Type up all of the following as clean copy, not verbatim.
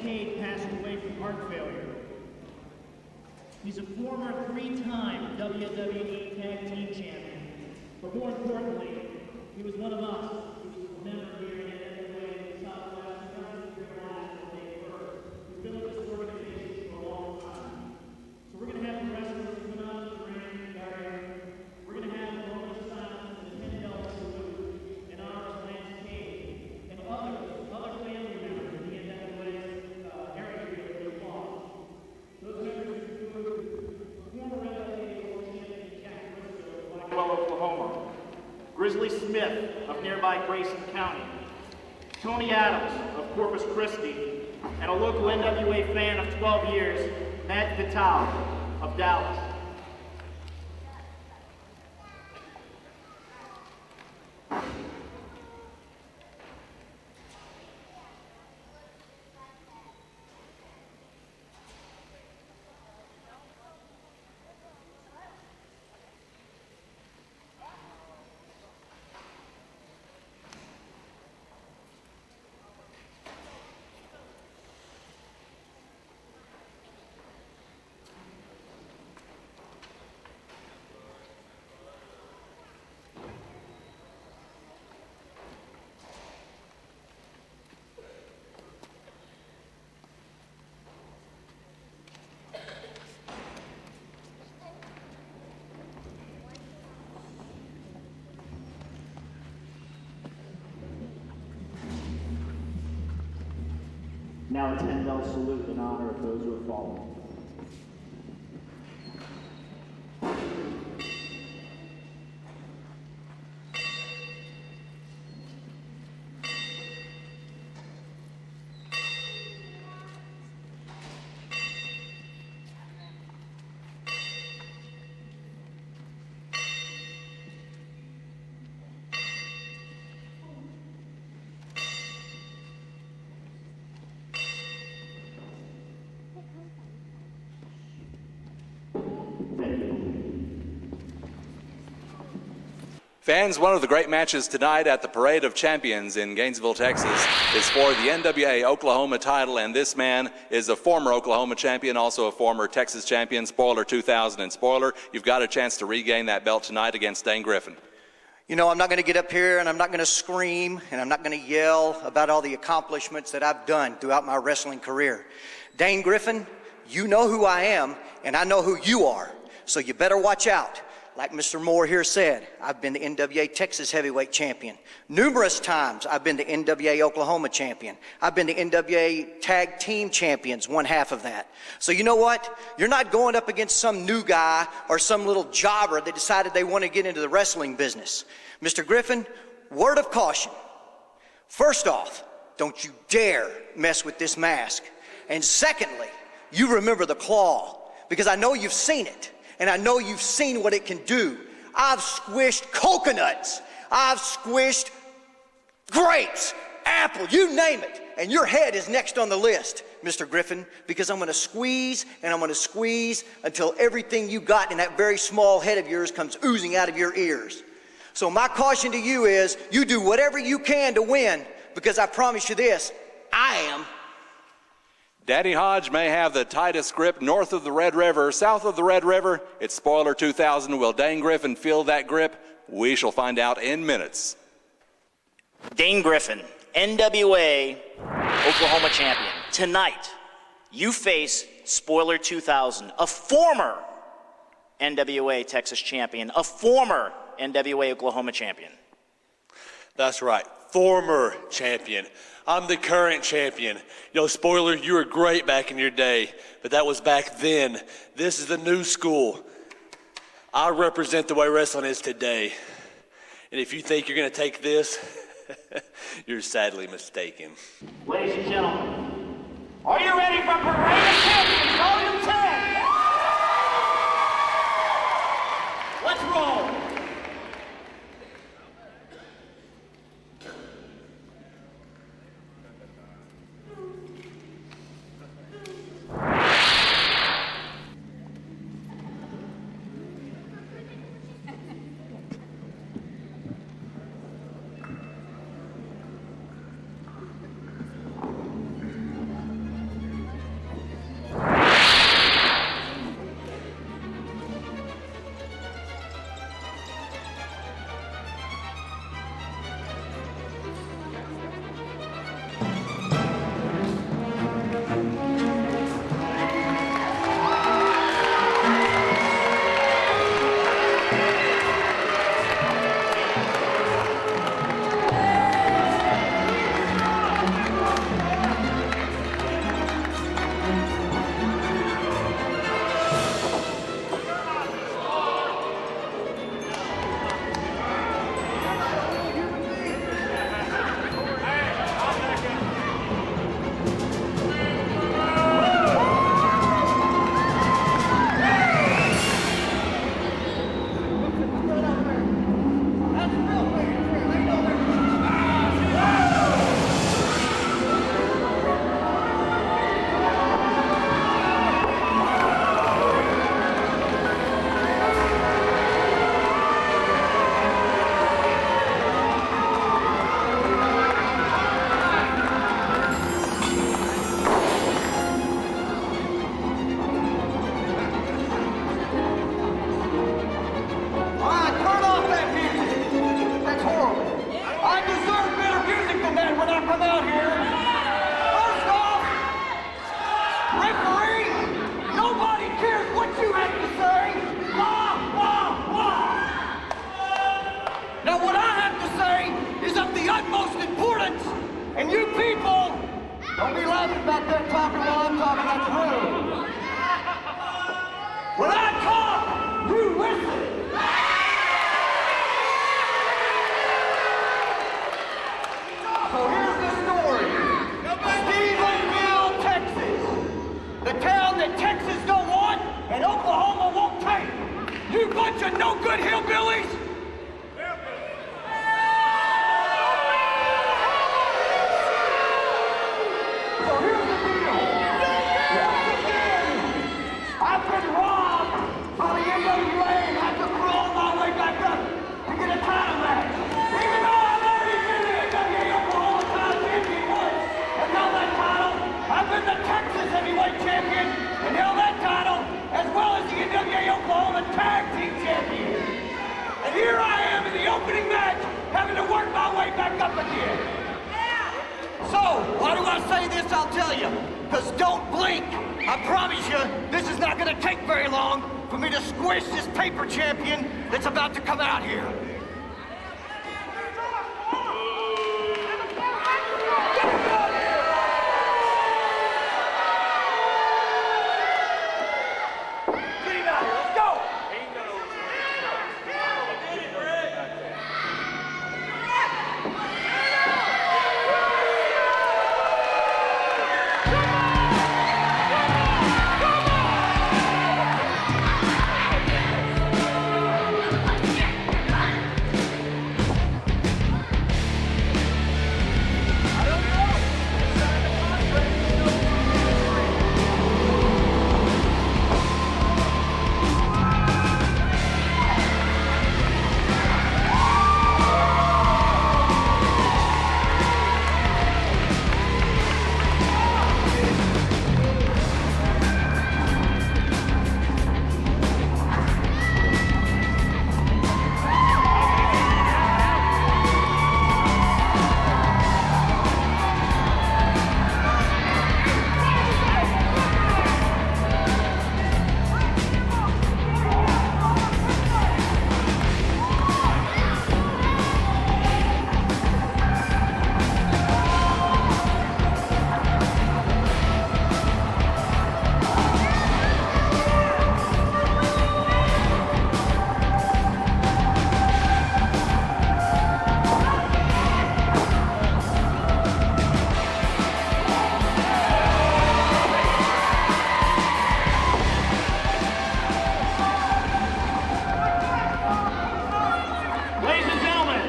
Cade passed away from heart failure. He's a former 3-time WWE Tag Team Champion, but more importantly, he was one of us. He was a member here in NWA Southwest, International Pearce. He's been with this organization for a long time. So we're going to have the wrestlers come out to the ring area. We're going to have a moment of silence and a $10 salute in honor of Lance Cade and other family members in the NWA area that they lost. Those members include former NWA World Champion Jack Briscoe of Blackwell, Oklahoma, Grizzly Smith of nearby Grayson County, Tony Adams of Corpus Christi, and a local NWA fan of 12 years, Matt Vitale of Dallas. Now a $10 salute in honor of those who have fallen. Fans, one of the great matches tonight at the Parade of Champions in Gainesville, Texas is for the NWA Oklahoma title, and this man is a former Oklahoma champion, also a former Texas champion, Spoiler 2000. And Spoiler, you've got a chance to regain that belt tonight against Dane Griffin. You know, I'm not going to get up here and I'm not going to scream and I'm not going to yell about all the accomplishments that I've done throughout my wrestling career. Dane Griffin, you know who I am and I know who you are, so you better watch out. Like Mr. Moore here said, I've been the NWA Texas Heavyweight Champion. Numerous times I've been the NWA Oklahoma Champion. I've been the NWA Tag Team Champions, one half of that. So you know what? You're not going up against some new guy or some little jobber that decided they want to get into the wrestling business. Mr. Griffin, word of caution. First off, don't you dare mess with this mask. And secondly, you remember the claw, because I know you've seen it. And I know you've seen what it can do. I've squished coconuts. I've squished grapes, apple, you name it. And your head is next on the list, Mr. Griffin, because I'm going to squeeze and I'm going to squeeze until everything you got in that very small head of yours comes oozing out of your ears. So my caution to you is you do whatever you can to win, because I promise you this, I am. Danny Hodge may have the tightest grip north of the Red River. South of the Red River, it's Spoiler 2000. Will Dane Griffin feel that grip? We shall find out in minutes. Dane Griffin, NWA Oklahoma champion. Tonight, you face Spoiler 2000, a former NWA Texas champion, a former NWA Oklahoma champion. That's right, former champion. I'm the current champion. You know, Spoiler, you were great back in your day, but that was back then. This is the new school. I represent the way wrestling is today. And if you think you're going to take this, you're sadly mistaken. Ladies and gentlemen, are you ready for Parade of Champions Volume 10? Let's roll. back there talking while I'm talking. That's rude. When I talk, you listen. So here's the story. Stephenville, Texas. The town that Texas don't want and Oklahoma won't take. You bunch of no-good hillbillies. So here's the deal. Once again, I've been robbed by the NWA and I have to crawl my way back up to get a title match. Even though I've already been the NWA Oklahoma title champion once and held that title, I've been the Texas heavyweight champion and held that title, as well as the NWA Oklahoma tag team champion. And here I am in the opening match, having to work my way back up again. So, why do I say this? I'll tell you. Because don't blink. I promise you, this is not going to take very long for me to squish this paper champion that's about to come out here. Get him out here. Let's go. Ladies and gentlemen,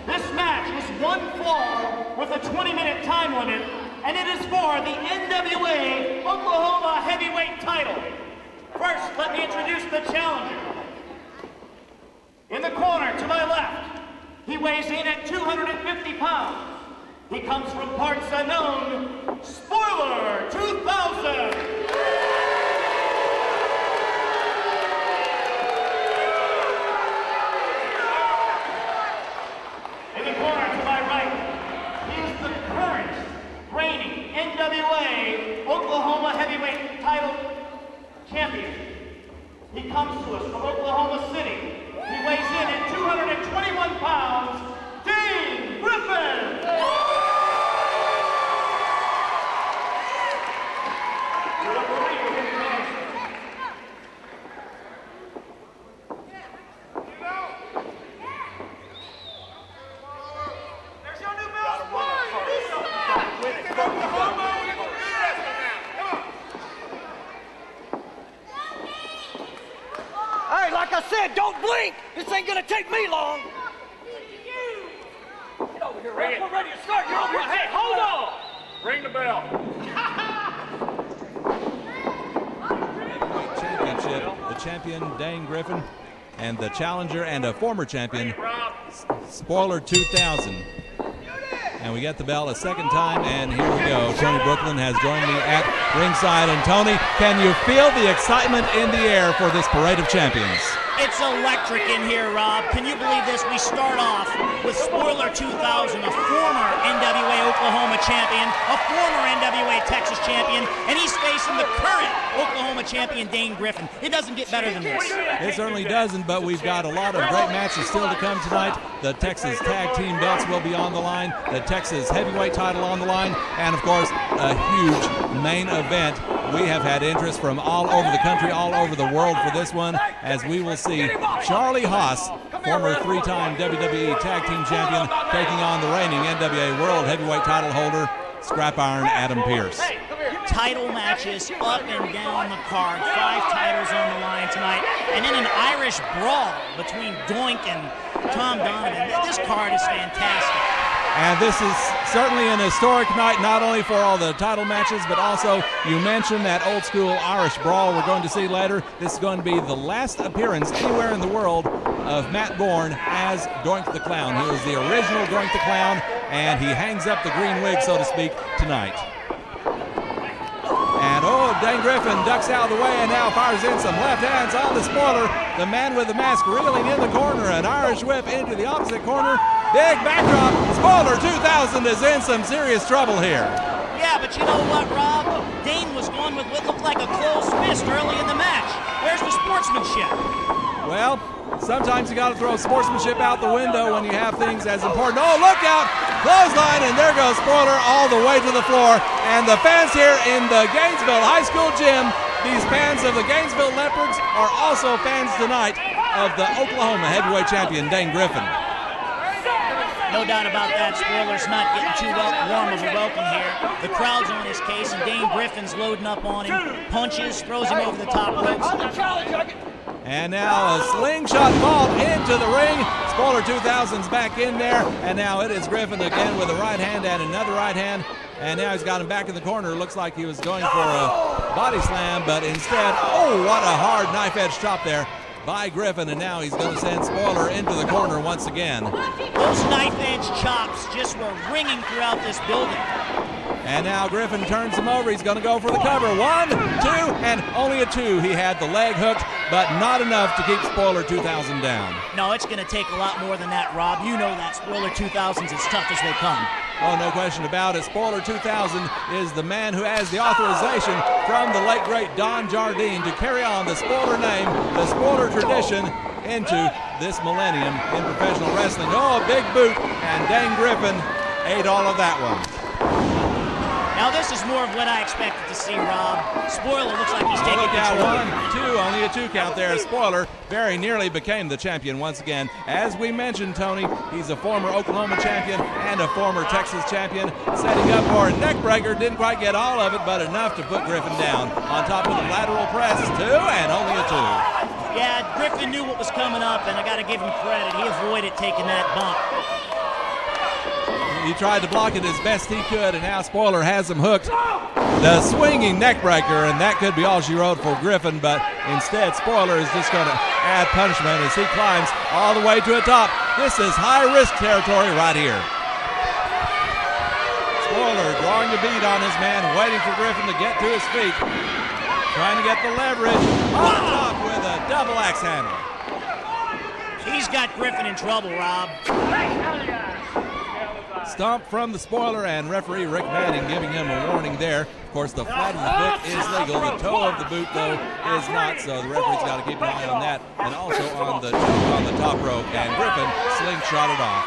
this match is one fall with a 20-minute time limit, and it is for the NWA Oklahoma heavyweight title. First, let me introduce the challenger. In the corner to my left, he weighs in at 250 pounds. He comes from parts unknown, Spoiler 2000. In the corner to my right, he is the current reigning NWA Oklahoma heavyweight title champion. He comes to us from Oklahoma City. He weighs in at 221 pounds, Dane Griffin. Hey, like I said, don't blink. This ain't gonna take me long. Get over here, Ref. We're ready to start. You're over here. Hey, hold on. Ring the bell. Championship, the champion Dane Griffin, and the challenger and a former champion Spoiler 2000. And we get the bell a second time, and here we go. Tony Brooklyn has joined me at ringside. And Tony, can you feel the excitement in the air for this parade of champions? It's electric in here, Rob. Can you believe this? We start off with Spoiler 2000, a former NWA Oklahoma champion, a former NWA Texas champion, and he's facing the current Oklahoma champion, Dane Griffin. It doesn't get better than this. It certainly doesn't, but we've got a lot of great matches still to come tonight. The Texas Tag Team belts will be on the line, the Texas Heavyweight title on the line, and of course, a huge main event. We have had interest from all over the country, all over the world for this one, as we will see Charlie Haas, former three-time WWE Tag Team Champion, taking on the reigning NWA World Heavyweight title holder, Scrap Iron Adam Pearce. Title matches up and down the card. 5 titles on the line tonight. And then an Irish brawl between Doink and Donovan. This card is fantastic. And this is certainly an historic night, not only for all the title matches, but also you mentioned that old school Irish brawl we're going to see later. This is going to be the last appearance anywhere in the world of Matt Bourne as Doink the Clown. He was the original Doink the Clown, and he hangs up the green wig, so to speak, tonight. And Dane Griffin ducks out of the way and now fires in some left hands on the spoiler. The man with the mask reeling in the corner, an Irish whip into the opposite corner. Big backdrop. Spoiler 2000 is in some serious trouble here. Yeah, but you know what, Rob? Dane was going with what looked like a closed fist early in the match. Where's the sportsmanship? Well, sometimes you got to throw sportsmanship out the window when you have things as important. Oh, look out! Clothesline, and there goes Spoiler all the way to the floor. And the fans here in the Gainesville High School gym, these fans of the Gainesville Leopards, are also fans tonight of the Oklahoma heavyweight champion, Dane Griffin. No doubt about that. Spoiler's not getting too warm of a welcome here. The crowd's on his case, and Dane Griffin's loading up on him. Punches, throws him over the top ropes. And now a slingshot vault into the ring. Spoiler 2000's back in there. And now it is Griffin again with a right hand and another right hand. And now he's got him back in the corner. Looks like he was going for a body slam, but instead, oh, what a hard knife-edge chop there by Griffin. And now he's going to send Spoiler into the corner once again. Those knife-edge chops just were ringing throughout this building. And now Griffin turns him over. He's going to go for the cover. 1, 2, and only a 2. He had the leg hooked, but not enough to keep Spoiler 2000 down. No, it's going to take a lot more than that, Rob. You know that Spoiler 2000's as tough as they come. Oh, no question about it. Spoiler 2000 is the man who has the authorization from the late, great Don Jardine to carry on the Spoiler name, the Spoiler tradition, into this millennium in professional wrestling. Oh, a big boot, and Dane Griffin ate all of that one. Now this is more of what I expected to see, Rob. Spoiler looks like he's taking control. 1, 2, only a 2 count there. Spoiler very nearly became the champion once again. As we mentioned, Tony, he's a former Oklahoma champion and a former Texas champion. Setting up for a neck breaker, didn't quite get all of it, but enough to put Griffin down. On top of the lateral press, 2, and only a 2. Yeah, Griffin knew what was coming up, and I got to give him credit. He avoided taking that bump. He tried to block it as best he could, and now Spoiler has him hooked. The swinging neck breaker, and that could be all she wrote for Griffin, but instead Spoiler is just going to add punishment as he climbs all the way to the top. This is high-risk territory right here. Spoiler drawing the bead on his man, waiting for Griffin to get to his feet. Trying to get the leverage on top with a double axe handle. He's got Griffin in trouble, Rob. Stomp from the Spoiler, and referee Rick Manning giving him a warning there. Of course, the flat of the foot is legal. The toe of the boot, though, is not, so the referee's got to keep an eye on that. And also on the choke on the top rope, and Griffin slingshotted off.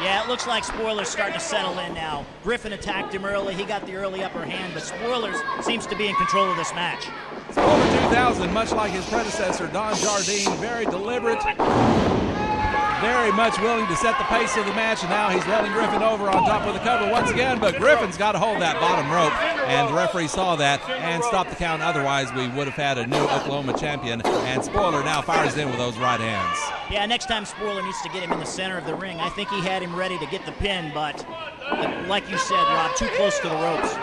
Yeah, it looks like Spoiler's starting to settle in now. Griffin attacked him early. He got the early upper hand, but Spoiler seems to be in control of this match. Spoiler 2000, much like his predecessor, Don Jardine, very deliberate, very much willing to set the pace of the match, and now he's rolling Griffin over on top of the cover once again, but Griffin's got to hold that bottom rope, and the referee saw that and stopped the count. Otherwise, we would have had a new Oklahoma champion, and Spoiler now fires in with those right hands. Yeah, next time Spoiler needs to get him in the center of the ring. I think he had him ready to get the pin, but like you said, Rob, too close to the ropes.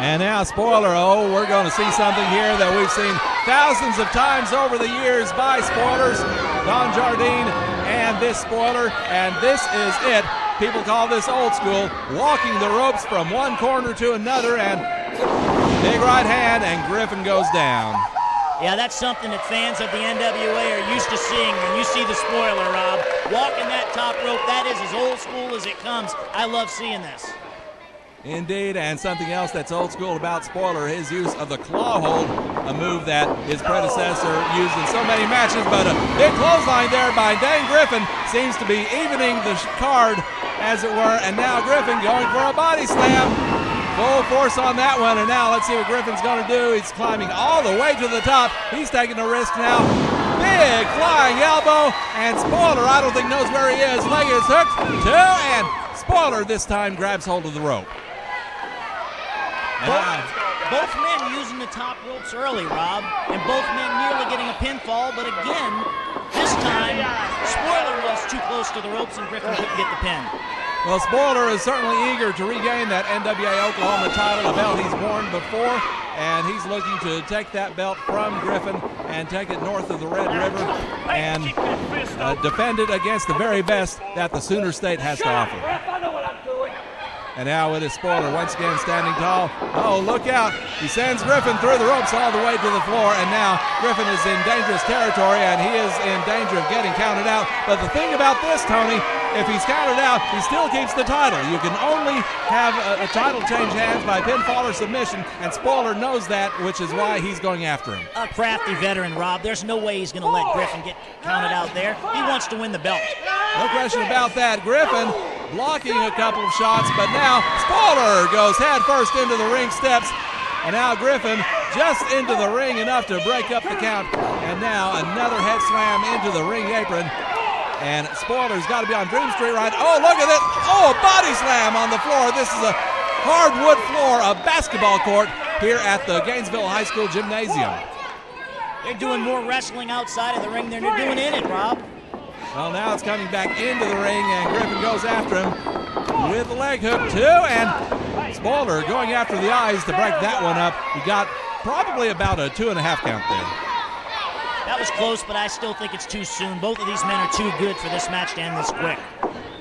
And now Spoiler, oh, we're going to see something here that we've seen thousands of times over the years by Spoilers, Don Jardine, and this Spoiler, and this is it. People call this old school, walking the ropes from one corner to another, and big right hand, and Griffin goes down. Yeah, that's something that fans of the NWA are used to seeing when you see the spoiler, Rob. Walking that top rope, that is as old school as it comes. I love seeing this. Indeed, and something else that's old school about Spoiler, his use of the claw hold, a move that his predecessor used in so many matches, but a big clothesline there by Dane Griffin seems to be evening the card, as it were, and now Griffin going for a body slam. Full force on that one, and now let's see what Griffin's going to do. He's climbing all the way to the top. He's taking a risk now. Big flying elbow, and Spoiler, I don't think knows where he is. Leg is hooked, two, and Spoiler this time grabs hold of the rope. Both men using the top ropes early, Rob, and both men nearly getting a pinfall, but again, this time, Spoiler was too close to the ropes and Griffin couldn't get the pin. Well, Spoiler is certainly eager to regain that NWA Oklahoma title, a belt he's worn before, and he's looking to take that belt from Griffin and take it north of the Red River and defend it against the very best that the Sooner State has to offer. And now with his Spoiler once again standing tall. Oh, look out. He sends Griffin through the ropes all the way to the floor, and now Griffin is in dangerous territory, and he is in danger of getting counted out. But the thing about this, Tony, if he's counted out, he still keeps the title. You can only have a title change hands by pinfall or submission, and Spoiler knows that, which is why he's going after him. A crafty veteran, Rob. There's no way he's going to let Griffin get counted out there. He wants to win the belt. No question about that. Griffin blocking a couple of shots, but now Spoiler goes head first into the ring steps, and now Griffin just into the ring enough to break up the count, and now another head slam into the ring apron, and Spoiler's got to be on Dream Street right. Oh, look at it. Oh, a body slam on the floor. This is a hardwood floor, a basketball court here at the Gainesville High School Gymnasium. They're doing more wrestling outside of the ring than they're doing in it, Rob. Well, now it's coming back into the ring, and Griffin goes after him with the leg hook, too, and Spoiler going after the eyes to break that one up. He got probably about a 2.5 count there. That was close, but I still think it's too soon. Both of these men are too good for this match to end this quick.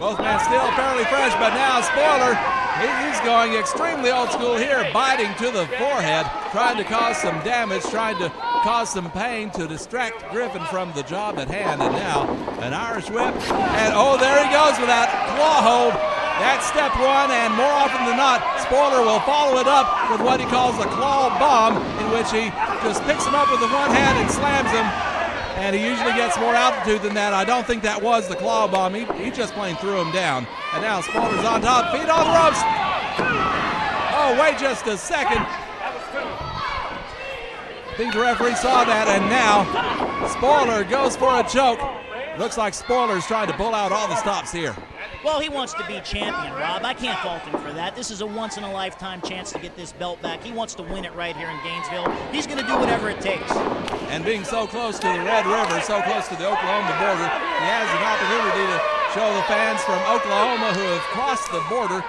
Both men still fairly fresh, but now Spoiler, he's going extremely old school here, biting to the forehead, trying to cause some damage, trying to cause some pain to distract Griffin from the job at hand. And now an Irish whip, and oh, there he goes with that claw hold. That's step one, and more often than not, Spoiler will follow it up with what he calls a claw bomb, in which he just picks him up with the one hand and slams him. And he usually gets more altitude than that. I don't think that was the claw bomb. He just plain threw him down. And now Spoiler's on top, feet on the ropes. Oh, wait just a second. I think the referee saw that, and now Spoiler goes for a choke. Looks like Spoiler's trying to pull out all the stops here. Well, he wants to be champion, Rob. I can't fault him for that. This is a once-in-a-lifetime chance to get this belt back. He wants to win it right here in Gainesville. He's going to do whatever it takes. And being so close to the Red River, so close to the Oklahoma border, he has an opportunity to show the fans from Oklahoma who have crossed the border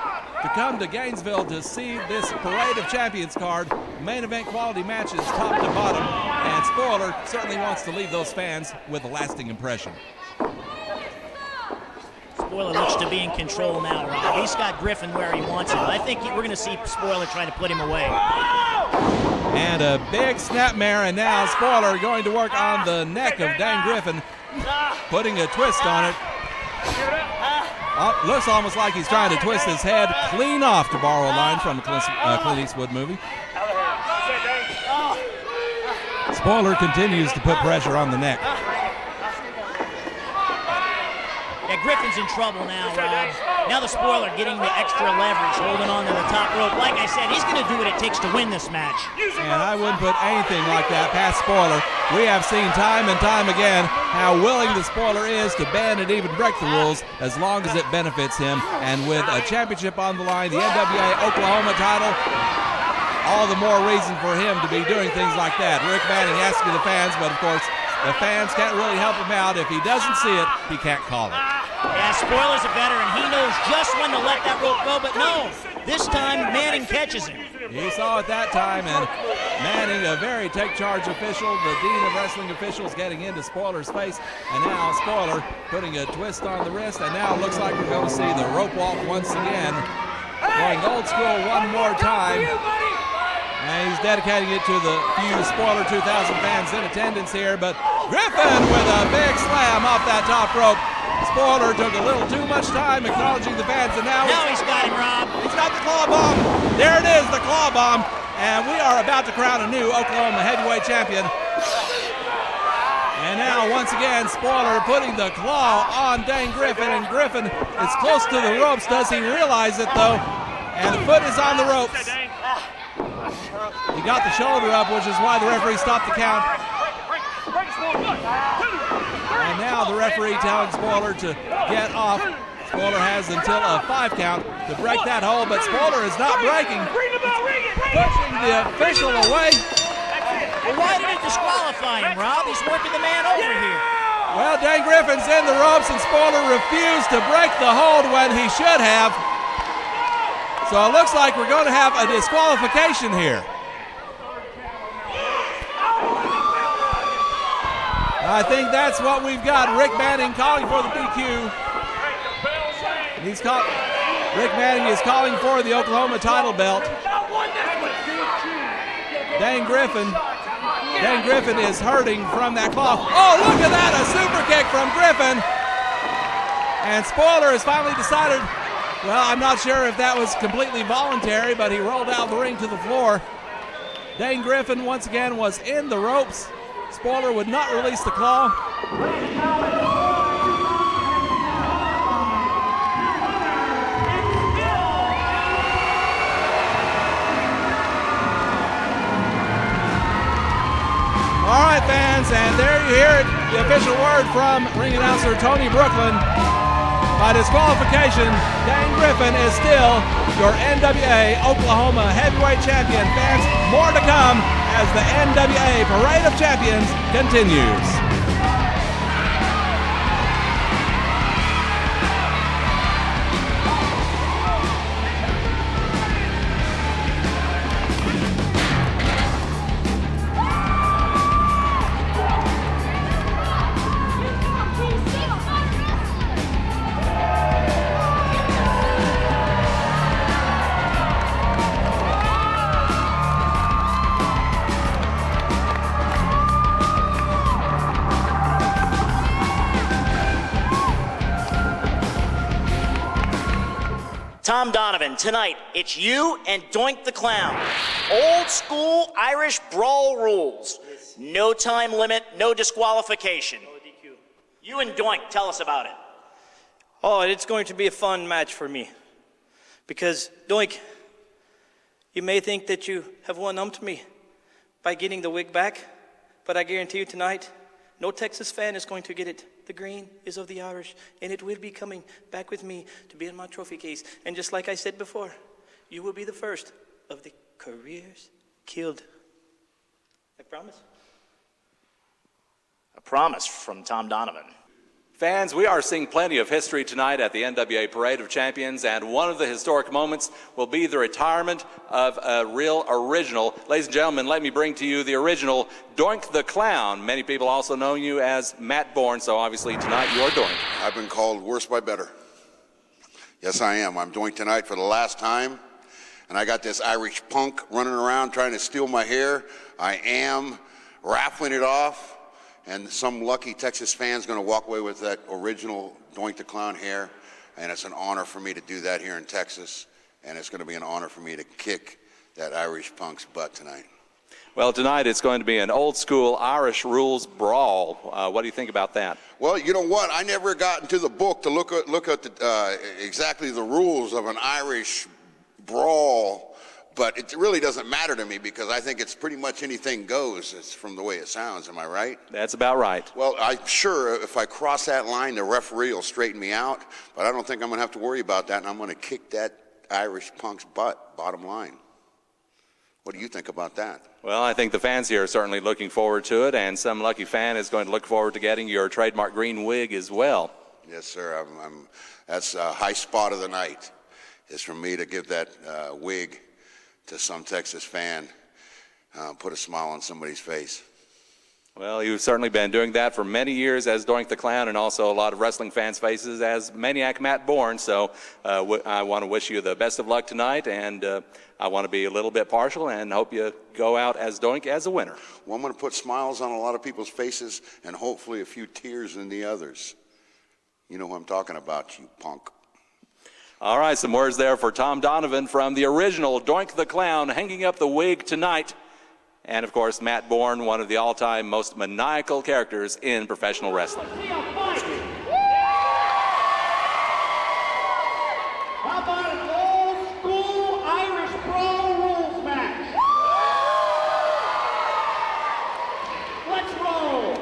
to come to Gainesville to see this Parade of Champions card, main event quality matches top to bottom, and Spoiler certainly wants to leave those fans with a lasting impression. Spoiler looks to be in control now, Rob. He's got Griffin where he wants him. I think we're going to see Spoiler trying to put him away. And a big snapmare, and now Spoiler going to work on the neck of Dane Griffin, putting a twist on it. Looks almost like he's trying to twist his head clean off, to borrow a line from a Clint Eastwood movie. Spoiler continues to put pressure on the neck. Yeah, Griffin's in trouble now, Rob. Now the Spoiler getting the extra leverage, holding on to the top rope. Like I said, he's going to do what it takes to win this match. And I wouldn't put anything like that past Spoiler. We have seen time and time again how willing the Spoiler is to bend and even break the rules as long as it benefits him. And with a championship on the line, the NWA Oklahoma title, all the more reason for him to be doing things like that. Rick Manning asking the fans, but of course, the fans can't really help him out. If he doesn't see it, he can't call it. Yeah, Spoiler's a veteran. He knows just when to let that rope go, but no. This time, Manning catches him. He saw it that time, and Manning, a very take-charge official, the dean of wrestling officials, getting into Spoiler's face, and now Spoiler putting a twist on the wrist, and now it looks like we're going to see the rope walk once again. Going old school one more time. And he's dedicating it to the few Spoiler 2000 fans in attendance here, but Griffin with a big slam off that top rope. Spoiler took a little too much time acknowledging the fans, and now He's got him, Rob. he's got the claw bomb. There it is, the claw bomb. And we are about to crown a new Oklahoma heavyweight champion. And now, once again, Spoiler putting the claw on Dane Griffin, and Griffin is close to the ropes. Does he realize it, though? And the foot is on the ropes. He got the shoulder up, which is why the referee stopped the count. And now the referee telling Spoiler to get off. Spoiler has until a 5 count to break that hold, but Spoiler is not breaking. Pushing the official away. Well, why did it disqualify him, Rob? He's working the man over here. Well, Dane Griffin's in the ropes, and Spoiler refused to break the hold when he should have. So it looks like we're going to have a disqualification here. I think that's what we've got. Rick Manning calling for the DQ. Rick Manning is calling for the Oklahoma title belt. Dane Griffin is hurting from that claw. Oh, look at that, a super kick from Griffin. And Spoiler has finally decided, well, I'm not sure if that was completely voluntary, but he rolled out the ring to the floor. Dane Griffin once again was in the ropes. Spoiler would not release the claw. All right, fans, and there you hear it, the official word from ring announcer Tony Brooklyn. By disqualification, Dane Griffin is still your NWA Oklahoma heavyweight champion. Fans, more to come as the NWA Parade of Champions continues. Tom Donovan, tonight, it's you and Doink the Clown. Old school Irish brawl rules. No time limit, no disqualification. You and Doink, tell us about it. Oh, it's going to be a fun match for me. Because, Doink, you may think that you have one-upped me by getting the wig back, but I guarantee you tonight, no Texas fan is going to get it. The green is of the Irish, and it will be coming back with me to be in my trophy case. And just like I said before, you will be the first of the careers killed. I promise. A promise from Tom Donovan. Fans, we are seeing plenty of history tonight at the NWA Parade of Champions, and one of the historic moments will be the retirement of a real original. Ladies and gentlemen, let me bring to you the original Doink the Clown. Many people also know you as Matt Bourne, so obviously tonight you're Doink. I've been called worse by better. Yes, I am. I'm Doink tonight for the last time, and I got this Irish punk running around trying to steal my hair. I am raffling it off. And some lucky Texas fan's going to walk away with that original Doink the Clown hair. And it's an honor for me to do that here in Texas. And it's going to be an honor for me to kick that Irish punk's butt tonight. Well, tonight it's going to be an old school Irish rules brawl. What do you think about that? Well, you know what? I never got into the book to look at exactly the rules of an Irish brawl. But it really doesn't matter to me because I think it's pretty much anything goes. It's from the way it sounds. Am I right? That's about right. Well, I'm sure if I cross that line, the referee will straighten me out. But I don't think I'm going to have to worry about that, and I'm going to kick that Irish punk's butt, bottom line. What do you think about that? Well, I think the fans here are certainly looking forward to it, and some lucky fan is going to look forward to getting your trademark green wig as well. Yes, sir. That's a high spot of the night, is for me to give that wig to some Texas fan, put a smile on somebody's face. Well, you've certainly been doing that for many years as Doink the Clown, and also a lot of wrestling fans' faces as Maniac Matt Bourne. So I want to wish you the best of luck tonight, and I want to be a little bit partial and hope you go out as Doink as a winner. Well, I'm going to put smiles on a lot of people's faces and hopefully a few tears in the others. You know who I'm talking about, you punk. All right, some words there for Tom Donovan from the original Doink the Clown, hanging up the wig tonight. And, of course, Matt Bourne, one of the all-time most maniacal characters in professional wrestling. How about an old-school Irish Brawl rules match? Let's roll!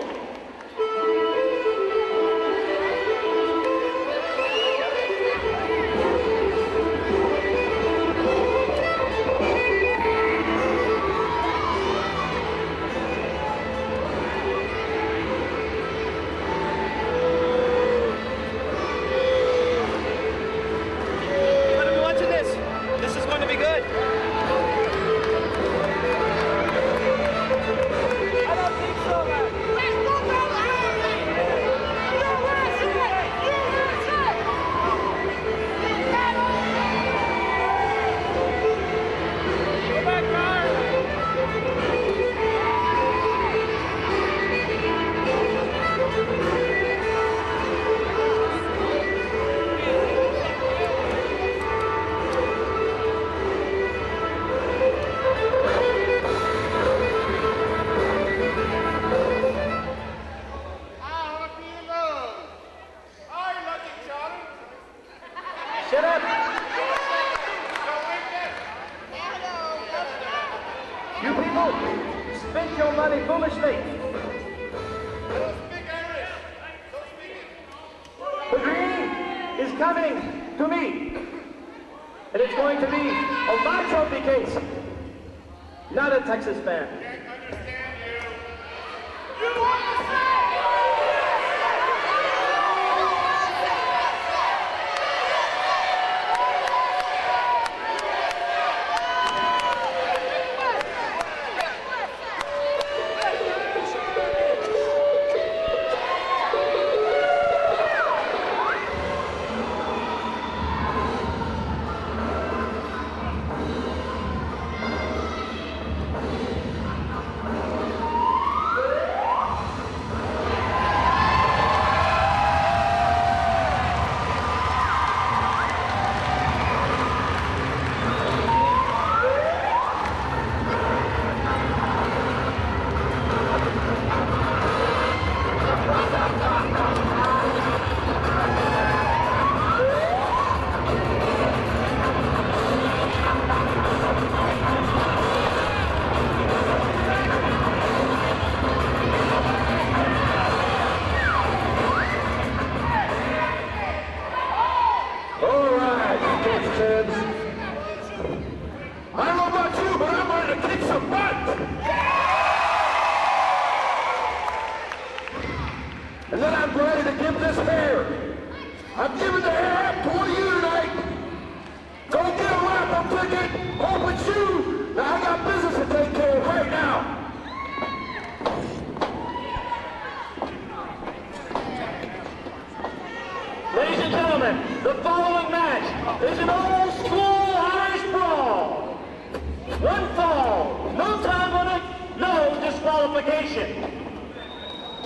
Not a Texas fan.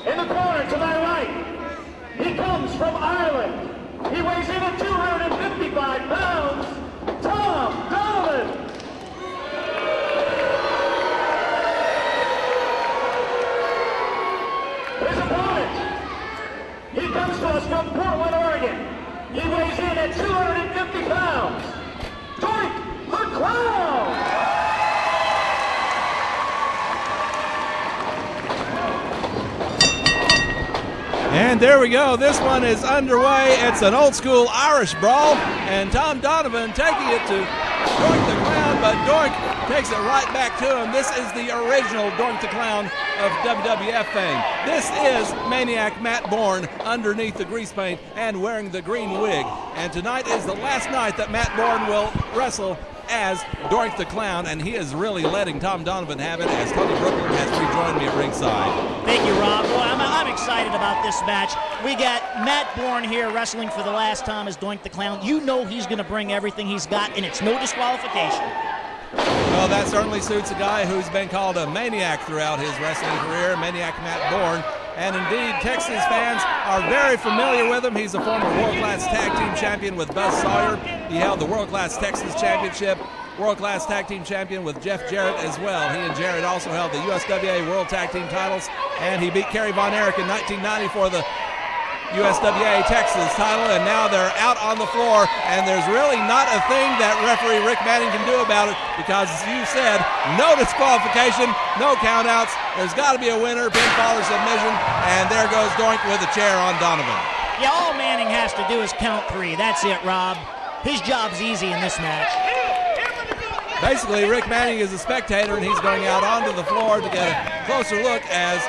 In the corner to my right, he comes from Ireland. He weighs in at 255 pounds, Tom Donovan. His opponent, he comes to us from Portland, Oregon. He weighs in at 250 pounds, Doink the Clown. And there we go. This one is underway. It's an old school Irish brawl, and Tom Donovan taking it to Doink the Clown, but Doink takes it right back to him. This is the original Doink the Clown of WWF fame. This is Maniac Matt Bourne underneath the grease paint and wearing the green wig. And tonight is the last night that Matt Bourne will wrestle as Doink the Clown, and he is really letting Tom Donovan have it as Tony Brooklyn has rejoined me at ringside. Thank you, Rob. Boy, I'm excited about this match. We got Matt Bourne here wrestling for the last time as Doink the Clown. You know he's going to bring everything he's got, and it's no disqualification. Well, that certainly suits a guy who's been called a maniac throughout his wrestling career, Maniac Matt Bourne. And indeed, Texas fans are very familiar with him. He's a former world-class tag team champion with Buzz Sawyer. He held the world-class Texas Championship, world-class tag team champion with Jeff Jarrett as well. He and Jarrett also held the USWA World Tag Team titles, and he beat Kerry Von Erich in 1990 for the USWA Texas title, and now they're out on the floor, and there's really not a thing that referee Rick Manning can do about it because, as you said, no disqualification, no countouts. There's got to be a winner, pinfall or submission, and there goes Doink with a chair on Donovan. Yeah, all Manning has to do is count 3. That's it, Rob. His job's easy in this match. Basically, Rick Manning is a spectator, and he's going out onto the floor to get a closer look as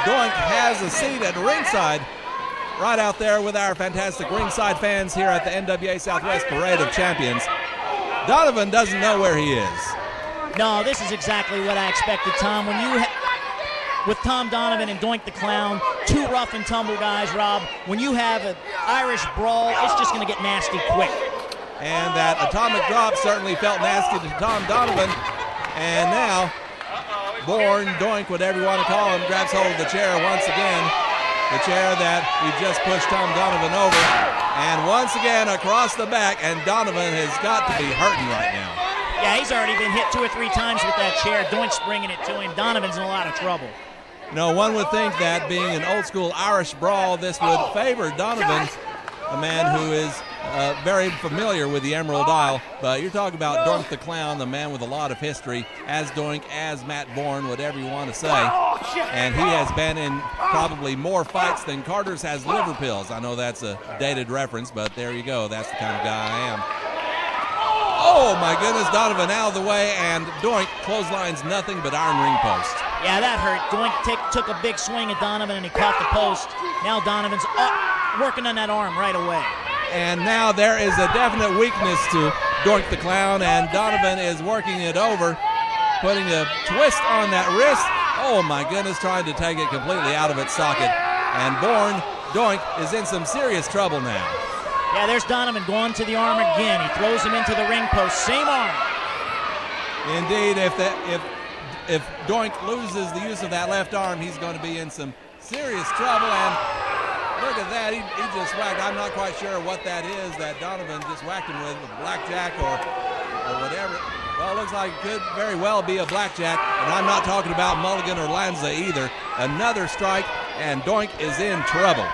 Doink has a seat at ringside, right out there with our fantastic ringside fans here at the NWA Southwest Parade of Champions. Donovan doesn't know where he is. No, this is exactly what I expected, Tom. When you with Tom Donovan and Doink the Clown, 2 rough and tumble guys, Rob, when you have an Irish brawl, it's just going to get nasty quick. And that atomic drop certainly felt nasty to Tom Donovan. And now, Bourne, Doink, whatever you want to call him, grabs hold of the chair once again. The chair that he just pushed Tom Donovan over. And once again across the back, and Donovan has got to be hurting right now. Yeah, he's already been hit 2 or 3 times with that chair. Doink's bringing it to him. Donovan's in a lot of trouble. No, one would think that being an old school Irish brawl, this would favor Donovan, a man who is very familiar with the Emerald Isle. But you're talking about Doink the Clown, the man with a lot of history, as Doink, as Matt Bourne, whatever you want to say. And he has been in probably more fights than Carter's has liver pills. I know that's a dated reference, but there you go. That's the kind of guy I am. Oh, my goodness, Donovan out of the way, and Doink clotheslines nothing but iron ring post. Yeah, that hurt. Doink took a big swing at Donovan, and he caught the post. Now Donovan's working on that arm right away. And now there is a definite weakness to Doink the Clown, and Donovan is working it over, putting a twist on that wrist. Oh my goodness, trying to take it completely out of its socket. And Doink is in some serious trouble now. Yeah, there's Donovan going to the arm again. He throws him into the ring post, same arm. Indeed, if Doink loses the use of that left arm, he's going to be in some serious trouble. And look at that, he just whacked. I'm not quite sure what that is that Donovan just whacked him with blackjack or whatever. Well, it looks like it could very well be a blackjack, and I'm not talking about Mulligan or Lanza either. Another strike, and Doink is in trouble.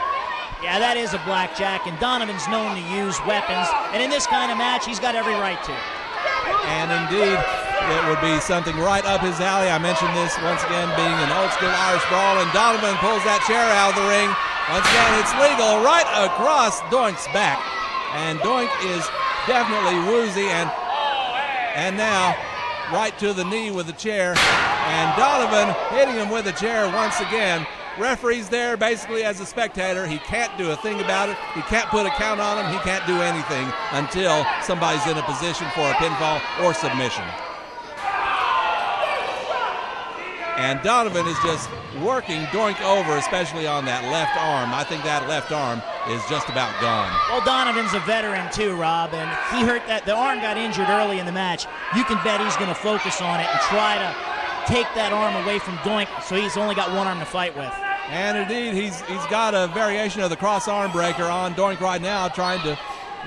Yeah, that is a blackjack, and Donovan's known to use weapons, and in this kind of match, he's got every right to. And indeed, it would be something right up his alley. I mentioned this once again being an old-school Irish brawl, and Donovan pulls that chair out of the ring. Once again, it's legal right across Doink's back, and Doink is definitely woozy, and now right to the knee with the chair, and Donovan hitting him with the chair once again. Referee's there basically as a spectator. He can't do a thing about it. He can't put a count on him. He can't do anything until somebody's in a position for a pinfall or submission. And Donovan is just working Doink over, especially on that left arm. I think that left arm is just about gone. Well, Donovan's a veteran too, Rob, and he hurt that. The arm got injured early in the match. You can bet he's going to focus on it and try to take that arm away from Doink, so he's only got one arm to fight with. And indeed, he's got a variation of the cross arm breaker on Doink right now, trying to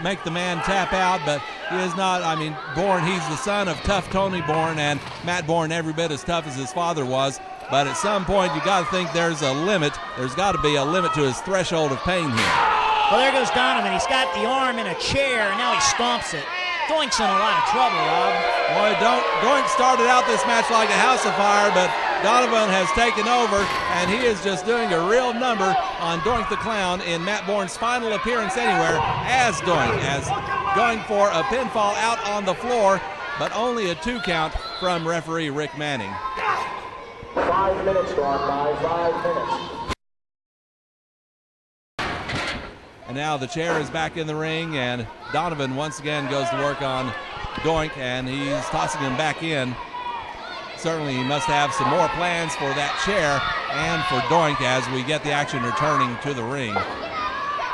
make the man tap out, but he is not. I mean, Bourne, he's the son of tough Tony Bourne, and Matt Bourne every bit as tough as his father was. But at some point, you got to think there's a limit. There's got to be a limit to his threshold of pain here. Well, there goes Donovan. He's got the arm in a chair, and now he stomps it. Doink's in a lot of trouble, Rob. Boy, Doink started out this match like a house of fire, but Donovan has taken over, and he is just doing a real number on Doink the Clown in Matt Bourne's final appearance anywhere as Doink, as going for a pinfall out on the floor, but only a 2 count from referee Rick Manning. 5 minutes gone by, 5 minutes. And now the chair is back in the ring, and Donovan once again goes to work on Doink, and he's tossing him back in. Certainly he must have some more plans for that chair and for Doink as we get the action returning to the ring.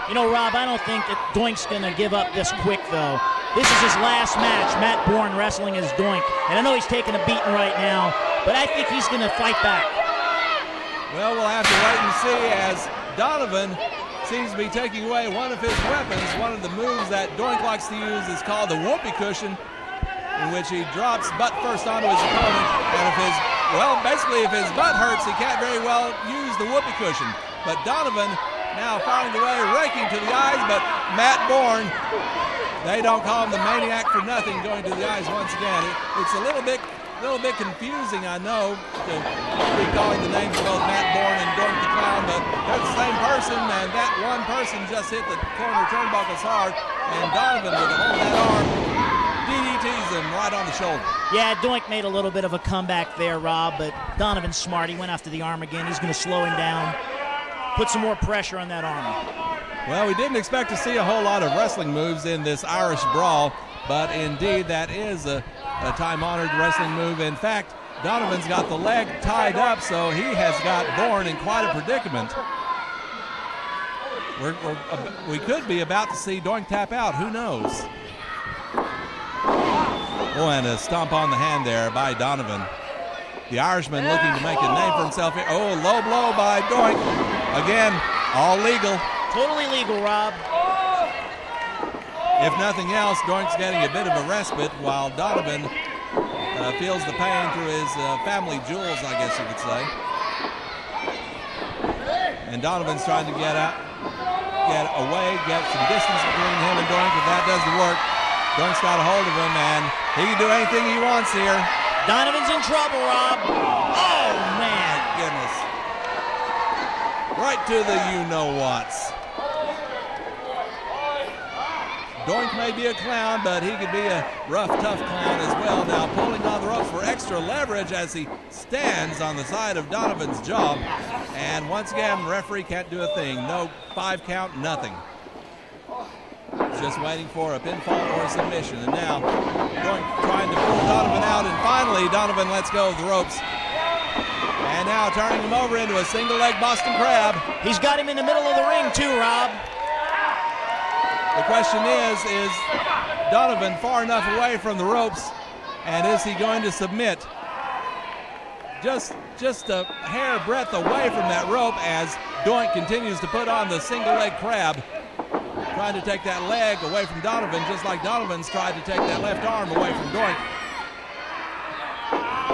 You know, Rob, I don't think that Doink's going to give up this quick, though. This is his last match, Matt Bourne wrestling as Doink. And I know he's taking a beating right now, but I think he's going to fight back. Well, we'll have to wait and see as Donovan seems to be taking away one of his weapons. One of the moves that Doink likes to use is called the whoopee cushion, in which he drops butt first onto his opponent. And if his butt hurts, he can't very well use the whoopee cushion. But Donovan now finding a way, raking to the eyes, but Matt Bourne, they don't call him the maniac for nothing, going to the eyes once again. It's a little bit confusing, I know, to be calling the names of both Matt Bourne and Doink the Clown, but they're the same person, and that one person just hit the corner turnbuckles hard, and Donovan with a hold of that arm DDTs him right on the shoulder. Yeah, Doink made a little bit of a comeback there, Rob, but Donovan's smart. He went after the arm again. He's going to slow him down, put some more pressure on that arm. Well, we didn't expect to see a whole lot of wrestling moves in this Irish Brawl, but indeed that is a time-honored wrestling move. In fact, Donovan's got the leg tied up, so he has got Bourne in quite a predicament. We could be about to see Doink tap out. Who knows? Oh, and a stomp on the hand there by Donovan. The Irishman looking to make a name for himself here. Oh, low blow by Doink. Again, all legal. Totally legal, Rob. If nothing else, Doink's getting a bit of a respite while Donovan feels the pain through his family jewels, I guess you could say. And Donovan's trying to get away, get some distance between him and Doink, but that doesn't work. Doink's got a hold of him, and he can do anything he wants here. Donovan's in trouble, Rob. Oh, man. My goodness. Right to the you-know-whats. Doink may be a clown, but he could be a rough, tough clown as well. Now pulling on the ropes for extra leverage as he stands on the side of Donovan's jaw. And once again, the referee can't do a thing. No 5 count, nothing. Just waiting for a pinfall or a submission. And now Doink trying to pull Donovan out, and finally Donovan lets go of the ropes. And now turning him over into a single leg Boston Crab. He's got him in the middle of the ring too, Rob. The question is Donovan far enough away from the ropes, and is he going to submit? Just a hair breadth away from that rope as Doink continues to put on the single leg crab, trying to take that leg away from Donovan, just like Donovan's tried to take that left arm away from Doink.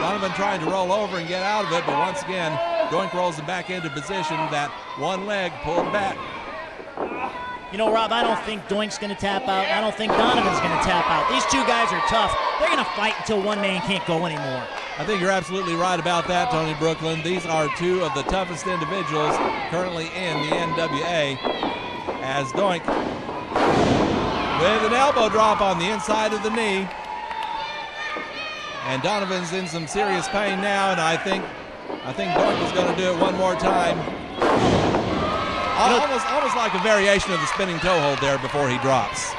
Donovan trying to roll over and get out of it, but once again, Doink rolls him back into position, that one leg pulled back. You know, Rob, I don't think Doink's going to tap out. I don't think Donovan's going to tap out. These two guys are tough. They're going to fight until one man can't go anymore. I think you're absolutely right about that, Tony Brooklyn. These are two of the toughest individuals currently in the NWA. As Doink with an elbow drop on the inside of the knee. And Donovan's in some serious pain now, and I think Doink is going to do it one more time. Almost like a variation of the spinning toe hold there before he drops.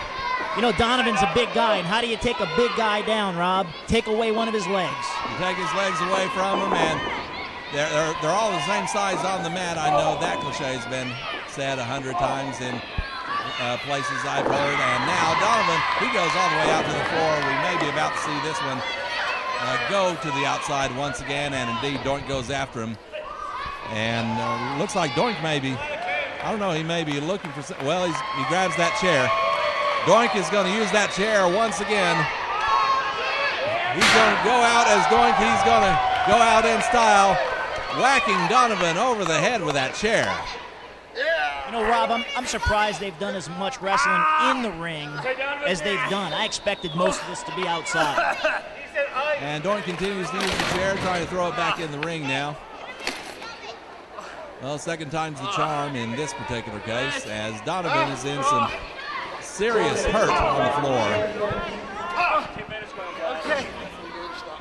You know, Donovan's a big guy, and how do you take a big guy down, Rob? Take away one of his legs. You take his legs away from him, and they're all the same size on the mat. I know that cliche has been said 100 times in places I've heard. And now Donovan, he goes all the way out to the floor. We may be about to see this one go to the outside once again, and indeed Doink goes after him. And looks like Doink maybe, I don't know, he may be looking for, well, he grabs that chair. Doink is going to use that chair once again. He's going to go out as Doink. He's going to go out in style, whacking Donovan over the head with that chair. You know, Rob, I'm surprised they've done as much wrestling in the ring as they've done. I expected most of this to be outside. And Doink continues to use the chair, trying to throw it back in the ring now. Well, second time's the charm in this particular case, as Donovan is in some serious hurt on the floor.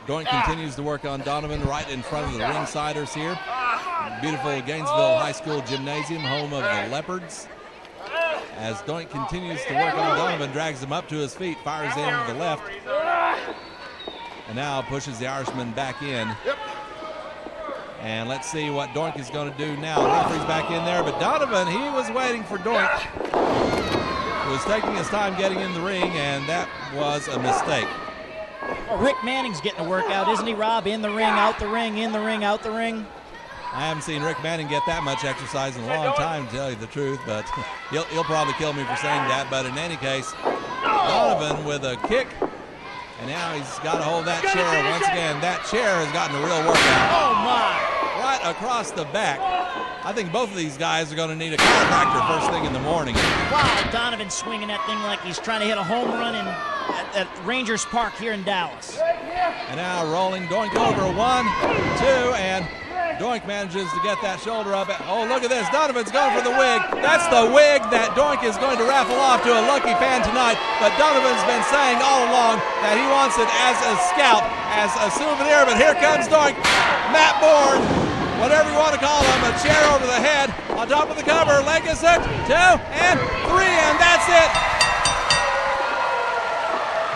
Doink continues to work on Donovan right in front of the ringsiders here. Beautiful Gainesville High School Gymnasium, home of the Leopards. As Doink continues to work on Donovan, drags him up to his feet, fires in to the left. and now pushes the Irishman back in. Yep. And let's see what Doink is going to do now. The referee's back in there, but Donovan, he was waiting for Doink. He was taking his time getting in the ring, and that was a mistake. Oh, Rick Manning's getting a workout, isn't he, Rob? In the ring, out the ring, in the ring, out the ring. I haven't seen Rick Manning get that much exercise in a long time, to tell you the truth, but he'll probably kill me for saying that. But in any case, Donovan with a kick, and now he's got to hold that chair. Once again, that chair has gotten a real workout. Oh, my. Right across the back. I think both of these guys are going to need a chiropractor first thing in the morning. Wow, Donovan swinging that thing like he's trying to hit a home run at Rangers Park here in Dallas. And now rolling Doink over, 1, 2, and Doink manages to get that shoulder up. Oh, look at this. Donovan's going for the wig. That's the wig that Doink is going to raffle off to a lucky fan tonight. But Donovan's been saying all along that he wants it as a scout, as a souvenir. But here comes Doink. Matt Bourne, whatever you want to call him, a chair over the head, on top of the cover. Leg is hooked, 2 and 3, and that's it.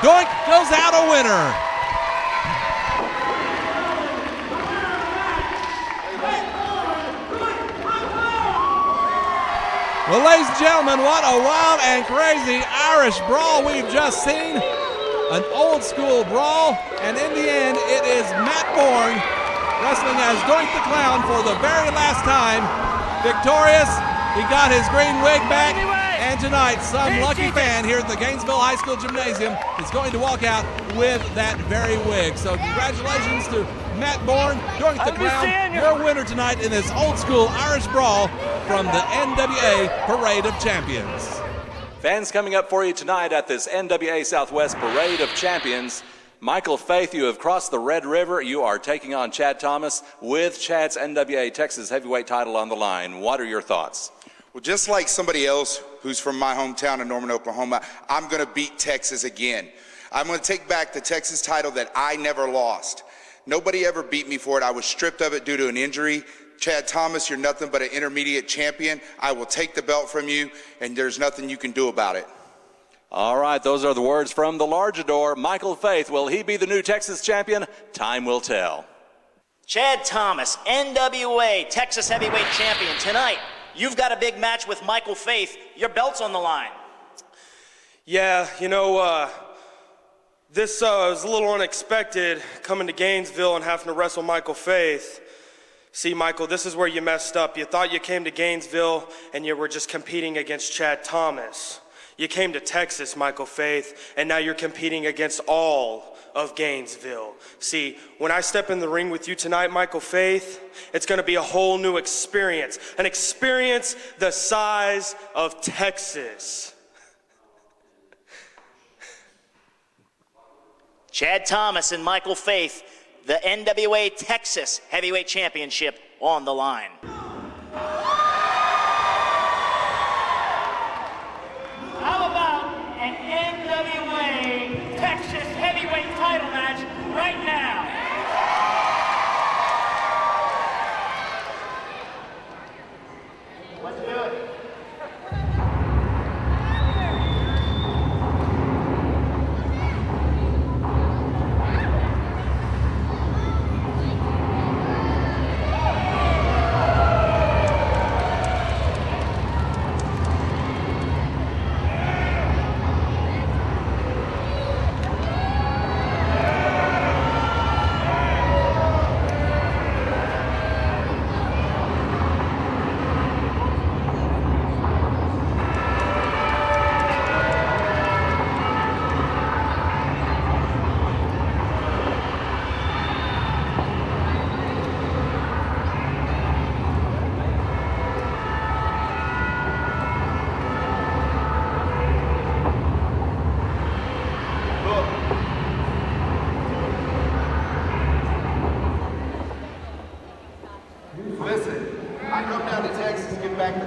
Doink goes out a winner. Well, ladies and gentlemen, what a wild and crazy Irish brawl we've just seen. An old school brawl, and in the end, it is Matt Bourne wrestling as Doink the Clown for the very last time. Victorious, he got his green wig back, and tonight, some lucky fan here at the Gainesville High School Gymnasium is going to walk out with that very wig. So congratulations to Matt Bourne, Doink the Clown, your winner tonight in this old school Irish brawl from the NWA Parade of Champions. Fans coming up for you tonight at this NWA Southwest Parade of Champions. Michael Faith, you have crossed the Red River. You are taking on Chad Thomas with Chad's NWA Texas Heavyweight title on the line. What are your thoughts? Well, just like somebody else who's from my hometown of Norman, Oklahoma, I'm going to beat Texas again. I'm going to take back the Texas title that I never lost. Nobody ever beat me for it. I was stripped of it due to an injury. Chad Thomas, you're nothing but an intermediate champion. I will take the belt from you, and there's nothing you can do about it. All right, those are the words from the Largador. Michael Faith, will he be the new Texas champion? Time will tell. Chad Thomas, NWA Texas Heavyweight Champion. Tonight, you've got a big match with Michael Faith. Your belt's on the line. Yeah, you know, this was a little unexpected, coming to Gainesville and having to wrestle Michael Faith. See, Michael, this is where you messed up. You thought you came to Gainesville and you were just competing against Chad Thomas. You came to Texas, Michael Faith, and now you're competing against all of Gainesville. See, when I step in the ring with you tonight, Michael Faith, it's going to be a whole new experience, an experience the size of Texas. Chad Thomas and Michael Faith, the NWA Texas Heavyweight Championship on the line. How about an NWA Texas Heavyweight title match right now? Let's do it.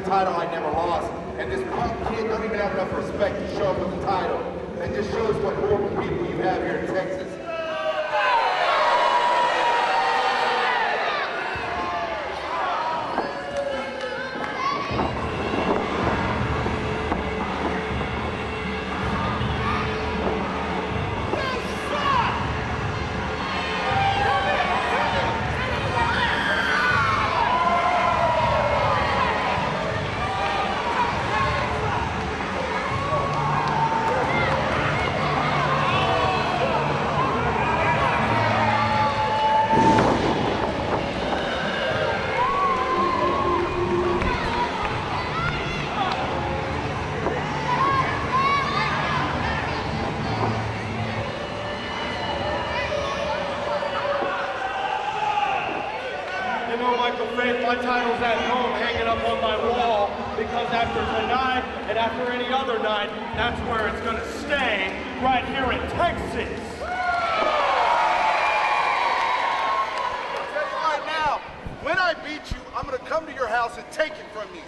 Title I never lost, and this punk kid don't even have enough respect to show up with the title. That just shows what horrible people you have here in Texas. You know, Michael Faith, my title's at home hanging up on my wall because after tonight and after any other night, that's where it's going to stay, right here in Texas. I'll tell you right now, when I beat you, I'm going to come to your house and take it from you.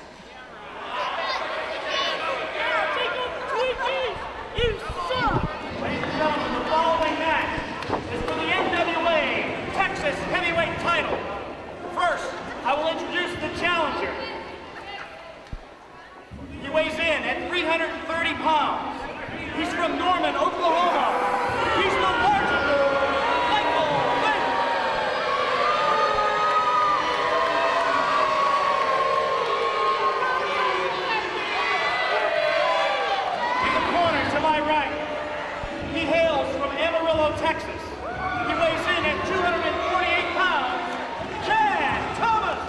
You suck! Ladies and gentlemen, the following match is for the NWA Texas Heavyweight title. First, I will introduce the challenger. He weighs in at 330 pounds. He's from Norman, Oklahoma. He's the largest Michael Faith. In the corner to my right, he hails from Amarillo, Texas. He weighs in at 248 pounds. Chad Thomas.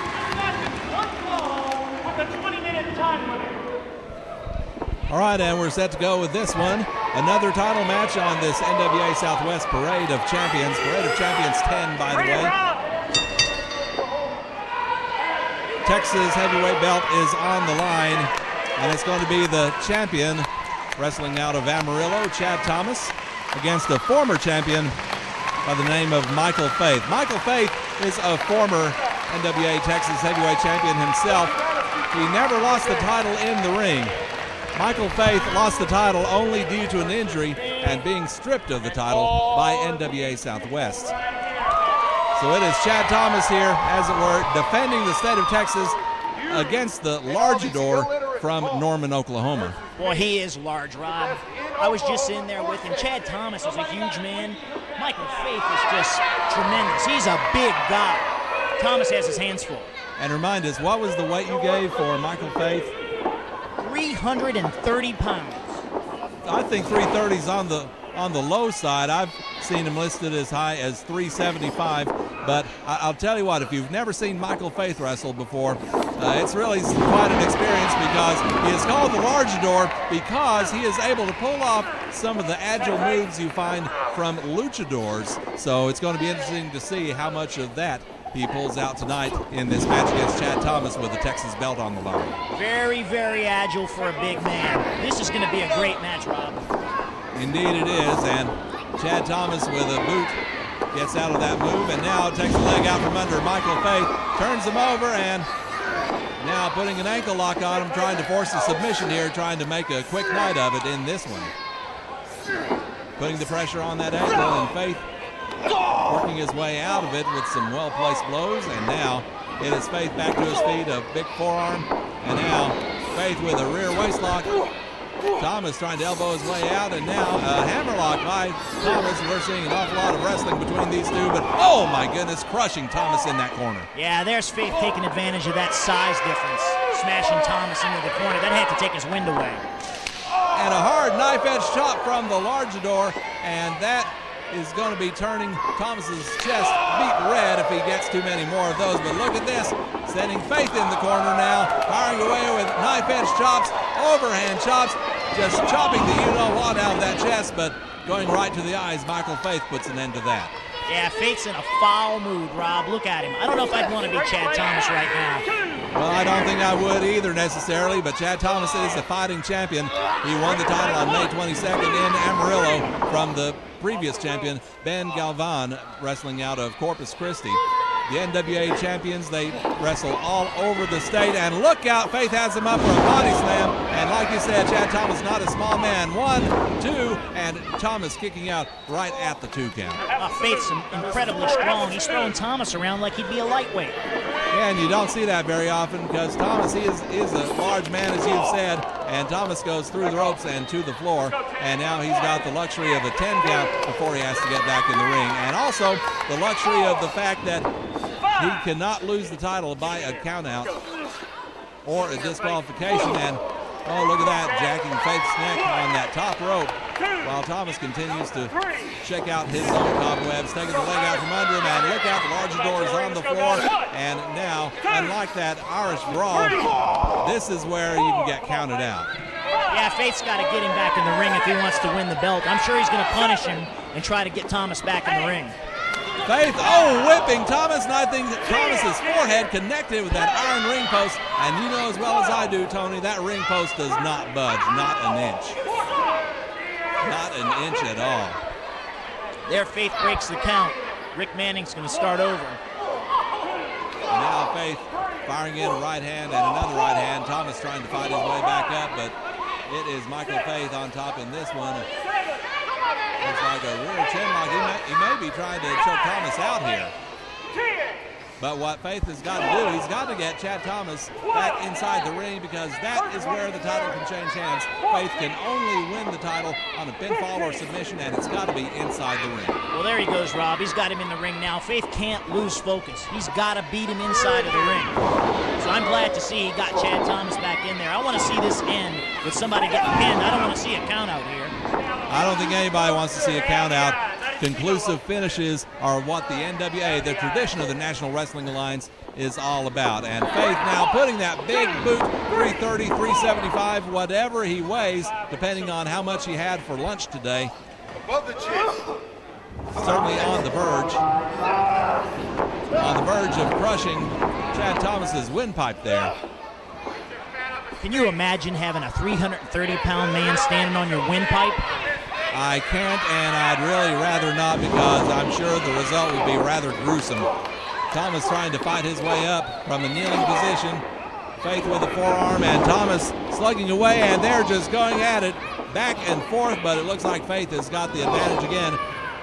This match is one fall with a 20-minute time limit. All right, and we're set to go with this one. Another title match on this NWA Southwest Parade of Champions. Parade of Champions 10, by the way. Texas heavyweight belt is on the line, and it's going to be the champion wrestling out of Amarillo, Chad Thomas, against a former champion by the name of Michael Faith. Michael Faith is a former NWA Texas heavyweight champion himself. He never lost the title in the ring. Michael Faith lost the title only due to an injury and being stripped of the title by NWA Southwest. So it is Chad Thomas here, as it were, defending the state of Texas against the Largador from Norman, Oklahoma. Boy, he is large, Rob. I was just in there with him. Chad Thomas is a huge man. Michael Faith is just tremendous. He's a big guy. Thomas has his hands full. And remind us, what was the weight you gave for Michael Faith? 330 pounds. I think 330 is on the low side. I've seen him listed as high as 375, but I'll tell you what, if you've never seen Michael Faith wrestle before, it's really quite an experience, because he is called the Largador because he is able to pull off some of the agile moves you find from luchadors. So it's going to be interesting to see how much of that he pulls out tonight in this match against Chad Thomas with the Texas belt on the line. Very, very agile for a big man. This is going to be a great match, Rob. Indeed it is, and Chad Thomas with a boot gets out of that move, and now takes a leg out from under Michael Faith, turns him over, and now putting an ankle lock on him, trying to force a submission here, trying to make a quick night of it in this one. Putting the pressure on that ankle, and Faith working his way out of it with some well-placed blows, and now it is Faith back to his feet, a big forearm, and now Faith with a rear waist lock. Thomas trying to elbow his way out, and now a hammerlock by Thomas. We're seeing an awful lot of wrestling between these two, but oh my goodness, crushing Thomas in that corner. Yeah, there's Faith taking advantage of that size difference, smashing Thomas into the corner. That had to take his wind away. And a hard knife-edge chop from the Largador, and that is going to be turning Thomas's chest beet red if he gets too many more of those. But look at this, sending Faith in the corner now, firing away with knife-edge chops, overhand chops, just chopping the you-know-what out of that chest, but going right to the eyes. Michael Faith puts an end to that. Yeah, Faith's in a foul mood, Rob. Look at him. I don't know if I'd want to be Chad Thomas right now. Well, I don't think I would either necessarily, but Chad Thomas is a fighting champion. He won the title on May 22nd in Amarillo from the previous champion, Ben Galvan, wrestling out of Corpus Christi. The NWA champions, they wrestle all over the state, and look out, Faith has him up for a body slam, and like you said, Chad Thomas not a small man. 1, 2, and Thomas kicking out right at the 2 count. Faith's incredibly strong. He's throwing Thomas around like he'd be a lightweight. Yeah, and you don't see that very often, because Thomas is a large man, as you've said, and Thomas goes through the ropes and to the floor, and now he's got the luxury of a 10 count before he has to get back in the ring, and also the luxury of the fact that he cannot lose the title by a countout or a disqualification. And oh, look at that, jacking Faith's neck on that top rope while Thomas continues to check out his own cobwebs, taking the leg out from under him, and look out, the Largador is on the floor. And now, unlike that Irish Brawl, this is where you can get counted out. Yeah, Faith's got to get him back in the ring if he wants to win the belt. I'm sure he's going to punish him and try to get Thomas back in the ring. Faith, oh, whipping Thomas, and I think Thomas's forehead connected with that iron ring post. And you know as well as I do, Tony, that ring post does not budge, not an inch. Not an inch at all. There, Faith breaks the count. Rick Manning's going to start over. And now Faith firing in a right hand and another right hand. Thomas trying to fight his way back up, but it is Michael Faith on top in this one. Looks like a rear chin lock. He may be trying to choke Thomas out here. But what Faith has got to do, he's got to get Chad Thomas back inside the ring, because that is where the title can change hands. Faith can only win the title on a pinfall or submission, and it's got to be inside the ring. Well, there he goes, Rob. He's got him in the ring now. Faith can't lose focus. He's got to beat him inside of the ring. So I'm glad to see he got Chad Thomas back in there. I want to see this end with somebody getting pinned. I don't want to see a count out here. I don't think anybody wants to see a count out. Conclusive finishes are what the NWA, the tradition of the National Wrestling Alliance, is all about. And Faith now putting that big boot, 330, 375, whatever he weighs, depending on how much he had for lunch today. Above the chin. Certainly on the verge of crushing Chad Thomas's windpipe there. Can you imagine having a 330-pound man standing on your windpipe? I can't, and I'd really rather not, because I'm sure the result would be rather gruesome. Thomas trying to fight his way up from a kneeling position. Faith with a forearm, and Thomas slugging away, and they're just going at it back and forth, but it looks like Faith has got the advantage again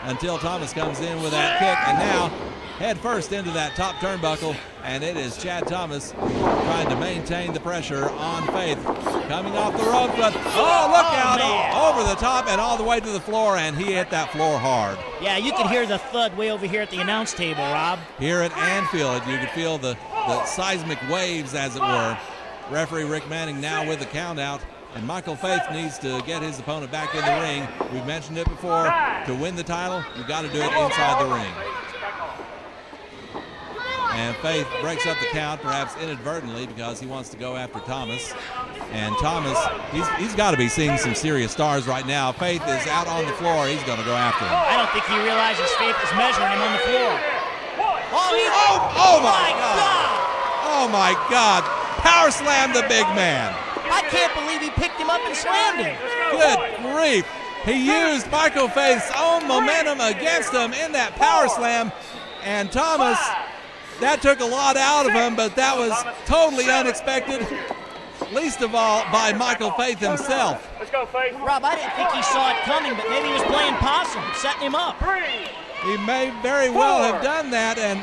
until Thomas comes in with that kick, and now head first into that top turnbuckle, and it is Chad Thomas trying to maintain the pressure on Faith. Coming off the rope, but oh, look out, over the top and all the way to the floor, and he hit that floor hard. Yeah, you could hear the thud way over here at the announce table, Rob. Here at Anfield, you could feel the seismic waves, as it were. Referee Rick Manning now with the count out, and Michael Faith needs to get his opponent back in the ring. We've mentioned it before. To win the title, you got to do it inside the ring. And Faith breaks up the count, perhaps inadvertently, because he wants to go after Thomas. And Thomas, he's got to be seeing some serious stars right now. Faith is out on the floor. He's going to go after him. I don't think he realizes Faith is measuring him on the floor. Oh my God! Oh my God! Power slam the big man. I can't believe he picked him up and slammed him. Good grief. He used Michael Faith's own momentum against him in that power slam. And Thomas, that took a lot out of him, but that was totally unexpected, least of all by Michael Faith himself. Let's go, Faith. Rob, I didn't think he saw it coming, but maybe he was playing possum, setting him up. He may very well have done that, and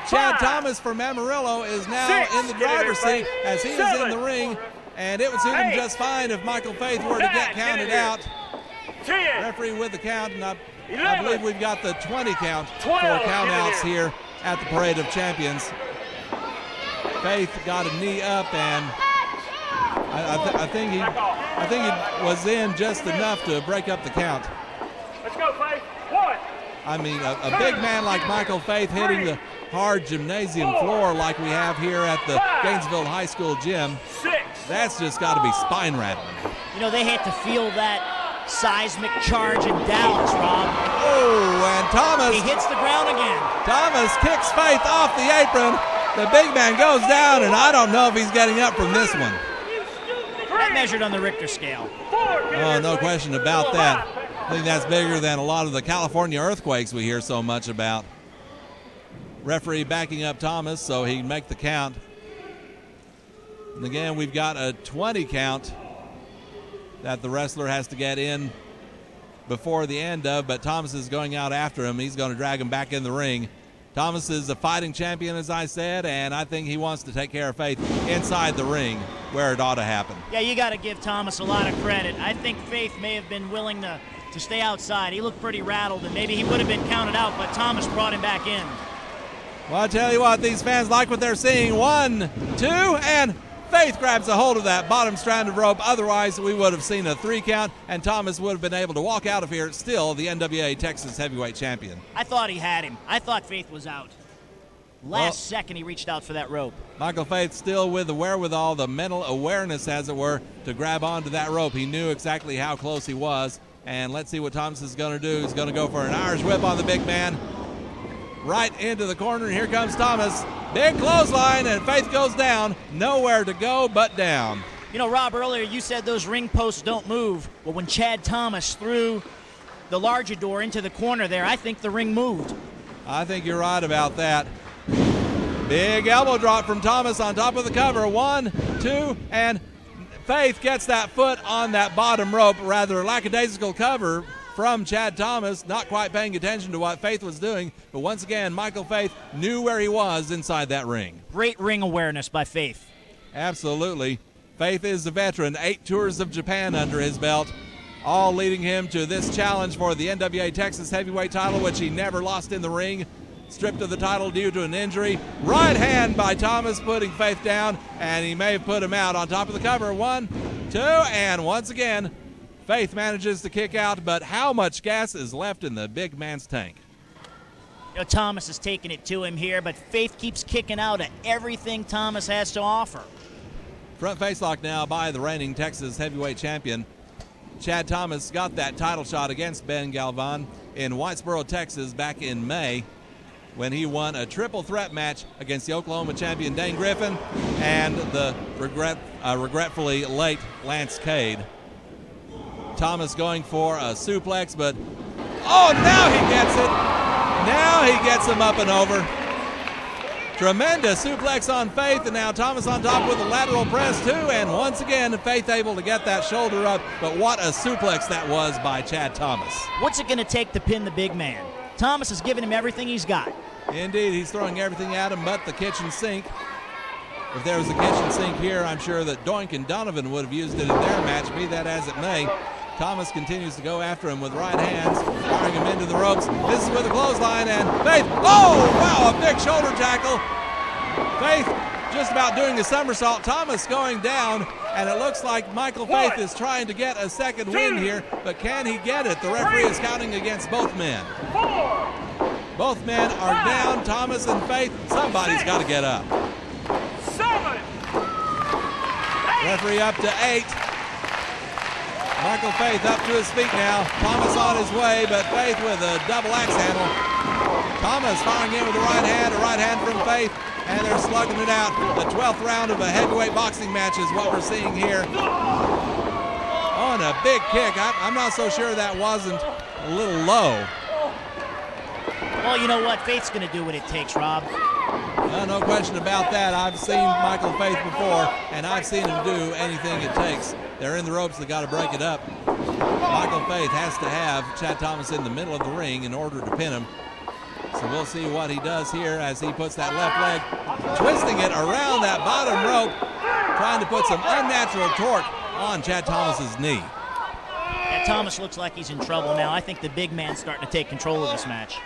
Chad Thomas from Amarillo is now in the driver's seat as he is in the ring, and it would suit him just fine if Michael Faith were to get counted out. Referee with the count, and I believe we've got the 20 count for countouts here at the Parade of Champions. Faith got a knee up, and I think he was in just enough to break up the count. Let's go, Faith. One. I mean, a big man like Michael Faith hitting the hard gymnasium floor like we have here at the Gainesville High School gym, that's just got to be spine-rattling. You know, they had to feel that seismic charge in Dallas, Rob. Oh, and Thomas. He hits the ground again. Thomas kicks Faith off the apron. The big man goes down, and I don't know if he's getting up from this one. That measured on the Richter scale. Oh, no question about that. I think that's bigger than a lot of the California earthquakes we hear so much about. Referee backing up Thomas so he can make the count. And again, we've got a 20 count that the wrestler has to get in before the end of, but Thomas is going out after him. He's going to drag him back in the ring. Thomas is a fighting champion, as I said, and I think he wants to take care of Faith inside the ring where it ought to happen. Yeah, you got to give Thomas a lot of credit. I think Faith may have been willing to stay outside. He looked pretty rattled, and maybe he would have been counted out, but Thomas brought him back in. Well, I tell you what, these fans like what they're seeing. 1, 2, and Faith grabs a hold of that bottom strand of rope. Otherwise, we would have seen a 3 count, and Thomas would have been able to walk out of here still the NWA Texas Heavyweight Champion. I thought he had him. I thought Faith was out. Last second, he reached out for that rope. Michael Faith still with the wherewithal, the mental awareness, as it were, to grab onto that rope. He knew exactly how close he was. And let's see what Thomas is going to do. He's going to go for an Irish whip on the big man. right into the corner. And here comes Thomas. Big clothesline, and Faith goes down. Nowhere to go but down. You know, Rob, earlier you said those ring posts don't move. Well, when Chad Thomas threw the larger door into the corner there, I think the ring moved. I think you're right about that. Big elbow drop from Thomas on top of the cover. 1, 2, and Faith gets that foot on that bottom rope. Rather lackadaisical cover from Chad Thomas, not quite paying attention to what Faith was doing. But once again, Michael Faith knew where he was inside that ring. Great ring awareness by Faith. Absolutely. Faith is a veteran, 8 tours of Japan under his belt, all leading him to this challenge for the NWA Texas Heavyweight title, which he never lost in the ring. Stripped of the title due to an injury. Right hand by Thomas, putting Faith down, and he may have put him out on top of the cover. 1, 2, and once again, Faith manages to kick out, but how much gas is left in the big man's tank? You know, Thomas is taking it to him here, but Faith keeps kicking out at everything Thomas has to offer. Front facelock now by the reigning Texas heavyweight champion. Chad Thomas got that title shot against Ben Galvan in Whitesboro, Texas back in May when he won a triple threat match against the Oklahoma champion Dane Griffin and the regretfully late Lance Cade. Thomas going for a suplex, but oh, now he gets it. Now he gets him up and over. Tremendous suplex on Faith, and now Thomas on top with a lateral press too, and once again Faith able to get that shoulder up, but what a suplex that was by Chad Thomas. What's it going to take to pin the big man? Thomas has given him everything he's got. Indeed, he's throwing everything at him but the kitchen sink. If there was a kitchen sink here, I'm sure that Doink and Donovan would have used it in their match, be that as it may. Thomas continues to go after him with right hands, firing him into the ropes. This is with a clothesline, and Faith, oh, wow, a big shoulder tackle. Faith just about doing a somersault. Thomas going down, and it looks like Michael Faith is trying to get a second win here, but can he get it? The referee is counting against both men. Both men are down, Thomas and Faith. Somebody's got to get up. 7. Referee up to 8. Michael Faith up to his feet now. Thomas on his way, but Faith with a double axe handle. Thomas firing in with a right hand from Faith, and they're slugging it out. The 12th round of a heavyweight boxing match is what we're seeing here. On a big kick. I'm not so sure that wasn't a little low. Well, you know what? Faith's going to do what it takes, Rob. No question about that. I've seen Michael Faith before, and I've seen him do anything it takes. They're in the ropes. They got to break it up. Michael Faith has to have Chad Thomas in the middle of the ring in order to pin him. So we'll see what he does here as he puts that left leg, twisting it around that bottom rope, trying to put some unnatural torque on Chad Thomas's knee. Yeah, Thomas looks like he's in trouble now. I think the big man's starting to take control of this match.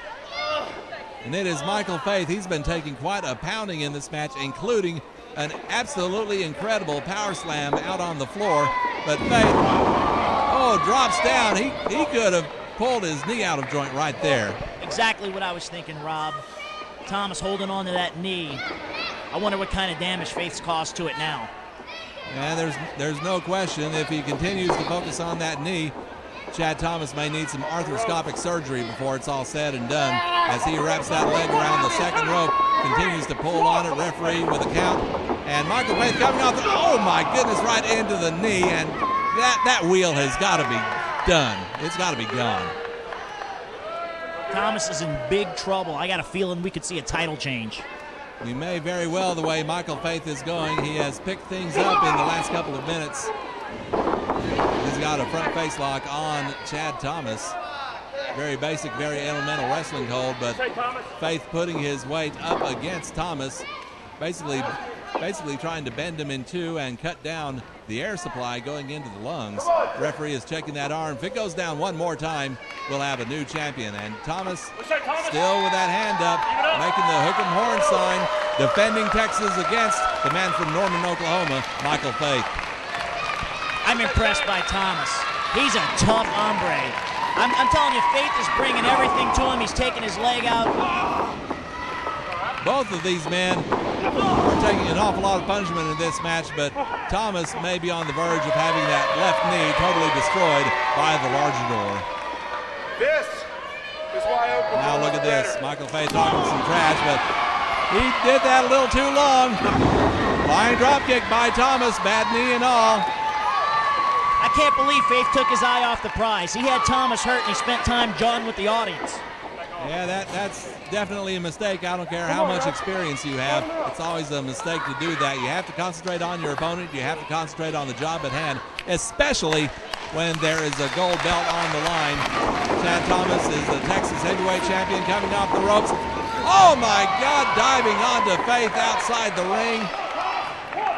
And it is Michael Faith. He's been taking quite a pounding in this match, including an absolutely incredible power slam out on the floor. But Faith, drops down. He could have pulled his knee out of joint right there. Exactly what I was thinking, Rob. Thomas holding on to that knee. I wonder what kind of damage Faith's caused to it now. And there's no question, if he continues to focus on that knee, Chad Thomas may need some arthroscopic surgery before it's all said and done, as he wraps that leg around the second rope, continues to pull on it, referee with a count, and Michael Faith coming off oh my goodness, right into the knee, and that wheel has got to be done. It's got to be gone. Thomas is in big trouble. I got a feeling we could see a title change. We may very well, the way Michael Faith is going. He has picked things up in the last couple of minutes. He's got a front face lock on Chad Thomas. Very basic, very elemental wrestling hold, but Faith putting his weight up against Thomas, basically trying to bend him in two and cut down the air supply going into the lungs. Referee is checking that arm. If it goes down one more time, we'll have a new champion. And Thomas still with that hand up, making the hook and horn sign, defending Texas against the man from Norman, Oklahoma, Michael Faith. I'm impressed by Thomas. He's a tough hombre. I'm telling you, Faith is bringing everything to him. He's taking his leg out. Both of these men are taking an awful lot of punishment in this match, but Thomas may be on the verge of having that left knee totally destroyed by the larger door. This Now look at this. Michael Faith talking some trash, but he did that a little too long. Flying drop kick by Thomas, bad knee and all. I can't believe Faith took his eye off the prize. He had Thomas hurt, and he spent time jawing with the audience. Yeah, that's definitely a mistake. I don't care how much experience you have. It's always a mistake to do that. You have to concentrate on your opponent. You have to concentrate on the job at hand, especially when there is a gold belt on the line. Chad Thomas is the Texas heavyweight champion coming off the ropes. Oh my God, diving onto Faith outside the ring.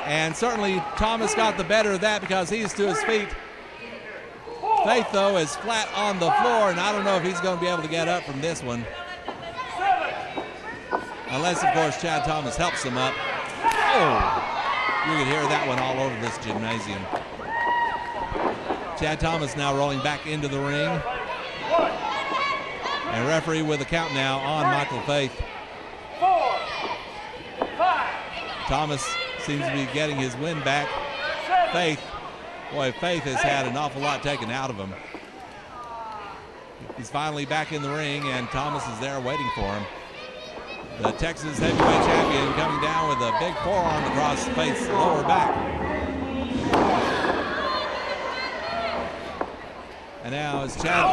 And certainly Thomas got the better of that because he's to his feet. Faith, though, is flat on the floor, and I don't know if he's going to be able to get up from this one. Unless, of course, Chad Thomas helps him up. Oh, you can hear that one all over this gymnasium. Chad Thomas now rolling back into the ring. And referee with a count now on Michael Faith. 4, 5. Thomas seems to be getting his win back. Faith, boy, Faith has had an awful lot taken out of him. He's finally back in the ring, and Thomas is there waiting for him. The Texas heavyweight champion coming down with a big forearm across Faith's lower back. And now it's Chad.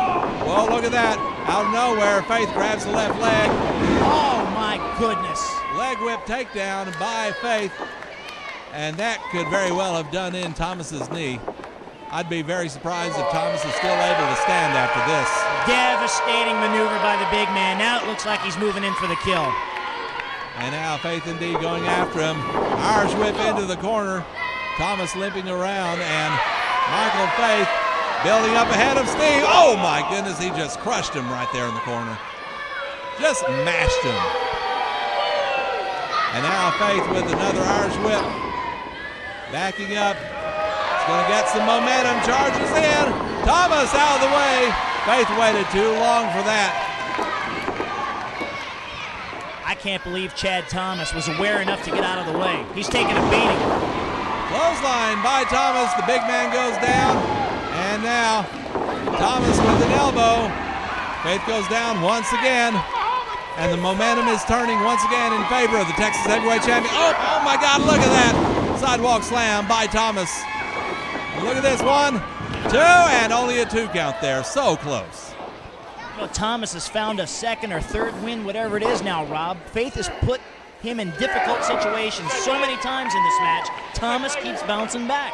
Well, look at that. Out of nowhere, Faith grabs the left leg. Oh, my goodness. Leg whip takedown by Faith. And that could very well have done in Thomas's knee. I'd be very surprised if Thomas is still able to stand after this. Devastating maneuver by the big man. Now it looks like he's moving in for the kill. And now Faith indeed going after him. Irish whip into the corner. Thomas limping around, and Michael Faith building up ahead of Steve. Oh my goodness, he just crushed him right there in the corner. Just mashed him. And now Faith with another Irish whip. Backing up. He's going to get some momentum. Charges in. Thomas out of the way. Faith waited too long for that. I can't believe Chad Thomas was aware enough to get out of the way. He's taking a beating. Clothesline by Thomas. The big man goes down. And now Thomas with an elbow. Faith goes down once again. And the momentum is turning once again in favor of the Texas heavyweight champion. Oh my God, look at that. Sidewalk slam by Thomas. And look at this, 1, 2, and only a 2 count there. So close. Well, Thomas has found a second or third win, whatever it is now, Rob. Faith has put him in difficult situations so many times in this match. Thomas keeps bouncing back.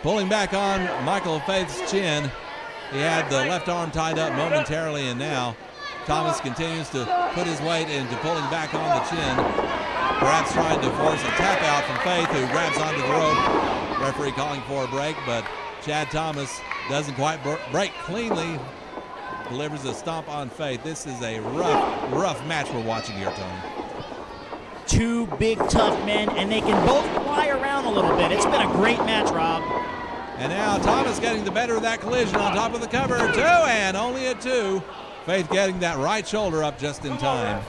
Pulling back on Michael Faith's chin. He had the left arm tied up momentarily, and now Thomas continues to put his weight into pulling back on the chin, perhaps trying to force a tap out from Faith, who grabs onto the rope. Referee calling for a break, but Chad Thomas doesn't quite break cleanly, delivers a stomp on Faith. This is a rough match we're watching here, Tony. Two big, tough men, and they can both fly around a little bit. It's been a great match, Rob. And now Thomas getting the better of that collision on top of the cover. 2, and only a 2. Faith getting that right shoulder up just in time.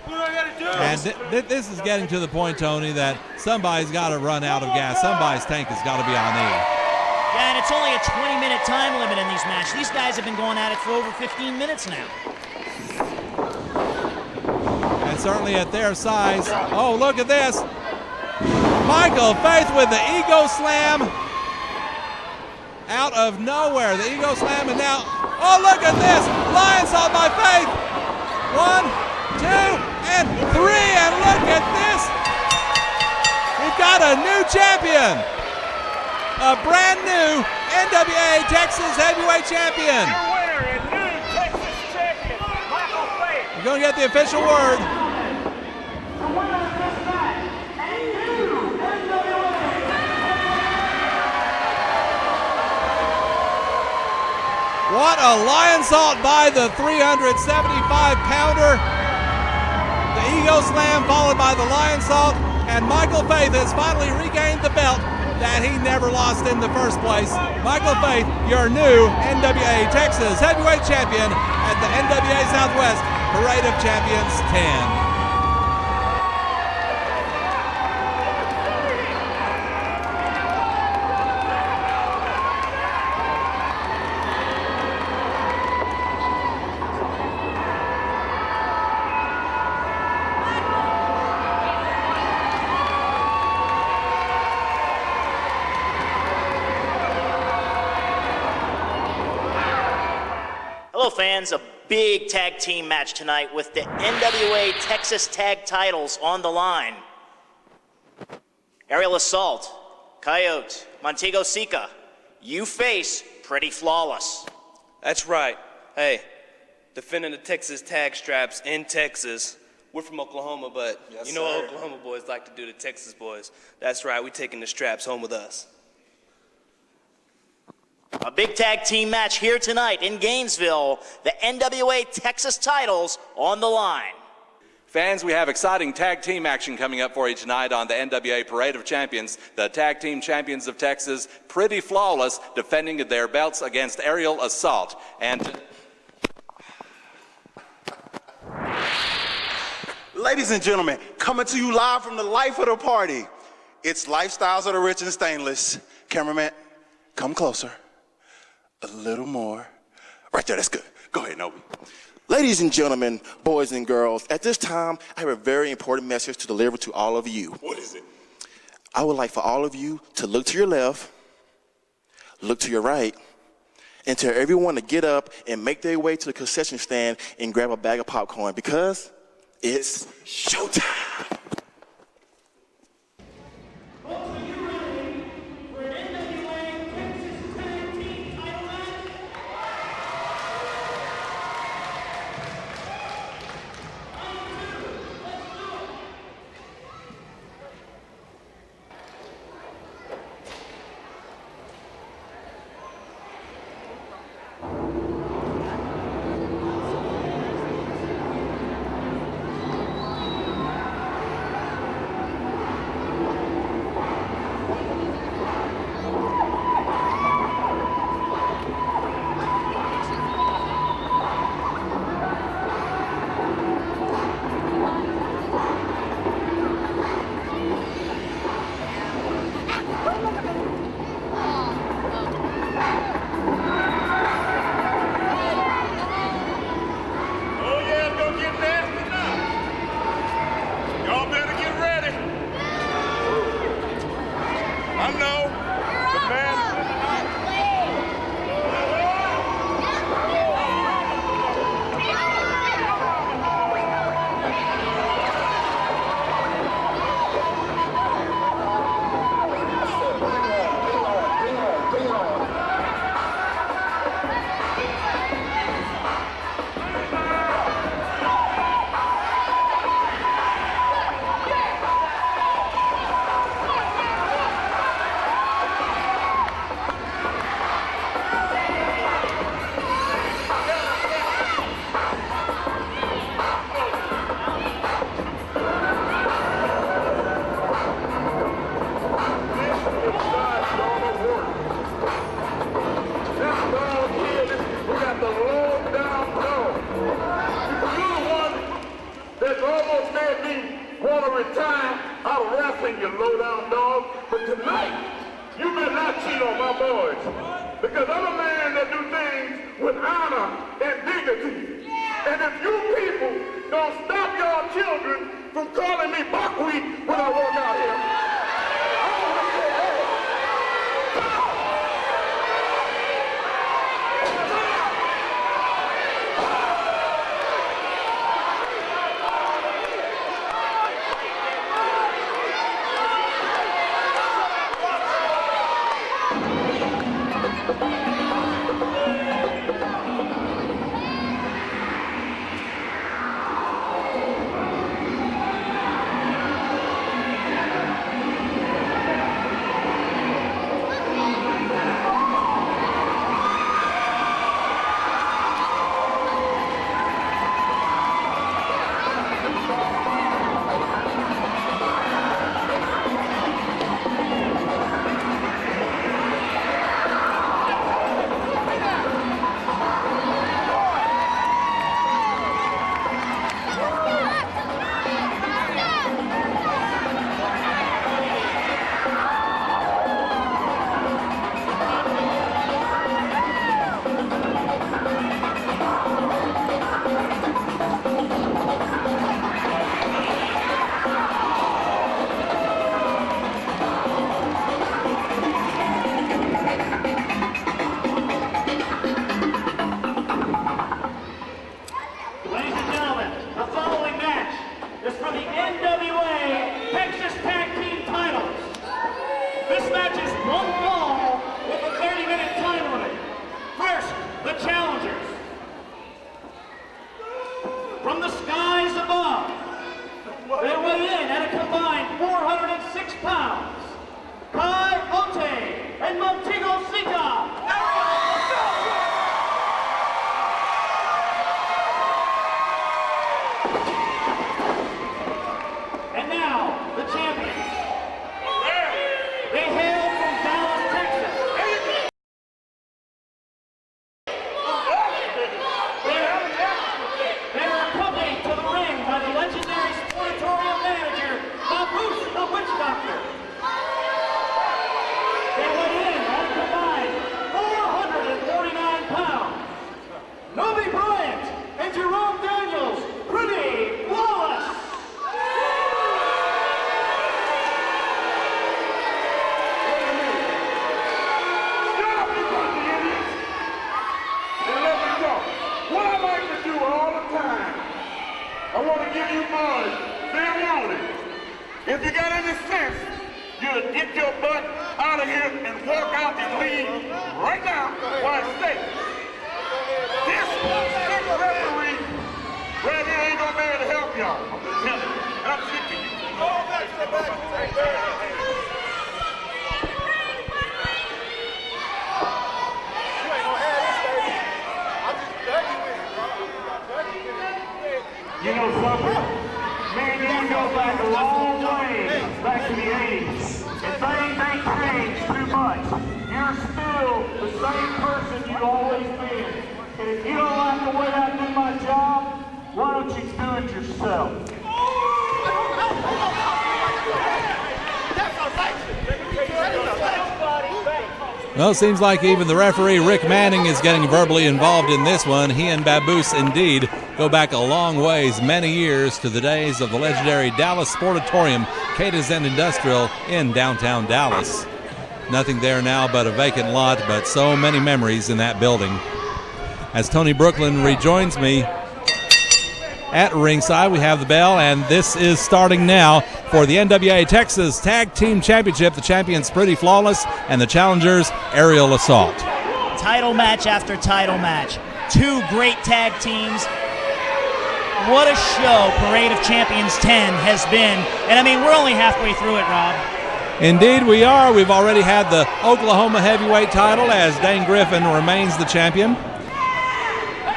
And this is getting to the point, Tony, that somebody's got to run out of gas. Somebody's tank has got to be on E. Yeah, and it's only a 20-minute time limit in these matches. These guys have been going at it for over 15 minutes now. And certainly at their size. Oh, look at this. Michael Faith with the ego slam. Out of nowhere, the ego slam, and now, oh, look at this. Lion salt by Faith. 1, 2, and 3, and look at this. We've got a new champion. A brand new NWA Texas heavyweight champion. Your winner and new Texas champion, Michael Faith. We're going to get the official word. The winner of this match and new NWA. What a lion salt by the 375-pounder. The ego slam followed by the lion salt, and Michael Faith has finally regained the belt that he never lost in the first place. Michael Faith, your new NWA Texas heavyweight champion at the NWA Southwest Parade of Champions 10. Hello fans, a big tag team match tonight with the NWA Texas tag titles on the line. Aerial Assault, Coyote, Montego Sika, you face Pretty Flawless. That's right. Hey, defending the Texas tag straps in Texas. We're from Oklahoma, but Yes, you know what sir. Oklahoma boys like to do to Texas boys. That's right, we taking the straps home with us. A big tag team match here tonight in Gainesville. The NWA Texas titles on the line. Fans, we have exciting tag team action coming up for you tonight on the NWA Parade of Champions. The tag team champions of Texas, Pretty Flawless, defending their belts against Aerial Assault. And ladies and gentlemen, coming to you live from the life of the party. It's Lifestyles of the Rich and Stainless. Cameraman, come closer. A little more. Right there, that's good. Go ahead, Nobi. Ladies and gentlemen, boys and girls, at this time, I have a very important message to deliver to all of you. What is it? I would like for all of you to look to your left, look to your right, and tell everyone to get up and make their way to the concession stand and grab a bag of popcorn because it's showtime. rise above. They weigh in at a combined 406 pounds. Cade and Montego Sika. And now, the champions. They hail from Dallas, Texas. They're accompanied to the ring by the legendary sportatorium manager, Haas, the Witch Doctor. They weigh in at a combined 449 pounds. Nobi Bryant and Jerome Daniels, Pretty Flawless. What I like to do all the time, I want to give you boys fair warning. If you got any sense, you'll get your butt out of here and walk out and leave right now while I stay. This sick referee right here ain't gonna be able to help y'all. I'm just telling you. And I'm sick of you. Go back to the back. You know something? Me and you go back a long way, back to the 80s. And things ain't changed too much. You're still the same person you've always been. And if you don't like the way I do my job, why don't you do it yourself? Well, it seems like even the referee, Rick Manning, is getting verbally involved in this one. He and Baboose indeed go back a long ways, many years, to the days of the legendary Dallas Sportatorium, Cade and Industrial in downtown Dallas. Nothing there now but a vacant lot, but so many memories in that building. As Tony Brooklyn rejoins me at ringside, we have the bell, and this is starting now for the NWA Texas Tag Team Championship. The champions, Pretty Flawless, and the challengers, Aerial Assault. Title match after title match. Two great tag teams. What a show Parade of Champions 10 has been. And I mean, we're only halfway through it, Rob. Indeed we are. We've already had the Oklahoma heavyweight title as Dane Griffin remains the champion.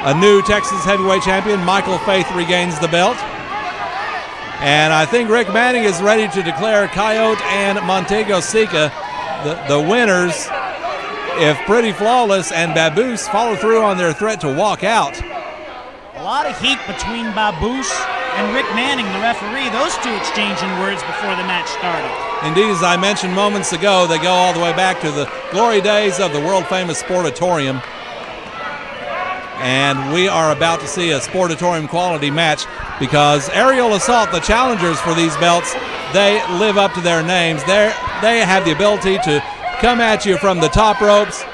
A new Texas heavyweight champion, Michael Faith, regains the belt. And I think Rick Manning is ready to declare Coyote and Montego Sika the winners if Pretty Flawless and Baboose follow through on their threat to walk out. A lot of heat between Baboose and Rick Manning, the referee. Those two exchanging words before the match started. Indeed, as I mentioned moments ago, they go all the way back to the glory days of the world-famous Sportatorium. And we are about to see a Sportatorium quality match because Aerial Assault, the challengers for these belts, they live up to their names. They have the ability to come at you from the top ropes,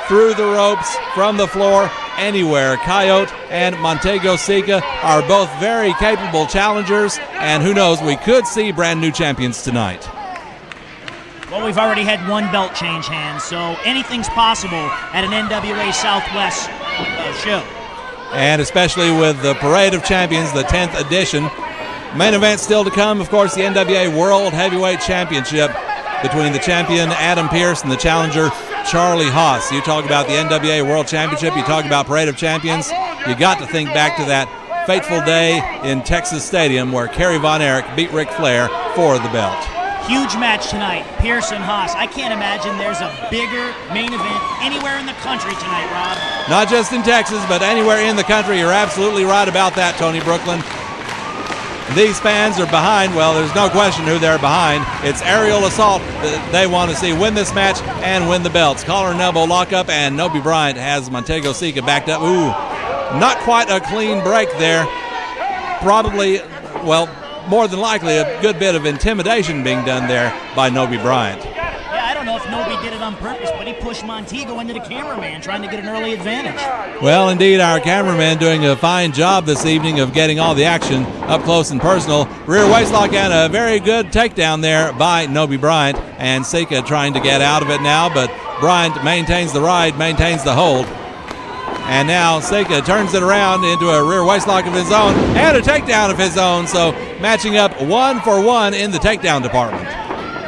through the ropes, from the floor, anywhere. Coyote and Montego Sika are both very capable challengers, and who knows, we could see brand new champions tonight. Well, we've already had one belt change hands, so anything's possible at an NWA Southwest show. And especially with the Parade of Champions, the 10th edition. Main event still to come, of course, the NWA World Heavyweight Championship between the champion Adam Pearce and the challenger Charlie Haas. You talk about the NWA World Championship, you talk about Parade of Champions, you got to think back to that fateful day in Texas Stadium where Kerry Von Erich beat Ric Flair for the belt. Huge match tonight, Pearce and Haas. I can't imagine there's a bigger main event anywhere in the country tonight, Rob. Not just in Texas, but anywhere in the country. You're absolutely right about that, Tony Brooklyn. These fans are behind, well, there's no question who they're behind. It's Aerial Assault that they want to see win this match and win the belts. Collar and elbow lockup, and Nobi Bryant has Montego Sika backed up. Ooh, not quite a clean break there. Probably, well, more than likely a good bit of intimidation being done there by Nobi Bryant. Yeah, I don't know if Nobi did it on purpose, but he pushed Montego into the cameraman, trying to get an early advantage. Well, indeed, our cameraman doing a fine job this evening of getting all the action up close and personal. Rear waistlock and a very good takedown there by Nobi Bryant, and Sika trying to get out of it now, but Bryant maintains the ride, maintains the hold. And now Sika turns it around into a rear waistlock of his own and a takedown of his own. So matching up 1 for 1 in the takedown department.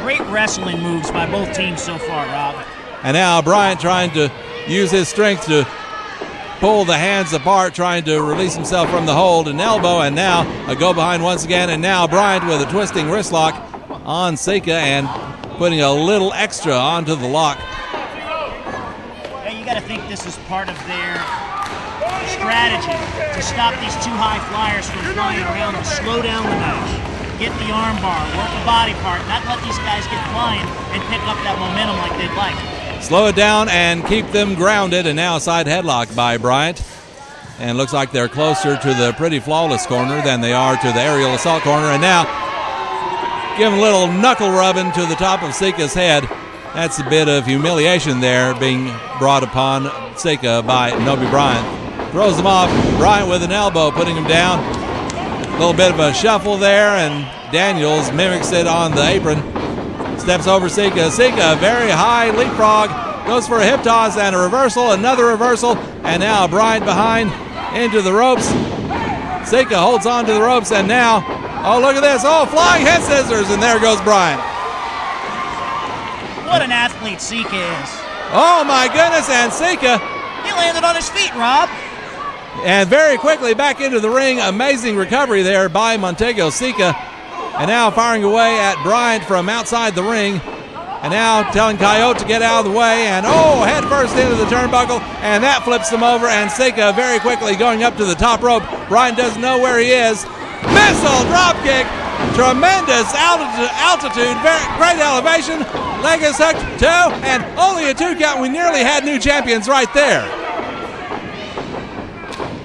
Great wrestling moves by both teams so far, Rob. And now Bryant trying to use his strength to pull the hands apart, trying to release himself from the hold, an elbow, and now a go behind once again. And now Bryant with a twisting wrist lock on Sika and putting a little extra onto the lock. You got to think this is part of their strategy to stop these two high flyers from flying around and slow down the match. Get the arm bar, work the body part, not let these guys get flying and pick up that momentum like they'd like. Slow it down and keep them grounded. And now a side headlock by Bryant. And looks like they're closer to the Pretty Flawless corner than they are to the aerial assault corner. And now give him a little knuckle rubbing to the top of Sika's head. That's a bit of humiliation there being brought upon Sika by Nobi Bryant. Throws him off. Bryant with an elbow, putting him down. A little bit of a shuffle there, and Daniels mimics it on the apron. Steps over Sika. Sika, very high leapfrog. Goes for a hip toss and a reversal, another reversal, and now Bryant behind into the ropes. Sika holds on to the ropes, and now, oh, look at this. Oh, flying head scissors, and there goes Bryant. What an athlete Sika is. Oh, my goodness, and Sika. He landed on his feet, Rob. And very quickly back into the ring. Amazing recovery there by Montego Sika. And now firing away at Bryant from outside the ring. And now telling Coyote to get out of the way. And oh, head first into the turnbuckle. And that flips him over. And Sika very quickly going up to the top rope. Bryant doesn't know where he is. Missile drop kick. Tremendous altitude, great elevation. Leg is hooked, 2, and only a 2 count. We nearly had new champions right there.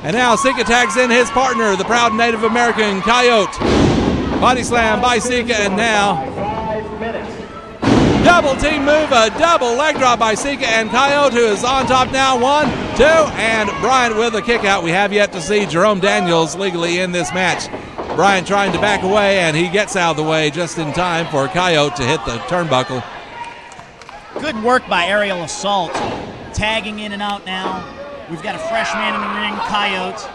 And now Sika tags in his partner, the proud Native American Coyote. Body slam by Sika, and now double team move, a double leg drop by Sika, and Coyote, who is on top now. 1, 2, and Bryant with a kick out. We have yet to see Jerome Daniels legally in this match. Bryant trying to back away, and he gets out of the way just in time for Coyote to hit the turnbuckle. Good work by Aerial Assault. Tagging in and out now. We've got a fresh man in the ring, Coyote.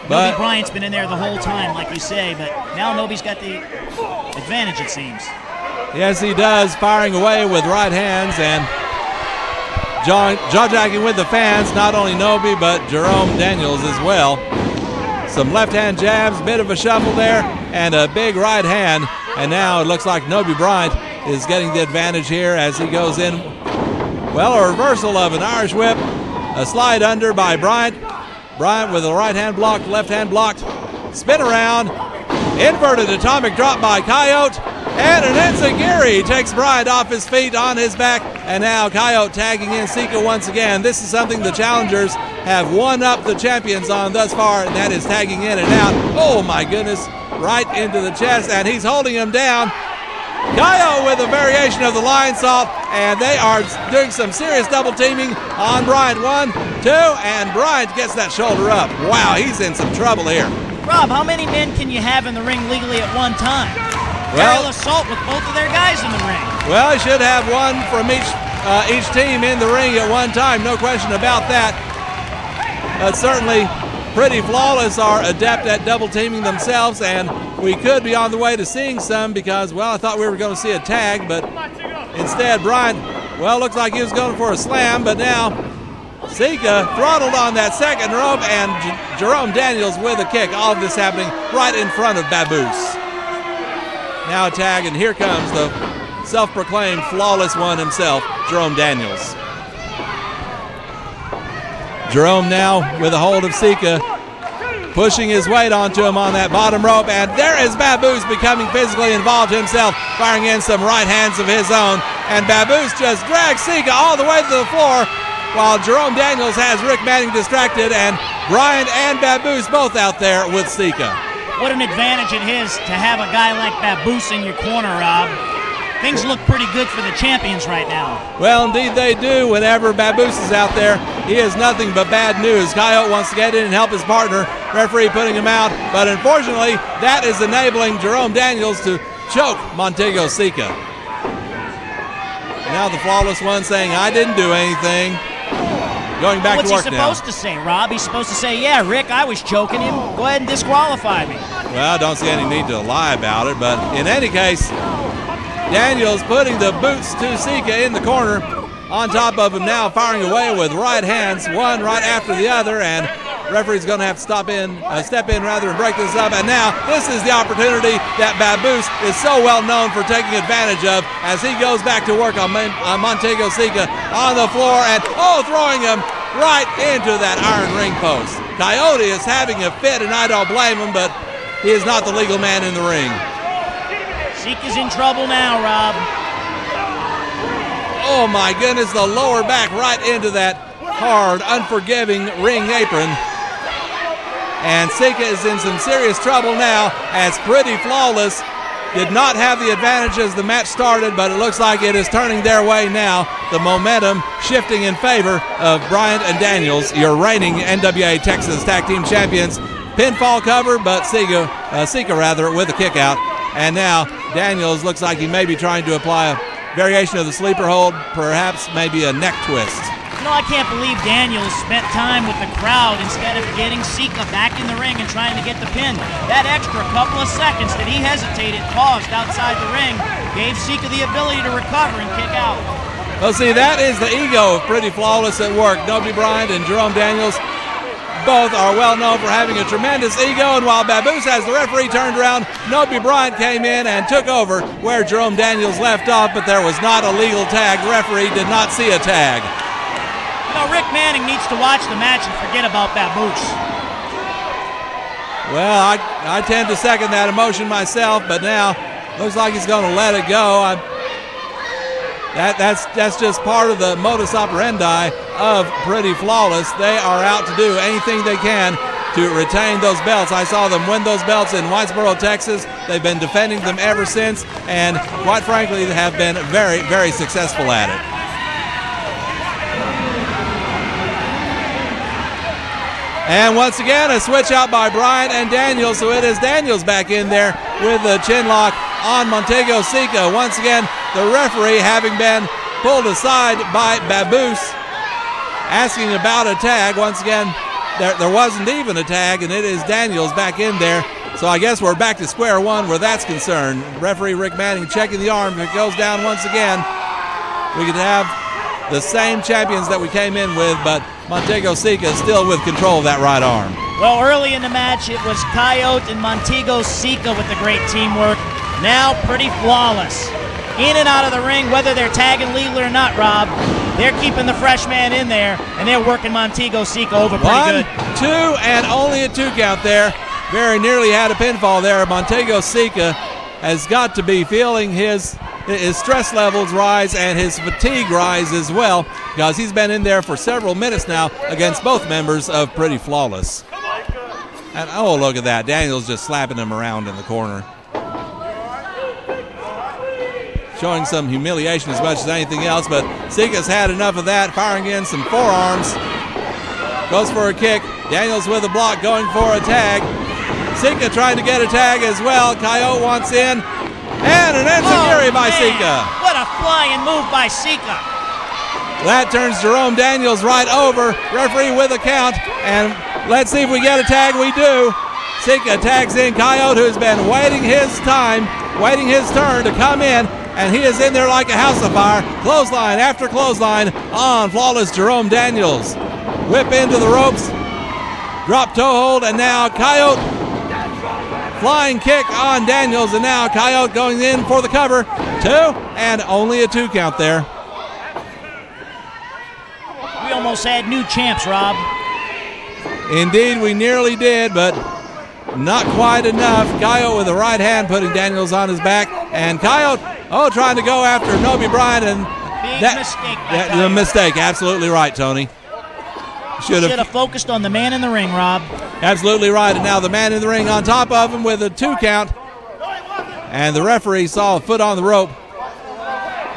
Nobi Bryant's been in there the whole time, like you say, but now Nobi's got the advantage, it seems. Yes, he does, firing away with right hands and jaw-jacking with the fans, not only Nobi, but Jerome Daniels as well. Some left-hand jabs, bit of a shuffle there, and a big right hand. And now it looks like Nobi Bryant is getting the advantage here as he goes in. Well, a reversal of an Irish whip, a slide under by Bryant. Bryant with a right hand blocked, left hand blocked, spin around, inverted atomic drop by Coyote, and an enziguri takes Bryant off his feet on his back. And now Coyote tagging in Sika once again. This is something the challengers have won up the champions on thus far, and that is tagging in and out. Oh my goodness, right into the chest, and he's holding him down. Coyote with a variation of the lion salt, and they are doing some serious double teaming on Bryant. 1, 2, and Bryant gets that shoulder up. Wow, he's in some trouble here. Rob, how many men can you have in the ring legally at one time? Aerial Assault with both of their guys in the ring. Well, he should have one from each team in the ring at one time, no question about that. But certainly Pretty Flawless are adept at double teaming themselves, and we could be on the way to seeing some because, well, I thought we were going to see a tag, but instead Bryant, well, looks like he was going for a slam, but now Sika throttled on that second rope, and Jerome Daniels with a kick. All of this happening right in front of Baboose. Now a tag, and here comes the self-proclaimed flawless one himself, Jerome Daniels. Jerome now with a hold of Sika, pushing his weight onto him on that bottom rope, and there is Baboose becoming physically involved himself, firing in some right hands of his own, and Baboose just drags Sika all the way to the floor, while Jerome Daniels has Rick Manning distracted, and Bryant and Baboose both out there with Sika. What an advantage it is to have a guy like Baboose in your corner, Rob. Things look pretty good for the champions right now. Well, indeed they do. Whenever Baboose is out there, he is nothing but bad news. Coyote wants to get in and help his partner. Referee putting him out. But unfortunately, that is enabling Jerome Daniels to choke Montego Sika. Now the flawless one saying, I didn't do anything. going back What's to work he now. supposed to say, Rob? He's supposed to say, yeah, Rick, I was choking him. Go ahead and disqualify me. Well, I don't see any need to lie about it, but in any case, Daniels putting the boots to Sika in the corner. On top of him now, firing away with right hands, one right after the other, and referee's going to have to step in and break this up. And now this is the opportunity that Baboose is so well known for taking advantage of as he goes back to work on Montego Sika on the floor and throwing him right into that iron ring post. Coyote is having a fit, and I don't blame him, but he is not the legal man in the ring. Sika's in trouble now, Rob. Oh my goodness, the lower back right into that hard, unforgiving ring apron. And Sika is in some serious trouble now as Pretty Flawless did not have the advantage as the match started, but it looks like it is turning their way now. The momentum shifting in favor of Bryant and Daniels, your reigning NWA Texas Tag Team Champions. Pinfall cover, but Sika with a kick out. And now Daniels looks like he may be trying to apply a variation of the sleeper hold, perhaps maybe a neck twist. No, I can't believe Daniels spent time with the crowd instead of getting Sika back in the ring and trying to get the pin. That extra couple of seconds that he hesitated, paused outside the ring, gave Sika the ability to recover and kick out. Well, see, that is the ego of Pretty Flawless at work. Nobby Bryant and Jerome Daniels both are well known for having a tremendous ego, and while Baboose has the referee turned around, Nobby Bryant came in and took over where Jerome Daniels left off, but there was not a legal tag. The referee did not see a tag. No, Rick Manning needs to watch the match and forget about Baboose. Well, I tend to second that emotion myself, but now looks like he's going to let it go. That's just part of the modus operandi of Pretty Flawless. They are out to do anything they can to retain those belts. I saw them win those belts in Whitesboro, Texas. They've been defending them ever since, and quite frankly, they have been very, very successful at it. And once again, a switch out by Bryant and Daniels, so it is Daniels back in there with the chin lock on Montego Sika. Once again, the referee having been pulled aside by Baboose, asking about a tag. Once again, there wasn't even a tag, and it is Daniels back in there. So I guess we're back to square one where that's concerned. Referee Rick Manning checking the arm. If it goes down once again, we could have the same champions that we came in with, but Montego Sika is still with control of that right arm. Well, early in the match, it was Coyote and Montego Sika with the great teamwork. Now Pretty Flawless. In and out of the ring, whether they're tagging legally or not, Rob, they're keeping the fresh man in there, and they're working Montego Sika over pretty good. 1, 2, and only a 2 count there. Very nearly had a pinfall there. Montego Sika has got to be feeling his stress levels rise and his fatigue rise as well, because he's been in there for several minutes now against both members of Pretty Flawless. And oh, look at that. Daniels just slapping him around in the corner. Showing some humiliation as much as anything else, but Sika's had enough of that, firing in some forearms. Goes for a kick. Daniels with a block, going for a tag. Sika trying to get a tag as well. Coyote wants in. And an enziguri by Sika. What a flying move by Sika. That turns Jerome Daniels right over. Referee with a count. And let's see if we get a tag. We do. Sika tags in Coyote, who's been waiting his time, waiting his turn to come in. And he is in there like a house of fire. Clothesline after clothesline on Flawless Jerome Daniels. Whip into the ropes. Drop toe hold, and now Coyote. Flying kick on Daniels, and now Coyote going in for the cover. 2, and only a 2 count there. We almost had new champs, Rob. Indeed, we nearly did, but not quite enough. Coyote with the right hand putting Daniels on his back, and Coyote, trying to go after Nobby Bryant, and mistake. Mistake, absolutely right, Tony. Should have focused on the man in the ring, Rob. Absolutely right, and now the man in the ring on top of him with a 2 count, and the referee saw a foot on the rope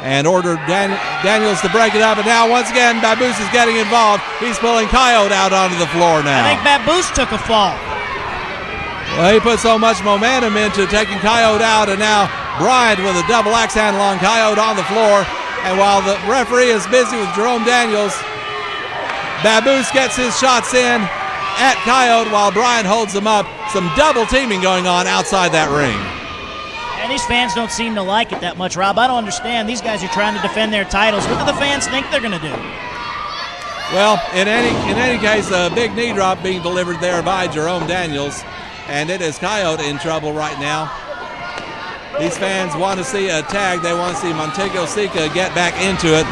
and ordered Daniels to break it up, and now once again Baboose is getting involved. He's pulling Coyote out onto the floor now. I think Baboose took a fall. Well, he put so much momentum into taking Coyote out, and now Bryant with a double axe handle on Coyote on the floor. And while the referee is busy with Jerome Daniels, Baboose gets his shots in at Coyote while Bryant holds them up. Some double teaming going on outside that ring. And these fans don't seem to like it that much, Rob. I don't understand. These guys are trying to defend their titles. What do the fans think they're going to do? Well, in any case, a big knee drop being delivered there by Jerome Daniels, and it is Coyote in trouble right now. These fans want to see a tag. They want to see Montego Sika get back into it,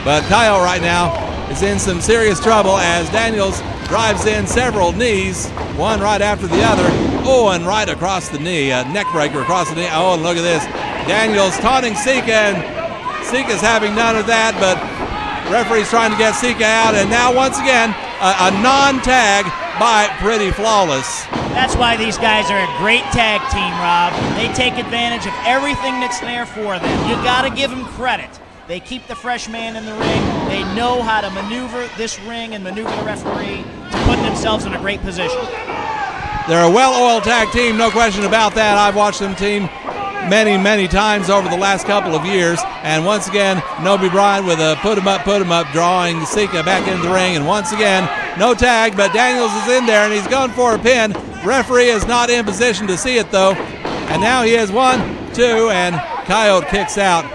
but Coyote right now is in some serious trouble as Daniels drives in several knees, one right after the other. Oh, and right across the knee, a neck breaker across the knee. Oh, and look at this. Daniels taunting Sika, and Sika's having none of that, but referee's trying to get Sika out, and now once again, a non-tag by Pretty Flawless. That's why these guys are a great tag team, Rob. They take advantage of everything that's there for them. You got to give them credit. They keep the fresh man in the ring. They know how to maneuver this ring and maneuver the referee to put themselves in a great position. They're a well-oiled tag team, no question about that. I've watched them team many times over the last couple of years. And once again, Noby Bryant with a put him up, drawing Sika back into the ring. And once again, no tag, but Daniels is in there and he's going for a pin. Referee is not in position to see it though. And now he has 1, 2, and Coyote kicks out.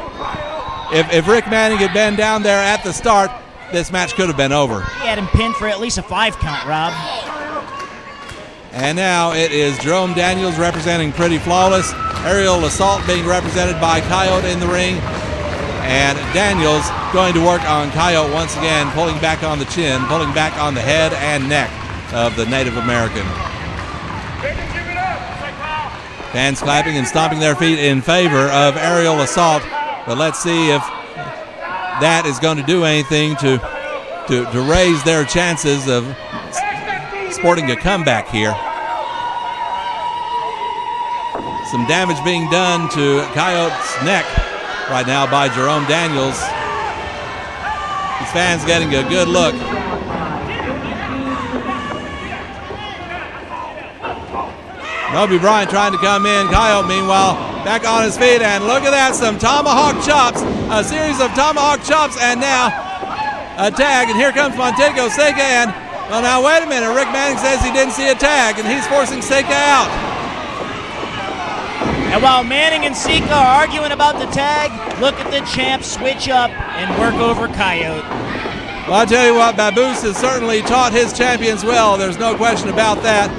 If Rick Manning had been down there at the start, this match could have been over. He had him pinned for at least a 5 count, Rob. And now it is Jerome Daniels representing Pretty Flawless. Aerial Assault being represented by Coyote in the ring. And Daniels going to work on Coyote once again, pulling back on the chin, pulling back on the head and neck of the Native American. Fans clapping and stomping their feet in favor of Aerial Assault. But let's see if that is going to do anything to raise their chances of sporting a comeback here. Some damage being done to Coyote's neck right now by Jerome Daniels. These fans getting a good look. Noby Bryant trying to come in. Coyote, meanwhile, back on his feet, and look at that, some tomahawk chops, a series of tomahawk chops, and now a tag, and here comes Montego Sika, and, well, now, wait a minute, Rick Manning says he didn't see a tag, and he's forcing Sika out. And while Manning and Sika are arguing about the tag, look at the champ switch up and work over Coyote. Well, I'll tell you what, Baboose has certainly taught his champions well, there's no question about that.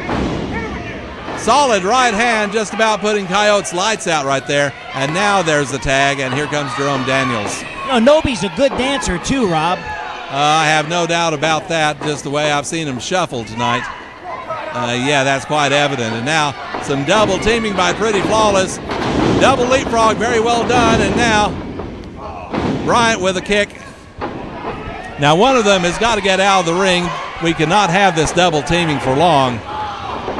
Solid right hand, just about putting Coyote's lights out right there. And now there's the tag, and here comes Jerome Daniels. You know, Noby's a good dancer too, Rob. I have no doubt about that, just the way I've seen him shuffle tonight. Yeah, that's quite evident. And now some double teaming by Pretty Flawless. Double leapfrog, very well done. And now Bryant with a kick. Now one of them has got to get out of the ring. We cannot have this double teaming for long.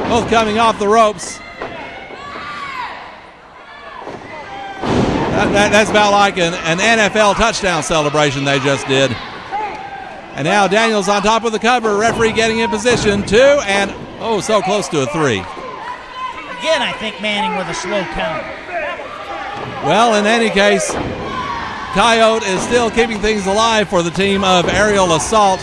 Both coming off the ropes. That's about like an NFL touchdown celebration they just did. And now Daniels on top of the cover. Referee getting in position. 2 and, oh, so close to a 3. Again, I think Manning with a slow count. Well, in any case, Coyote is still keeping things alive for the team of Aerial Assault.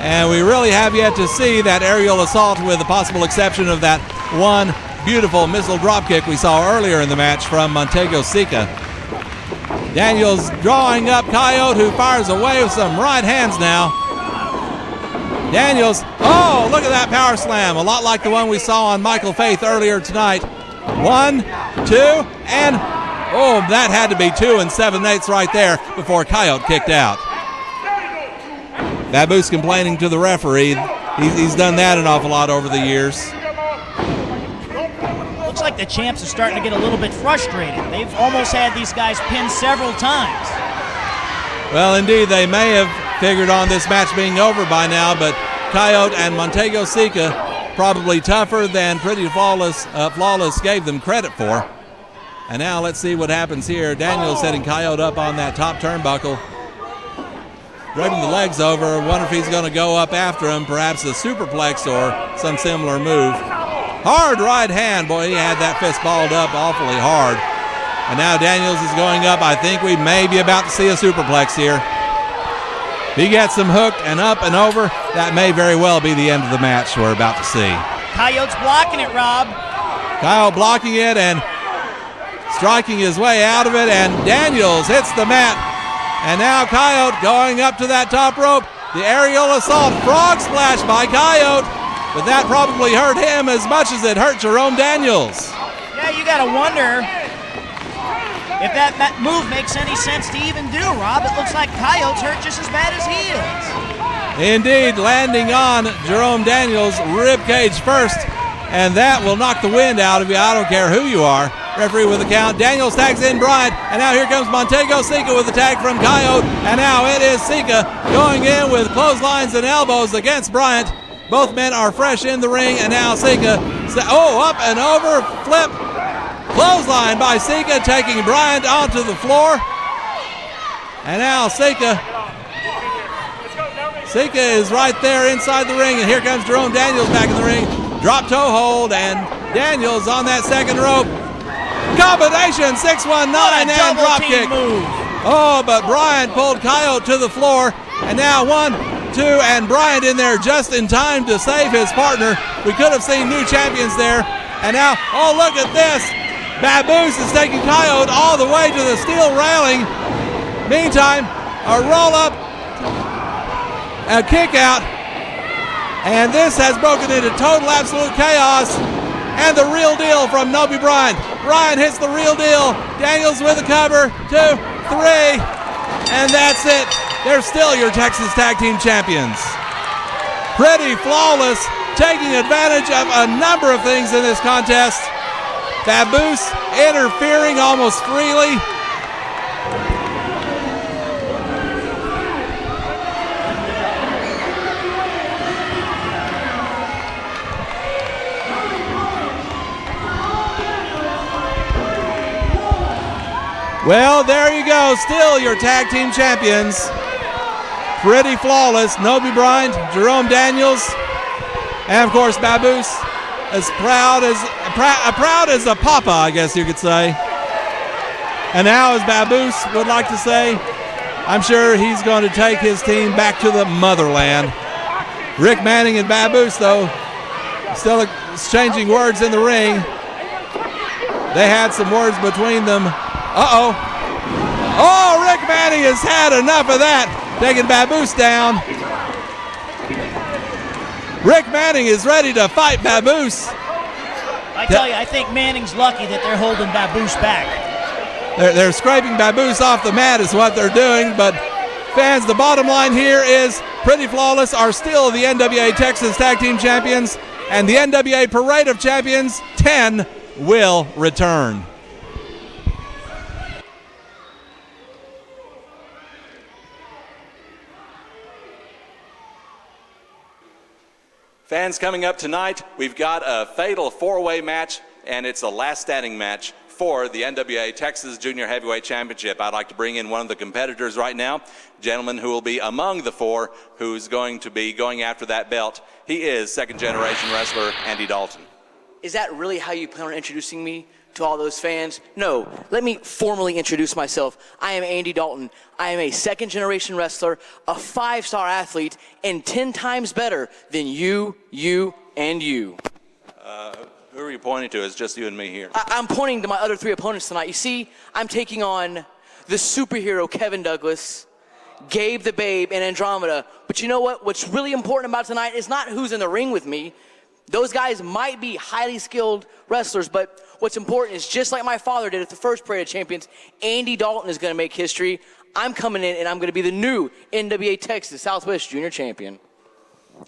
And we really have yet to see that Aerial Assault, with the possible exception of that one beautiful missile dropkick we saw earlier in the match from Montego Sika. Daniels drawing up Coyote, who fires away with some right hands now. Daniels, oh, look at that power slam, a lot like the one we saw on Michael Faith earlier tonight. 1, 2, and, oh, that had to be 2 7/8 right there before Coyote kicked out. Baboose complaining to the referee. He's done that an awful lot over the years. Looks like the champs are starting to get a little bit frustrated. They've almost had these guys pinned several times. Well, indeed, they may have figured on this match being over by now, but Coyote and Montego Sika probably tougher than Pretty Flawless gave them credit for. And now let's see what happens here. Daniels setting Coyote up on that top turnbuckle. Draping the legs over. Wonder if he's going to go up after him, perhaps a superplex or some similar move. Hard right hand. Boy, he had that fist balled up awfully hard. And now Daniels is going up. I think we may be about to see a superplex here. He gets him hooked and up and over. That may very well be the end of the match we're about to see. Coyote's blocking it, Rob. Coyote blocking it and striking his way out of it, and Daniels hits the mat. And now Coyote going up to that top rope. The aerial assault, frog splash by Coyote, but that probably hurt him as much as it hurt Jerome Daniels. Yeah, you got to wonder if that move makes any sense to even do, Rob. It looks like Coyote's hurt just as bad as he is. Indeed, landing on Jerome Daniels' rib cage first, and that will knock the wind out of you. I don't care who you are. Referee with the count. Daniels tags in Bryant, and now here comes Montego Sika with the tag from Coyote, and now it is Sika going in with clotheslines and elbows against Bryant. Both men are fresh in the ring, and now Sika, up and over, flip, clothesline by Sika, taking Bryant onto the floor. And now Sika is right there inside the ring, and here comes Jerome Daniels back in the ring. Drop toe hold, and Daniels on that second rope. Combination 619 and drop kick. Move. Oh, but Bryant pulled Coyote to the floor, and now 1, 2, and Bryant in there just in time to save his partner. We could have seen new champions there. And now, oh, look at this. Baboose is taking Coyote all the way to the steel railing. Meantime, a roll-up, a kick out, and this has broken into total absolute chaos. And the real deal from Nobi Bryant. Bryant hits the real deal. Daniels with a cover. 2, 3, and that's it. They're still your Texas Tag Team Champions. Pretty flawless, taking advantage of a number of things in this contest. Baboose interfering almost freely. Well, there you go. Still your tag team champions. Pretty flawless. Nobi Bryant, Jerome Daniels, and of course Baboose, as proud as a papa, I guess you could say. And now, as Baboose would like to say, I'm sure he's going to take his team back to the motherland. Rick Manning and Baboose, though, still exchanging words in the ring. They had some words between them. Uh-oh. Oh, Rick Manning has had enough of that, taking Baboose down. Rick Manning is ready to fight Baboose. I tell you, I think Manning's lucky that they're holding Baboose back. They're scraping Baboose off the mat is what they're doing, but fans, the bottom line here is Pretty Flawless are still the NWA Texas Tag Team Champions, and the NWA Parade of Champions 10 will return. Fans, coming up tonight, we've got a fatal four-way match, and it's a last standing match for the NWA Texas Junior Heavyweight Championship. I'd like to bring in one of the competitors right now, gentleman who will be among the four who's going to be going after that belt. He is second-generation wrestler Andy Dalton. Is that really how you plan on introducing me to all those fans? No, let me formally introduce myself. I am Andy Dalton. I am a second-generation wrestler, a 5-star athlete, and 10 times better than you, and you. Who are you pointing to? It's just you and me here. I'm pointing to my other 3 opponents tonight. You see, I'm taking on the superhero Kevin Douglas, Gabe the Babe, and Andromeda. But you know what? What's really important about tonight is not who's in the ring with me. Those guys might be highly skilled wrestlers, but what's important is, just like my father did at the first Parade of Champions, Andy Dalton is going to make history. I'm coming in, and I'm going to be the new NWA Texas Southwest Junior Champion.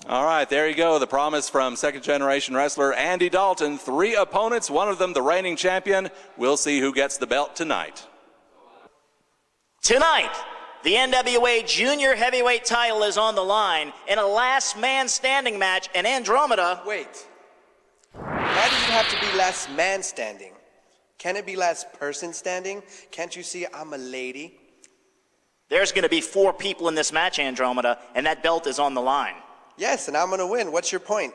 All right, there you go. The promise from second-generation wrestler Andy Dalton. 3 opponents, one of them the reigning champion. We'll see who gets the belt tonight. Tonight, the NWA Junior Heavyweight title is on the line in a last man standing match, and Andromeda... Wait. Why does it have to be last man standing? Can it be last person standing? Can't you see I'm a lady? There's going to be 4 people in this match, Andromeda, and that belt is on the line. Yes, and I'm going to win. What's your point?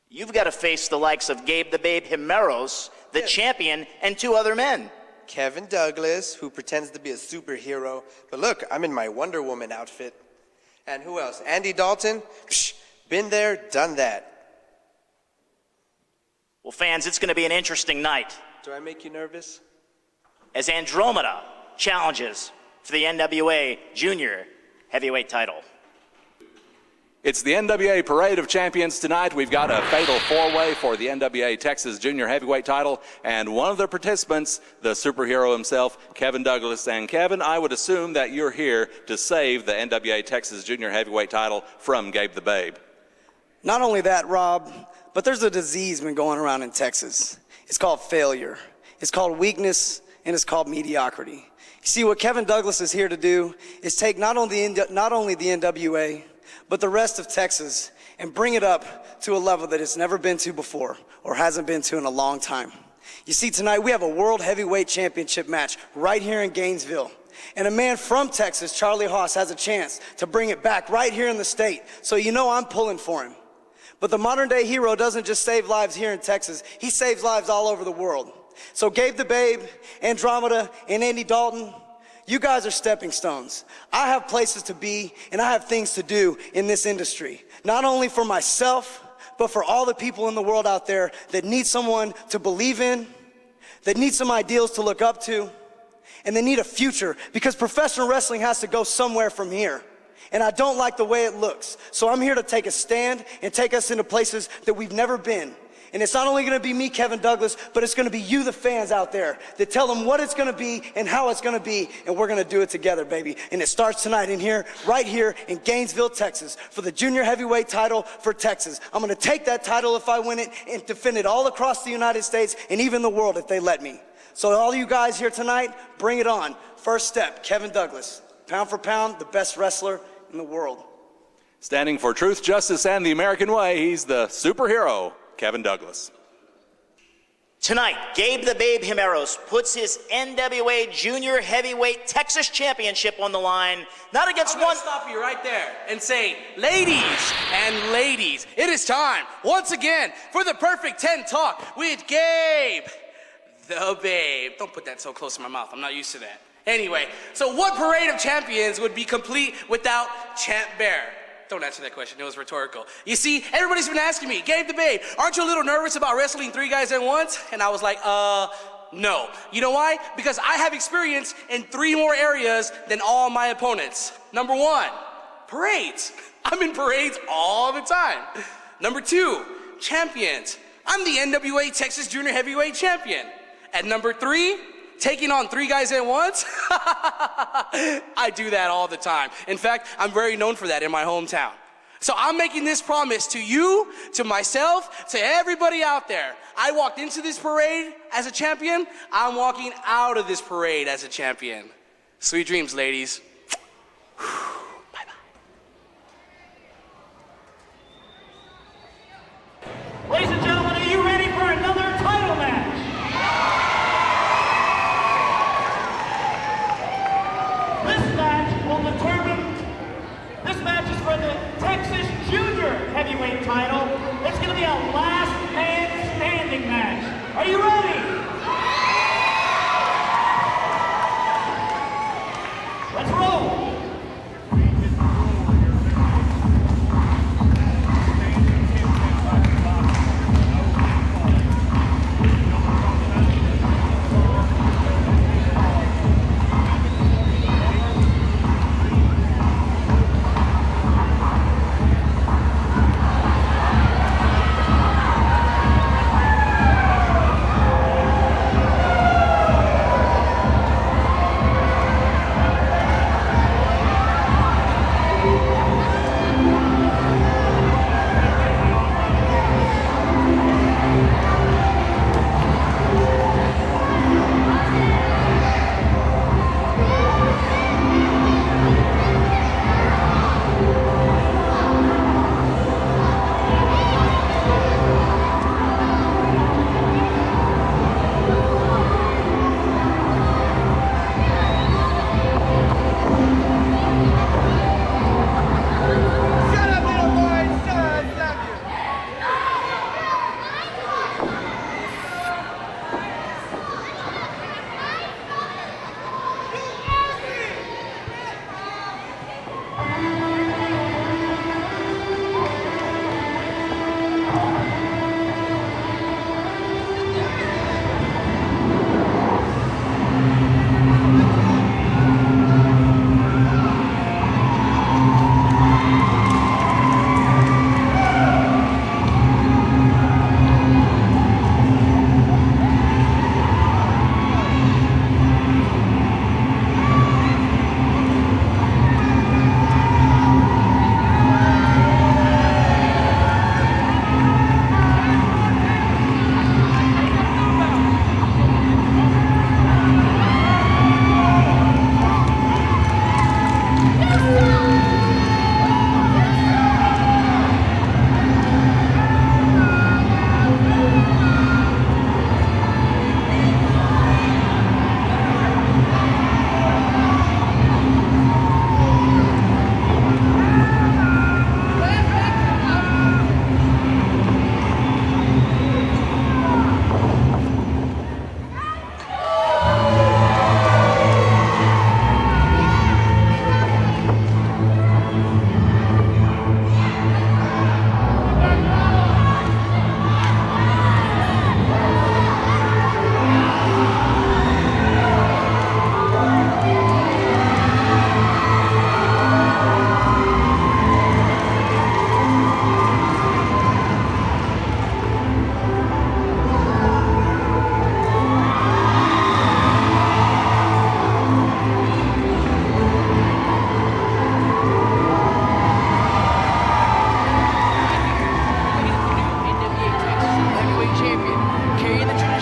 You've got to face the likes of Gabe the Babe Jimeros, the champion, and 2 other men. Kevin Douglas, who pretends to be a superhero. But look, I'm in my Wonder Woman outfit. And who else? Andy Dalton? Psh, been there, done that. Well, fans, it's going to be an interesting night Do I make you nervous? as Andromeda challenges for the NWA Junior Heavyweight title. It's the NWA Parade of Champions tonight. We've got a fatal four-way for the NWA Texas Junior Heavyweight title, and one of the participants, the superhero himself, Kevin Douglas. And Kevin, I would assume that you're here to save the NWA Texas Junior Heavyweight title from Gabe the Babe. Not only that, Rob, but there's a disease been going around in Texas. It's called failure. It's called weakness, and it's called mediocrity. You see, what Kevin Douglas is here to do is take not only the NWA, but the rest of Texas and bring it up to a level that it's never been to before or hasn't been to in a long time. You see, tonight we have a World Heavyweight Championship match right here in Gainesville. And a man from Texas, Charlie Haas, has a chance to bring it back right here in the state. So you know I'm pulling for him. But the modern day hero doesn't just save lives here in Texas, he saves lives all over the world. So Gabe the Babe, Andromeda, and Andy Dalton, you guys are stepping stones. I have places to be and I have things to do in this industry. Not only for myself, but for all the people in the world out there that need someone to believe in, that need some ideals to look up to, and they need a future, because professional wrestling has to go somewhere from here. And I don't like the way it looks. So I'm here to take a stand and take us into places that we've never been. And it's not only going to be me, Kevin Douglas, but it's going to be you, the fans out there, that tell them what it's going to be and how it's going to be, and we're going to do it together, baby. And it starts tonight in here, right here in Gainesville, Texas, for the junior heavyweight title for Texas. I'm going to take that title if I win it and defend it all across the United States and even the world if they let me. So all you guys here tonight, bring it on. First step, Kevin Douglas, pound for pound, the best wrestler in the world. Standing for truth, justice, and the American way, he's the superhero, Kevin Douglas. Tonight, Gabe the Babe Jimeros puts his NWA Junior Heavyweight Texas Championship on the line, not against I'm gonna stop you right there and say, ladies and ladies, it is time, once again, for the Perfect 10 Talk with Gabe the Babe. Don't put that so close to my mouth. I'm not used to that. Anyway, so what parade of champions would be complete without Champ Bear? Don't answer that question. It was rhetorical. You see, everybody's been asking me, Gabe the Babe, aren't you a little nervous about wrestling three guys at once? And I was like, no. You know why? Because I have experience in 3 more areas than all my opponents. Number 1, parades. I'm in parades all the time. Number 2, champions. I'm the NWA Texas Junior Heavyweight Champion. At number 3, taking on 3 guys at once? I do that all the time. In fact, I'm very known for that in my hometown. So I'm making this promise to you, to myself, to everybody out there. I walked into this parade as a champion. I'm walking out of this parade as a champion. Sweet dreams, ladies. Ladies and gentlemen, are you ready for another title match? This match is for the Texas Junior Heavyweight title. It's going to be a last man standing match. Are you ready? Let's roll.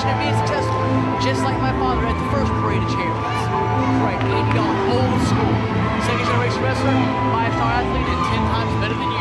champion is successful, just like my father at the first parade of champions. Right, Andy Dalton, old school. Second generation wrestler, 5-star athlete, and 10 times better than you.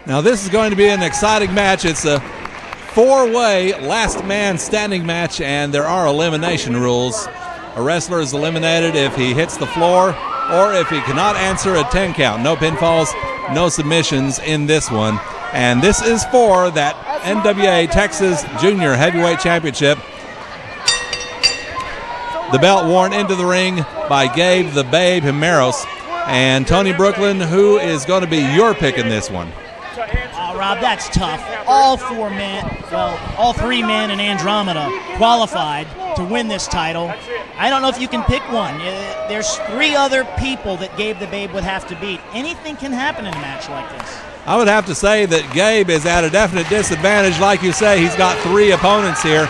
Now this is going to be an exciting match. It's a four-way last man standing match, and there are elimination rules. A wrestler is eliminated if he hits the floor or if he cannot answer a 10 count. No pinfalls, no submissions in this one. And this is for that NWA Texas Junior Heavyweight Championship. The belt worn into the ring by Gabe the Babe Jimeros. And Tony Brooklyn, who is going to be your pick in this one? Rob, that's tough. All 4 men, well, all 3 men in Andromeda qualified. to win this title. I don't know if you can pick one. There's 3 other people that Gabe the Babe would have to beat. Anything can happen in a match like this. I would have to say that Gabe is at a definite disadvantage. Like you say, he's got 3 opponents here.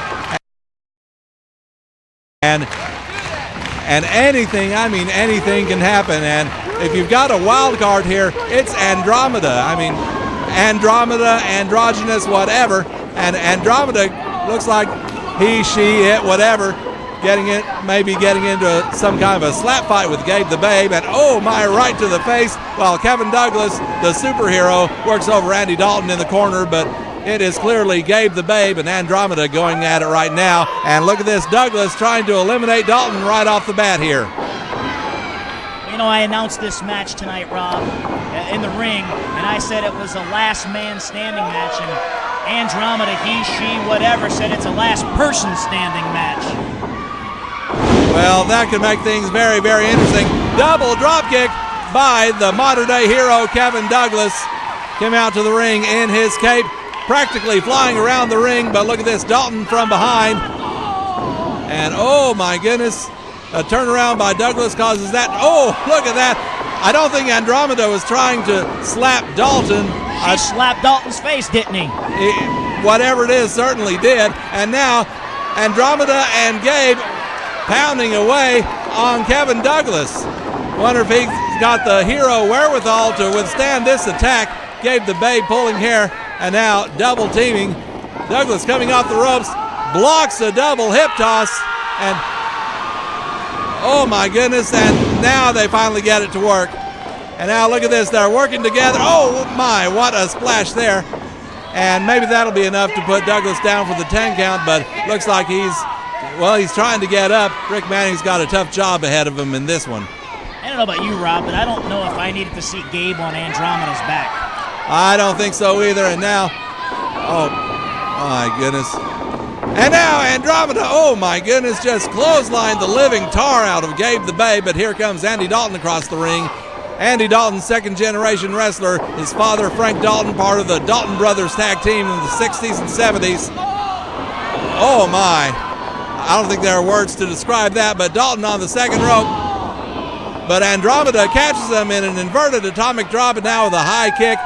And anything, I mean anything can happen. And if you've got a wild card here, it's Andromeda. I mean, Andromeda, androgynous, whatever. And Andromeda looks like he, she, it, whatever, maybe getting into some kind of a slap fight with Gabe the Babe. And oh my, right to the face, while Kevin Douglas, the superhero, works over Andy Dalton in the corner. But it is clearly Gabe the Babe and Andromeda going at it right now. And look at this, Douglas trying to eliminate Dalton right off the bat here. You know, I announced this match tonight, Rob, in the ring, and I said it was a last man standing match, and Andromeda, he, she, whatever, said it's a last person standing match. Well, that could make things very, very interesting. Double dropkick by the modern-day hero, Kevin Douglas. Came out to the ring in his cape, practically flying around the ring, but look at this, Dalton from behind. And oh my goodness, a turnaround by Douglas causes that. Oh, look at that. I don't think Andromeda was trying to slap Dalton. He slapped Dalton's face, didn't he? Whatever it is, certainly did. And now Andromeda and Gabe pounding away on Kevin Douglas. Wonder if he's got the hero wherewithal to withstand this attack. Gabe the Babe pulling hair, and now double teaming. Douglas coming off the ropes, blocks a double hip toss, and oh my goodness, and now they finally get it to work. And now look at this, they're working together. Oh my, what a splash there. And maybe that'll be enough to put Douglas down for the 10 count, but looks like he's trying to get up. Rick Manning's got a tough job ahead of him in this one. I don't know about you, Rob, but I don't know if I needed to see Gabe on Andromeda's back. I don't think so either, and now, oh my goodness. And now Andromeda, oh my goodness, just clotheslined the living tar out of Gabe the Babe, but here comes Andy Dalton across the ring. Andy Dalton, second generation wrestler. His father, Frank Dalton, part of the Dalton Brothers tag team in the 60s and 70s. Oh my, I don't think there are words to describe that, but Dalton on the second rope. But Andromeda catches him in an inverted atomic drop, and now with a high kick.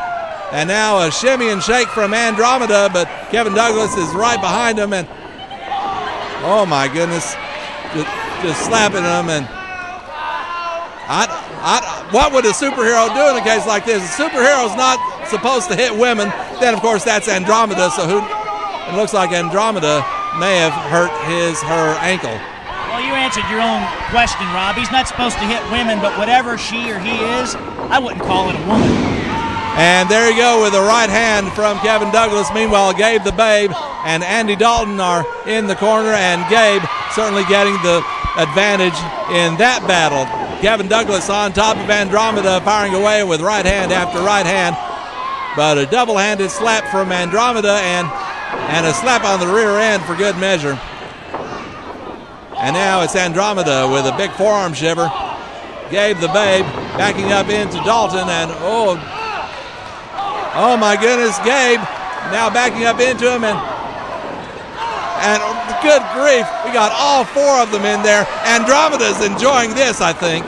And now a shimmy and shake from Andromeda, but Kevin Douglas is right behind him, and oh my goodness, just slapping him. And what would a superhero do in a case like this? A superhero's not supposed to hit women. Then of course that's Andromeda, so it looks like Andromeda may have hurt her ankle. Well, you answered your own question, Rob. He's not supposed to hit women, but whatever she or he is, I wouldn't call it a woman. And there you go with a right hand from Kevin Douglas. Meanwhile, Gabe the Babe and Andy Dalton are in the corner, and Gabe certainly getting the advantage in that battle. Kevin Douglas on top of Andromeda, firing away with right hand after right hand. But a double-handed slap from Andromeda and a slap on the rear end for good measure. And now it's Andromeda with a big forearm shiver. Gabe the Babe backing up into Dalton, and oh my goodness, Gabe now backing up into him, and good grief, we got all 4 of them in there. Andromeda's enjoying this, I think.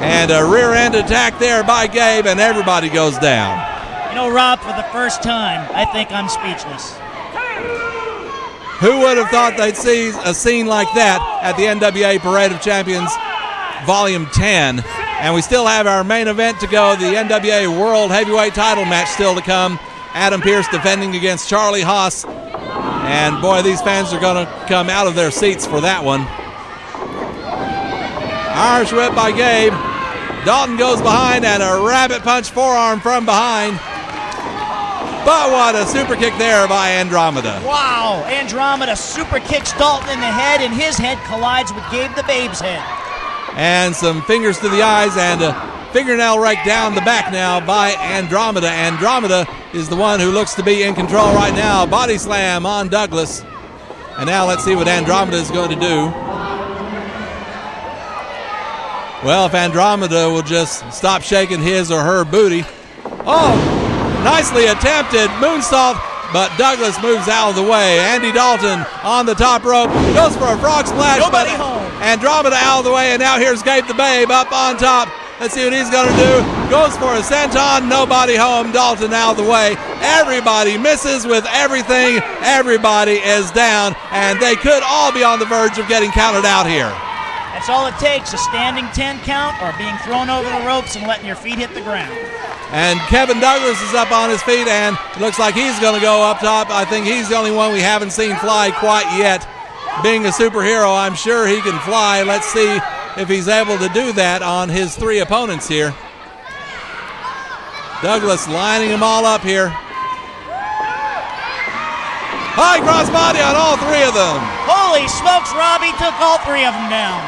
And a rear end attack there by Gabe, and everybody goes down. You know, Rob, for the first time, I think I'm speechless. Who would have thought they'd see a scene like that at the NWA Parade of Champions Volume 10? And we still have our main event to go, the NWA World Heavyweight title match still to come. Adam Pearce defending against Charlie Haas. And boy, these fans are going to come out of their seats for that one. Irish whip by Gabe. Dalton goes behind, and a rabbit punch forearm from behind. But what a super kick there by Andromeda. Wow, Andromeda super kicks Dalton in the head, and his head collides with Gabe the Babe's head. And some fingers to the eyes, and a fingernail rake down the back now by Andromeda. Andromeda is the one who looks to be in control right now. Body slam on Douglas. And now let's see what Andromeda is going to do. Well, if Andromeda will just stop shaking his or her booty. Oh, nicely attempted moonsault but Douglas moves out of the way. Andy Dalton on the top rope, goes for a frog splash. Nobody but home. Andromeda out of the way, and now here's Gabe the Babe up on top. Let's see what he's going to do. Goes for a senton, nobody home. Dalton out of the way. Everybody misses with everything. Everybody is down, and they could all be on the verge of getting counted out here. That's all it takes, a standing 10 count or being thrown over the ropes and letting your feet hit the ground. And Kevin Douglas is up on his feet, and it looks like he's going to go up top. I think he's the only one we haven't seen fly quite yet. Being a superhero, I'm sure he can fly. Let's see if he's able to do that on his three opponents here. Douglas lining them all up here. High crossbody on all three of them. Holy smokes, Robbie took all three of them down.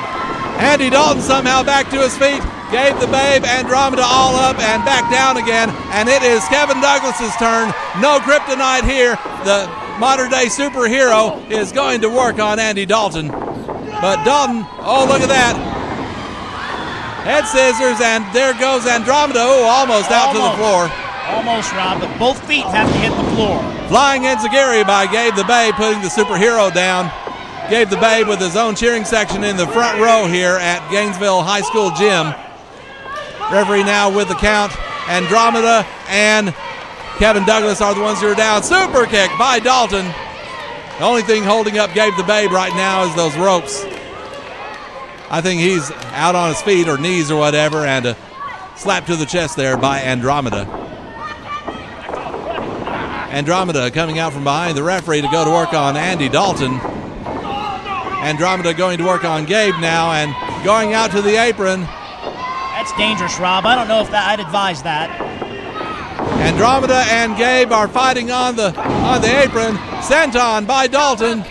Andy Dalton somehow back to his feet. Gabe the Babe, Andromeda all up and back down again. And it is Kevin Douglas's turn. No kryptonite here. The modern day superhero is going to work on Andy Dalton. But Dalton, oh, look at that. Head scissors, and there goes Andromeda. Oh, almost out to the floor. Almost, Rob, but both feet have to hit the floor. Flying enziguri by Gabe the Babe, putting the superhero down. Gabe the Babe with his own cheering section in the front row here at Gainesville High School Gym. Referee now with the count. Andromeda and Kevin Douglas are the ones who are down. Super kick by Dalton. The only thing holding up Gabe the Babe right now is those ropes. I think he's out on his feet or knees or whatever, and a slap to the chest there by Andromeda. Andromeda coming out from behind the referee to go to work on Andy Dalton. Andromeda going to work on Gabe now and going out to the apron. That's dangerous, Rob. I don't know if I'd advise that. Andromeda and Gabe are fighting on the apron. Senton by Dalton.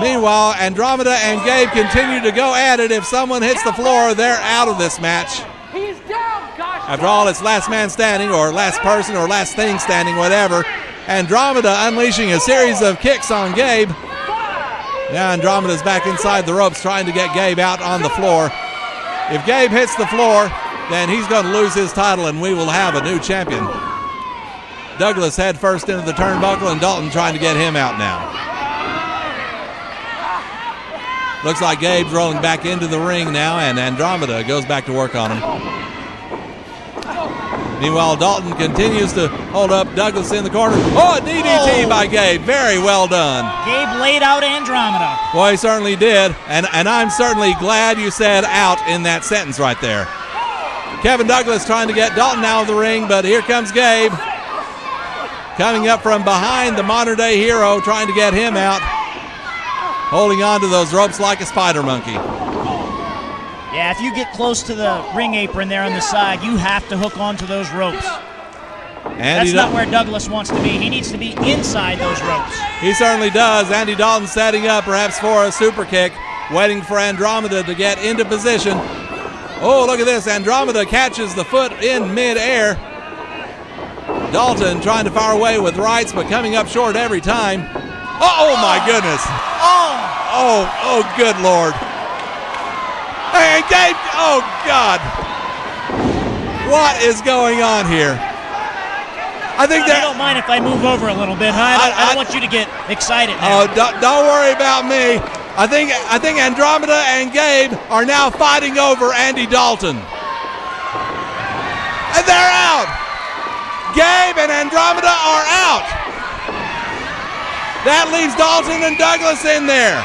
Meanwhile, Andromeda and Gabe continue to go at it. If someone hits the floor, they're out of this match. After all, it's last man standing, or last person, or last thing standing, whatever. Andromeda unleashing a series of kicks on Gabe. Now Andromeda's back inside the ropes trying to get Gabe out on the floor. If Gabe hits the floor, then he's going to lose his title and we will have a new champion. Douglas head first into the turnbuckle, and Dalton trying to get him out now. Looks like Gabe's rolling back into the ring now, and Andromeda goes back to work on him. Meanwhile, Dalton continues to hold up Douglas in the corner. Oh, a DDT by Gabe. Very well done. Gabe laid out Andromeda. Well, he certainly did, and I'm certainly glad you said out in that sentence right there. Kevin Douglas trying to get Dalton out of the ring, but here comes Gabe. Coming up from behind the modern-day hero, trying to get him out. Holding on to those ropes like a spider monkey. Yeah, if you get close to the ring apron there on the side, you have to hook onto those ropes. That's not where Douglas wants to be. He needs to be inside those ropes. He certainly does. Andy Dalton setting up perhaps for a super kick, waiting for Andromeda to get into position. Oh, look at this. Andromeda catches the foot in midair. Dalton trying to fire away with rights, but coming up short every time. Oh, my goodness. Oh, good Lord. Hey, Gabe, oh, God. What is going on here? I think that. You don't mind if I move over a little bit, huh? I don't want you to get excited now. Oh, don't worry about me. I think Andromeda and Gabe are now fighting over Andy Dalton. And they're out. Gabe and Andromeda are out. That leaves Dalton and Douglas in there.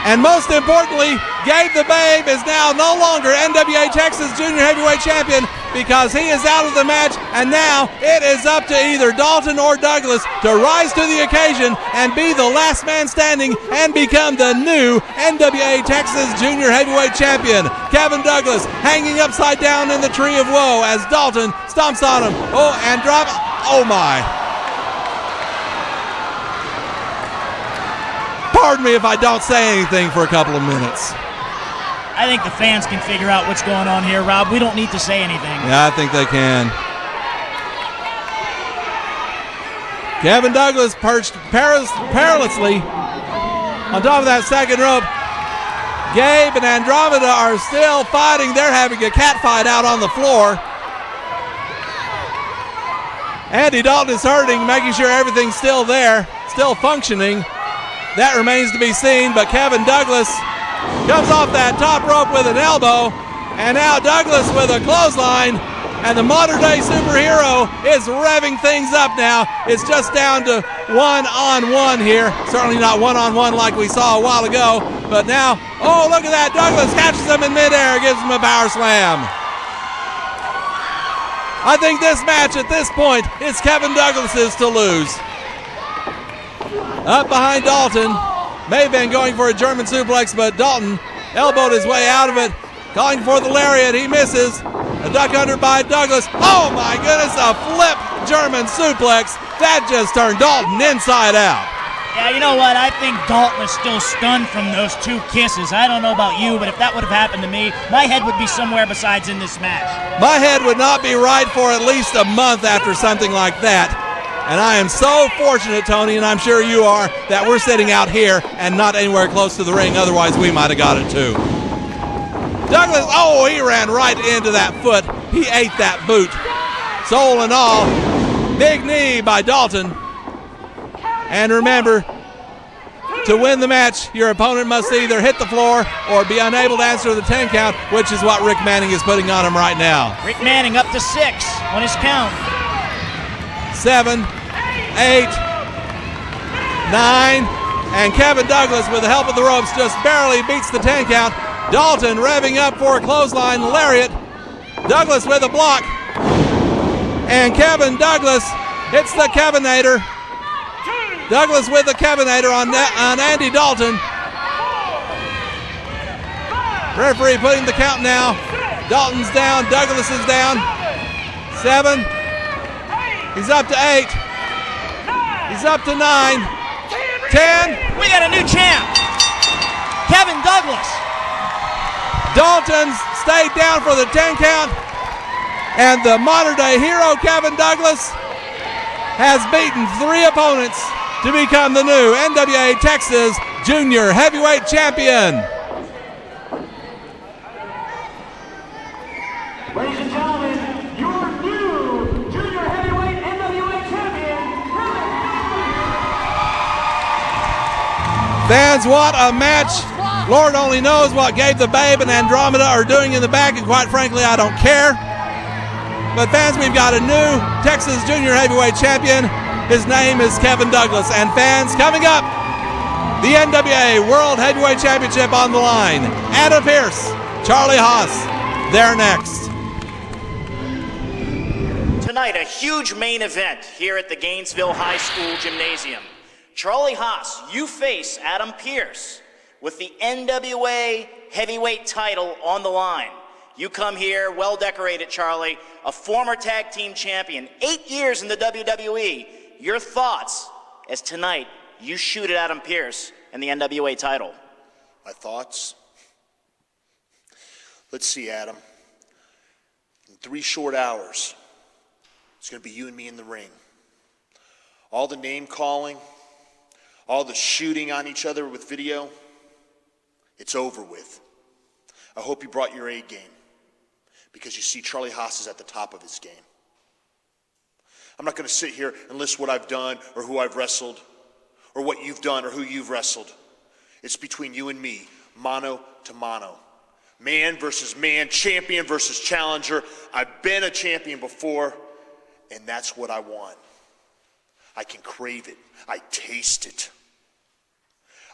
And most importantly, Gabe the Babe is now no longer NWA Texas Junior Heavyweight Champion because he is out of the match, and now it is up to either Dalton or Douglas to rise to the occasion and be the last man standing and become the new NWA Texas Junior Heavyweight Champion. Kevin Douglas hanging upside down in the tree of woe as Dalton stomps on him. Oh, and drop. Oh, my. Pardon me if I don't say anything for a couple of minutes. I think the fans can figure out what's going on here, Rob. We don't need to say anything. Yeah, I think they can. Kevin Douglas perched perilously on top of that second rope. Gabe and Andromeda are still fighting. They're having a cat fight out on the floor. Andy Dalton is hurting, making sure everything's still there, still functioning. That remains to be seen, but Kevin Douglas comes off that top rope with an elbow, and now Douglas with a clothesline, and the modern-day superhero is revving things up now. It's just down to one-on-one here. Certainly not one-on-one like we saw a while ago, but now, oh, look at that. Douglas catches him in midair, gives him a power slam. I think this match at this point is Kevin Douglas's to lose. Up behind Dalton. May have been going for a German suplex, but Dalton elbowed his way out of it. Calling for the lariat. He misses. A duck under by Douglas. Oh my goodness, a flip German suplex. That just turned Dalton inside out. Yeah, you know what? I think Dalton is still stunned from those two kisses. I don't know about you, but if that would have happened to me, my head would be somewhere besides in this match. My head would not be right for at least a month after something like that. And I am so fortunate, Tony, and I'm sure you are, that we're sitting out here and not anywhere close to the ring. Otherwise, we might have got it too. Douglas, oh, he ran right into that foot. He ate that boot. Soul and all. Big knee by Dalton. And remember, to win the match, your opponent must either hit the floor or be unable to answer the 10 count, which is what Rick Manning is putting on him right now. Rick Manning up to 6 on his count. 7, 8, 9, and Kevin Douglas, with the help of the ropes, just barely beats the 10 count. Dalton revving up for a clothesline lariat. Douglas with a block. And Kevin Douglas hits the Kevinator. Douglas with the Kevinator on Andy Dalton. Referee putting the count now. Dalton's down, Douglas is down. 7. He's up to 8. He's up to 9. 10. We got a new champ. Kevin Douglas. Dalton stayed down for the 10 count. And the modern-day hero, Kevin Douglas, has beaten 3 opponents to become the new NWA Texas Junior Heavyweight Champion. Ladies and gentlemen, your new Junior Heavyweight NWA Champion, Fans, what a match. Lord only knows what Gabe the Babe and Andromeda are doing in the back, and quite frankly, I don't care. But fans, we've got a new Texas Junior Heavyweight Champion. His name is Kevin Douglas. And fans, coming up, the NWA World Heavyweight Championship on the line. Adam Pearce, Charlie Haas, they're next. Tonight, a huge main event here at the Gainesville High School Gymnasium. Charlie Haas, you face Adam Pearce with the NWA Heavyweight title on the line. You come here, well decorated, Charlie, a former tag team champion, 8 years in the WWE. Your thoughts as tonight you shoot at Adam Pearce and the NWA title? My thoughts? Let's see, Adam. In 3 short hours, it's going to be you and me in the ring. All the name calling, all the shooting on each other with video, it's over with. I hope you brought your A game, because you see, Charlie Haas is at the top of his game. I'm not going to sit here and list what I've done or who I've wrestled or what you've done or who you've wrestled. It's between you and me, mano to mano. Man versus man, champion versus challenger. I've been a champion before, and that's what I want. I can crave it. I taste it.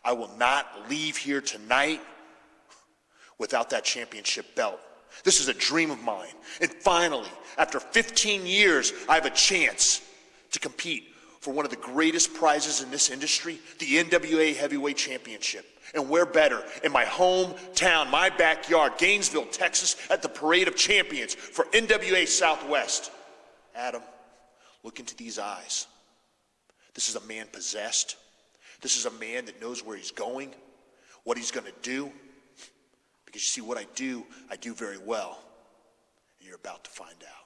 I will not leave here tonight without that championship belt. This is a dream of mine. And finally, after 15 years, I have a chance to compete for one of the greatest prizes in this industry, the NWA Heavyweight Championship. And where better? In my hometown, my backyard, Gainesville, Texas, at the Parade of Champions for NWA Southwest. Adam, look into these eyes. This is a man possessed. This is a man that knows where he's going, what he's going to do. Because you see, what I do very well. And you're about to find out.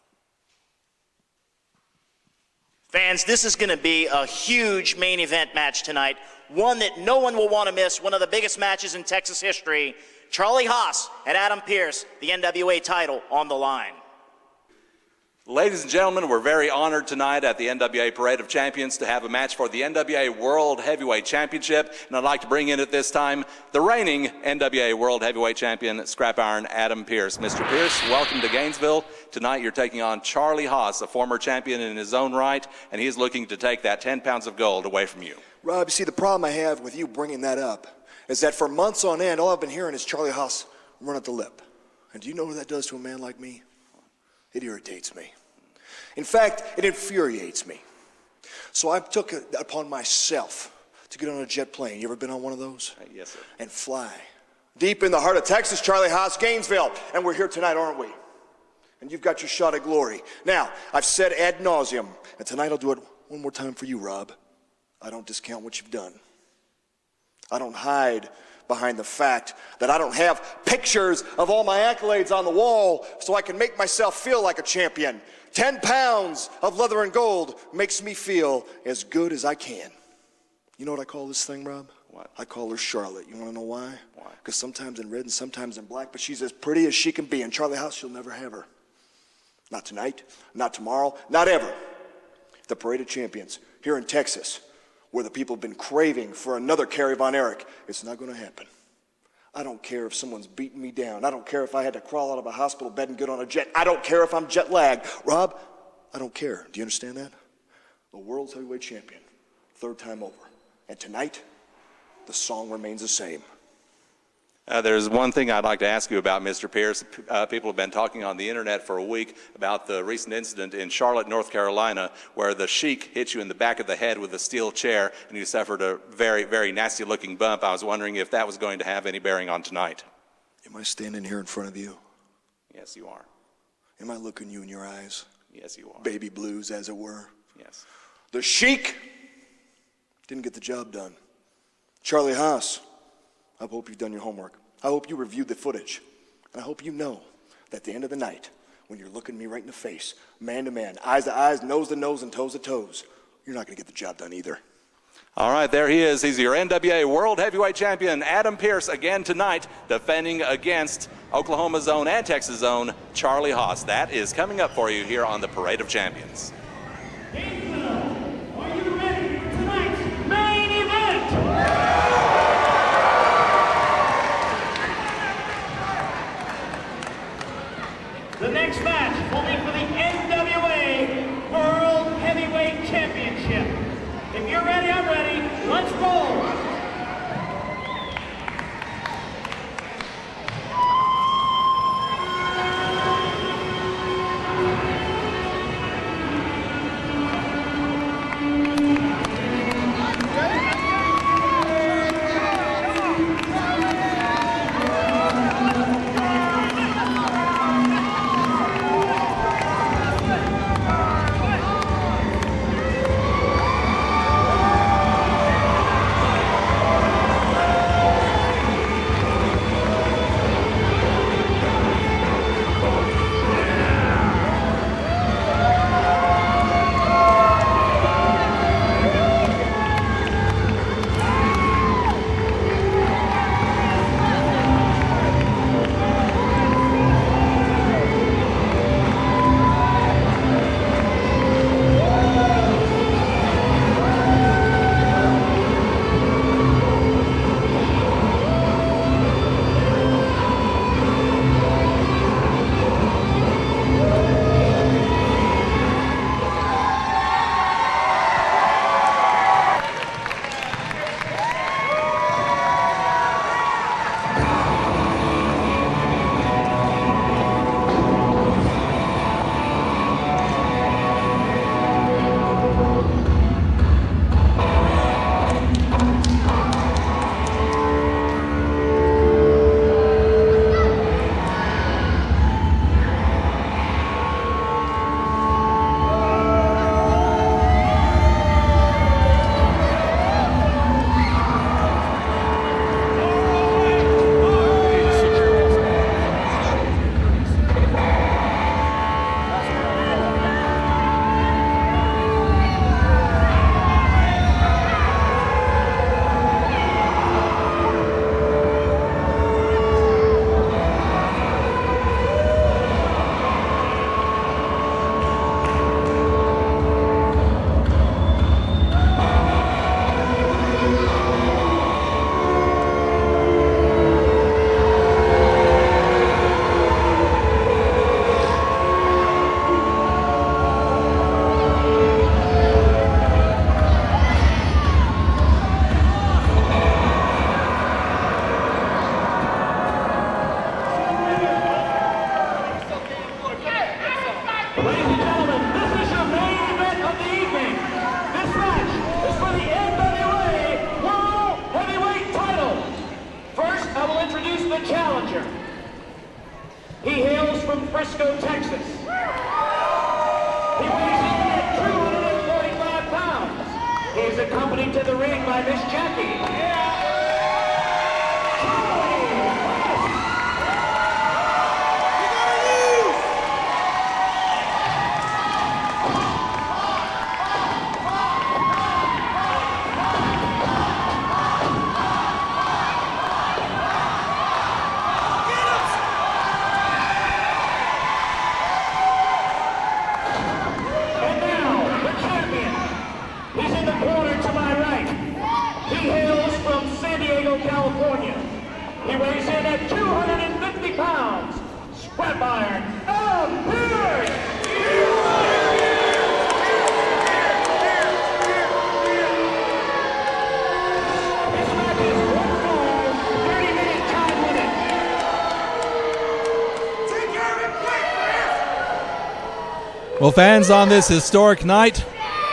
Fans, this is going to be a huge main event match tonight, one that no one will want to miss, one of the biggest matches in Texas history. Charlie Haas and Adam Pearce, the NWA title on the line. Ladies and gentlemen, we're very honored tonight at the NWA Parade of Champions to have a match for the NWA World Heavyweight Championship, and I'd like to bring in at this time the reigning NWA World Heavyweight Champion, Scrap Iron Adam Pearce. Mr. Pearce, welcome to Gainesville. Tonight you're taking on Charlie Haas, a former champion in his own right, and he's looking to take that 10 pounds of gold away from you. Rob, you see, the problem I have with you bringing that up is that for months on end, all I've been hearing is Charlie Haas run at the lip. And do you know what that does to a man like me? It irritates me. In fact, it infuriates me. So I took it upon myself to get on a jet plane. You ever been on one of those? Yes, sir. And fly. Deep in the heart of Texas, Charlie Haas, Gainesville. And we're here tonight, aren't we? And you've got your shot at glory. Now, I've said ad nauseum, and tonight I'll do it one more time for you, Rob. I don't discount what you've done. I don't hide behind the fact that I don't have pictures of all my accolades on the wall so I can make myself feel like a champion. 10 pounds of leather and gold makes me feel as good as I can. You know what I call this thing, Rob? What? I call her Charlotte. You want to know why? Why? Because sometimes in red and sometimes in black, but she's as pretty as she can be. And Charlie Haas, you'll never have her. Not tonight, not tomorrow, not ever. The Parade of Champions here in Texas, where the people have been craving for another Kerry Von Erich, it's not going to happen. I don't care if someone's beating me down. I don't care if I had to crawl out of a hospital bed and get on a jet. I don't care if I'm jet lagged. Rob, I don't care. Do you understand that? The world's heavyweight champion, third time over. And tonight, the song remains the same. There's one thing I'd like to ask you about, Mr. Pearce. People have been talking on the internet for a week about the recent incident in Charlotte, North Carolina, where the Sheik hit you in the back of the head with a steel chair and you suffered a very, very nasty looking bump. I was wondering if that was going to have any bearing on tonight. Am I standing here in front of you? Yes, you are. Am I looking you in your eyes? Yes, you are. Baby blues, as it were? Yes. The Sheik didn't get the job done. Charlie Haas, I hope you've done your homework. I hope you reviewed the footage. And I hope you know that at the end of the night, when you're looking me right in the face, man to man, eyes to eyes, nose to nose, and toes to toes, you're not going to get the job done either. All right, there he is. He's your NWA World Heavyweight Champion, Adam Pearce, again tonight, defending against Oklahoma's own and Texas' own Charlie Haas. That is coming up for you here on the Parade of Champions. Are you ready for tonight's main event? The next match will be for the NWA World Heavyweight Championship. If you're ready, I'm ready. Let's roll. Frisco, Texas. He weighs in at 245 pounds. He is accompanied to the ring by Miss Jackie. California. He weighs in at 250 pounds. Scrap iron, Pearce! This match is 1 fall, 30-minute time limit. Take care of it quick, Well, fans, on this historic night,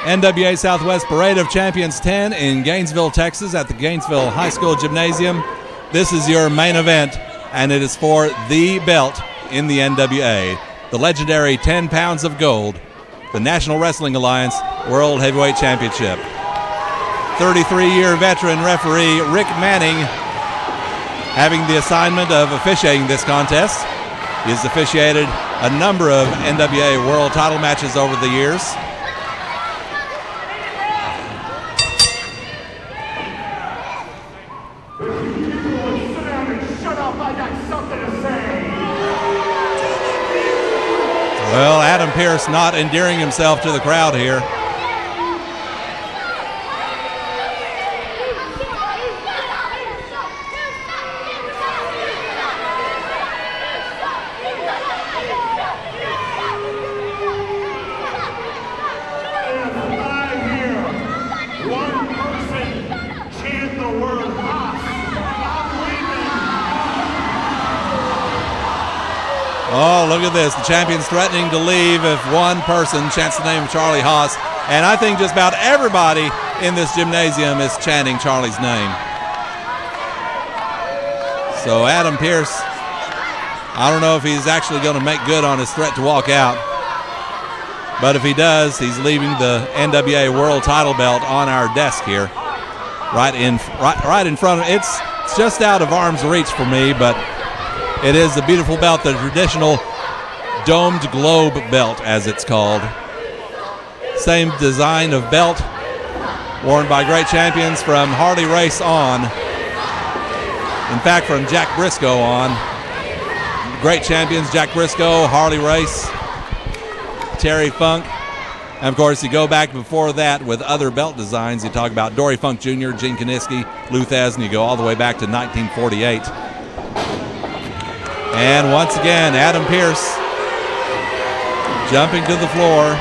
NWA Southwest Parade of Champions 10 in Gainesville, Texas at the Gainesville High School Gymnasium. This is your main event, and it is for the belt in the NWA. The legendary 10 pounds of gold, the National Wrestling Alliance World Heavyweight Championship. 33-year veteran referee Rick Manning having the assignment of officiating this contest. He has officiated a number of NWA World title matches over the years. Well, Adam Pearce not endearing himself to the crowd here. Oh, look at this. The champion's threatening to leave if one person chants the name of Charlie Haas. And I think just about everybody in this gymnasium is chanting Charlie's name. So Adam Pearce, I don't know if he's actually going to make good on his threat to walk out. But if he does, he's leaving the NWA World title belt on our desk here. Right in front of it. It's just out of arm's reach for me, but it is a beautiful belt, the traditional domed globe belt, as it's called. Same design of belt, worn by great champions from Harley Race on. In fact, from Jack Briscoe on. Great champions, Jack Briscoe, Harley Race, Terry Funk. And of course, you go back before that with other belt designs. You talk about Dory Funk Jr., Gene Kaniski, Lou Thez, and you go all the way back to 1948. And once again, Adam Pearce jumping to the floor.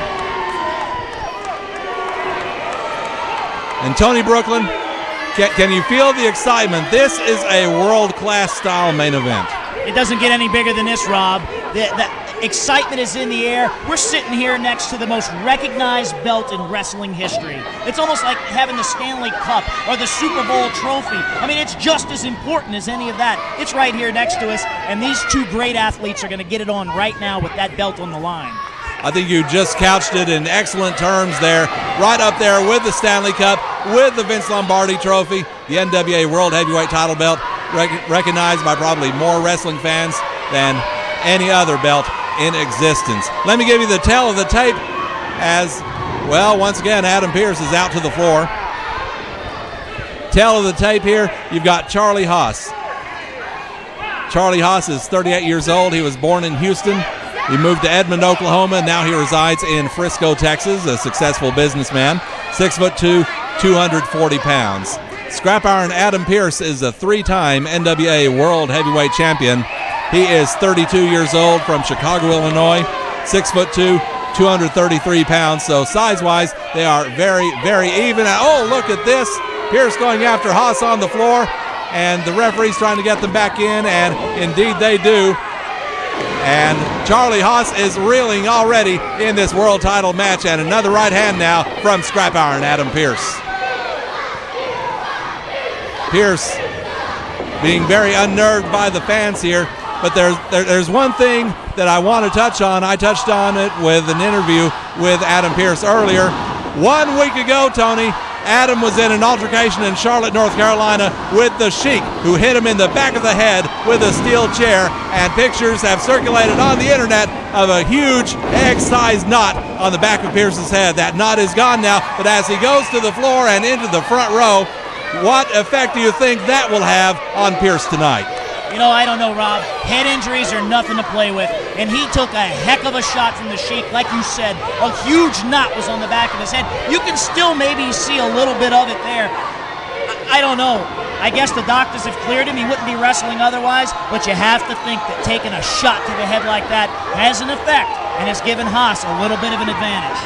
And Tony Brooklyn, can you feel the excitement? This is a world-class style main event. It doesn't get any bigger than this, Rob. The excitement is in the air. We're sitting here next to the most recognized belt in wrestling history. It's almost like having the Stanley Cup or the Super Bowl trophy. I mean, it's just as important as any of that. It's right here next to us, and these two great athletes are going to get it on right now with that belt on the line. I think you just couched it in excellent terms there. Right up there with the Stanley Cup, with the Vince Lombardi trophy, the NWA World Heavyweight title belt, recognized by probably more wrestling fans than any other belt in existence. Let me give you the tale of the tape as, well, once again, Adam Pearce is out to the floor. Tale of the tape here, you've got Charlie Haas. Charlie Haas is 38 years old. He was born in Houston. He moved to Edmond, Oklahoma, and now he resides in Frisco, Texas, a successful businessman. 6'2", 240 pounds. Scrap Iron Adam Pearce is a three-time NWA World Heavyweight Champion. He is 32 years old, from Chicago, Illinois, 6'2", 233 pounds. So size-wise, they are very, very even. Oh, look at this. Pearce going after Haas on the floor, and the referee's trying to get them back in, and indeed they do. And Charlie Haas is reeling already in this world title match, and another right hand now from Scrap Iron Adam Pearce. Pearce being very unnerved by the fans here, but there's one thing that I want to touch on. I touched on it with an interview with Adam Pearce earlier. 1 week ago, Tony, Adam was in an altercation in Charlotte, North Carolina with the Sheik, who hit him in the back of the head with a steel chair, and pictures have circulated on the internet of a huge egg-sized knot on the back of Pearce's head. That knot is gone now, but as he goes to the floor and into the front row, what effect do you think that will have on Pearce tonight? You know, I don't know, Rob. Head injuries are nothing to play with, and he took a heck of a shot from the Sheik. Like you said, a huge knot was on the back of his head. You can still maybe see a little bit of it there. I don't know. I guess the doctors have cleared him. He wouldn't be wrestling otherwise, but you have to think that taking a shot to the head like that has an effect, and it's given Haas a little bit of an advantage.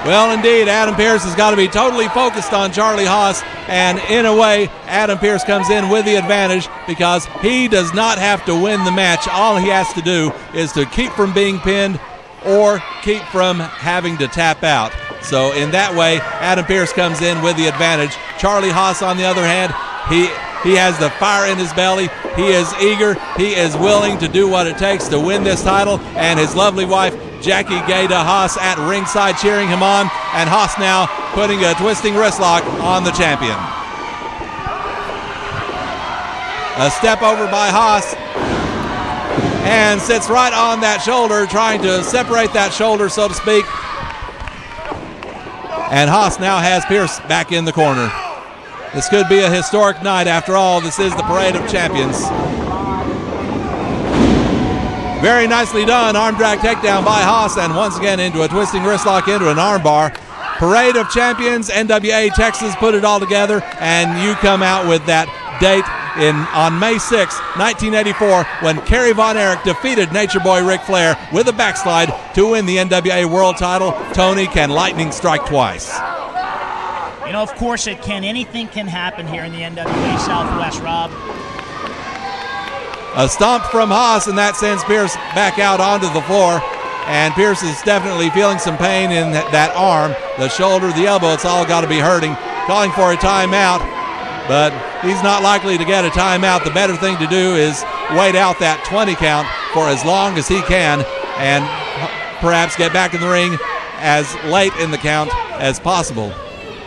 Well, indeed, Adam Pearce has got to be totally focused on Charlie Haas, and in a way, Adam Pearce comes in with the advantage because he does not have to win the match. All he has to do is to keep from being pinned or keep from having to tap out. So in that way, Adam Pearce comes in with the advantage. Charlie Haas, on the other hand, he has the fire in his belly. He is eager. He is willing to do what it takes to win this title, and his lovely wife, Jackie Gada Haas, at ringside cheering him on, and Haas now putting a twisting wrist lock on the champion. A step over by Haas, and sits right on that shoulder, trying to separate that shoulder, so to speak. And Haas now has Pearce back in the corner. This could be a historic night. After all, this is the Parade of Champions. Very nicely done. Arm drag takedown by Haas, and once again into a twisting wrist lock into an arm bar. Parade of Champions, NWA Texas put it all together, and you come out with that date on May 6, 1984, when Kerry Von Erich defeated Nature Boy Ric Flair with a backslide to win the NWA World title. Tony, can lightning strike twice? You know, of course it can. Anything can happen here in the NWA Southwest, Rob. A stomp from Haas, and that sends Pearce back out onto the floor. And Pearce is definitely feeling some pain in that arm, the shoulder, the elbow. It's all got to be hurting. Calling for a timeout, but he's not likely to get a timeout. The better thing to do is wait out that 20 count for as long as he can, and perhaps get back in the ring as late in the count as possible.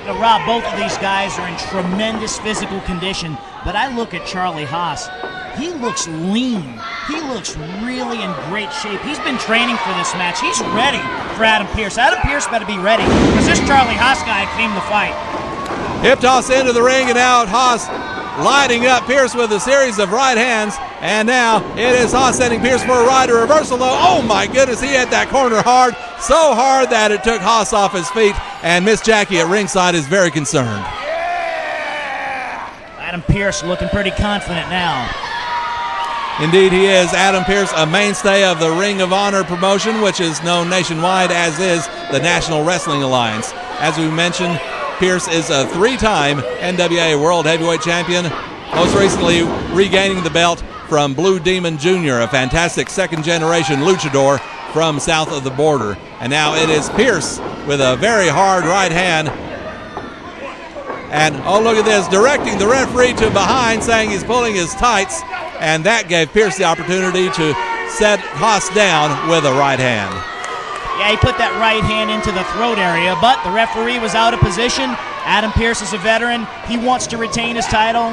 You know, Rob, both of these guys are in tremendous physical condition, but I look at Charlie Haas. He looks lean. He looks really in great shape. He's been training for this match. He's ready for Adam Pearce. Adam Pearce better be ready, because this Charlie Haas guy came to fight. Hip toss into the ring, and now Haas lighting up Pearce with a series of right hands. And now it is Haas sending Pearce for a rider reversal, though. Oh my goodness, he hit that corner hard, so hard that it took Haas off his feet. And Miss Jackie at ringside is very concerned. Adam Pearce looking pretty confident now. Indeed he is. Adam Pearce, a mainstay of the Ring of Honor promotion, which is known nationwide as is the National Wrestling Alliance. As we mentioned, Pearce is a three-time NWA World Heavyweight Champion, most recently regaining the belt from Blue Demon Jr., a fantastic second-generation luchador from south of the border. And now it is Pearce with a very hard right hand. And, oh, look at this, directing the referee to behind, saying he's pulling his tights. And that gave Pearce the opportunity to set Haas down with a right hand. Yeah, he put that right hand into the throat area, but the referee was out of position. Adam Pearce is a veteran. He wants to retain his title.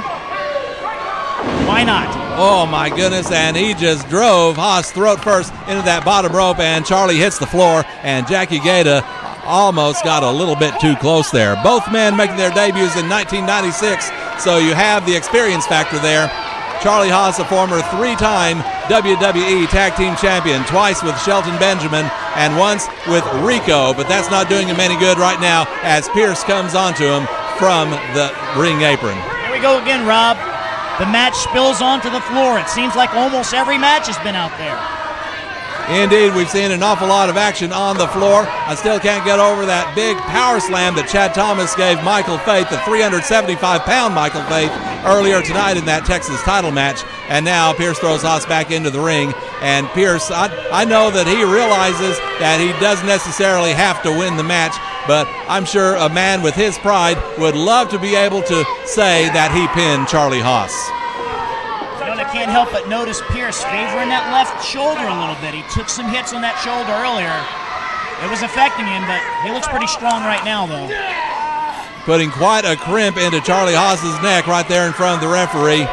Why not? Oh, my goodness, and he just drove Haas throat first into that bottom rope, and Charlie hits the floor, and Jackie Gada almost got a little bit too close there. Both men making their debuts in 1996, so you have the experience factor there. Charlie Haas, a former three-time WWE Tag Team Champion, twice with Shelton Benjamin and once with Rico, but that's not doing him any good right now as Pearce comes onto him from the ring apron. Here we go again, Rob. The match spills onto the floor. It seems like almost every match has been out there. Indeed, we've seen an awful lot of action on the floor. I still can't get over that big power slam that Chad Thomas gave Michael Faith, the 375-pound Michael Faith, earlier tonight in that Texas title match. And now Pearce throws Haas back into the ring. And Pearce, I know that he realizes that he doesn't necessarily have to win the match, but I'm sure a man with his pride would love to be able to say that he pinned Charlie Haas. You know, the can't help but notice Pearce favoring that left shoulder a little bit. He took some hits on that shoulder earlier. It was affecting him, but he looks pretty strong right now, though. Putting quite a crimp into Charlie Haas's neck right there in front of the referee.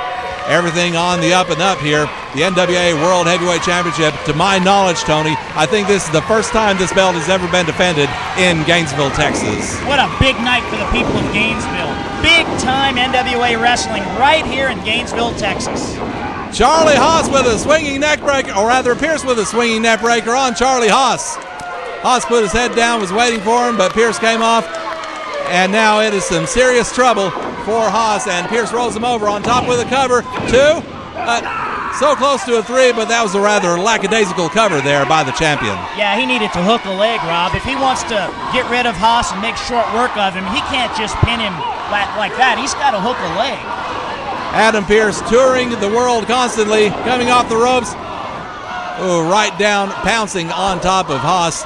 Everything on the up and up here. The NWA World Heavyweight Championship, to my knowledge, Tony, I think this is the first time this belt has ever been defended in Gainesville, Texas. What a big night for the people of Gainesville. Big time NWA wrestling right here in Gainesville, Texas. Charlie Haas with a swinging neck breaker, or rather Pearce with a swinging neck breaker on Charlie Haas. Haas put his head down, was waiting for him, but Pearce came off. And now it is some serious trouble for Haas, and Pearce rolls him over on top with a cover. 2. So close to a 3, but that was a rather lackadaisical cover there by the champion. Yeah, he needed to hook a leg, Rob. If he wants to get rid of Haas and make short work of him, he can't just pin him like that. He's got to hook a leg. Adam Pearce touring the world constantly, coming off the ropes. Oh, right down, pouncing on top of Haas.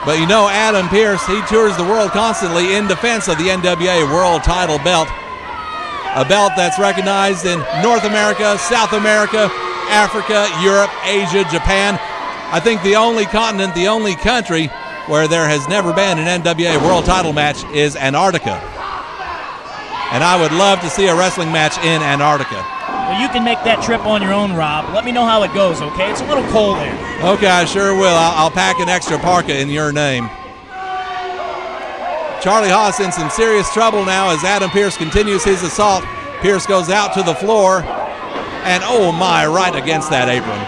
But you know, Adam Pearce, he tours the world constantly in defense of the NWA World Title belt. A belt that's recognized in North America, South America, Africa, Europe, Asia, Japan. I think the only continent, the only country where there has never been an NWA World Title match is Antarctica. And I would love to see a wrestling match in Antarctica. Well, you can make that trip on your own, Rob. Let me know how it goes, okay? It's a little cold there. Okay, I sure will. I'll pack an extra parka in your name. Charlie Haas in some serious trouble now as Adam Pearce continues his assault. Pearce goes out to the floor, and oh my, right against that apron.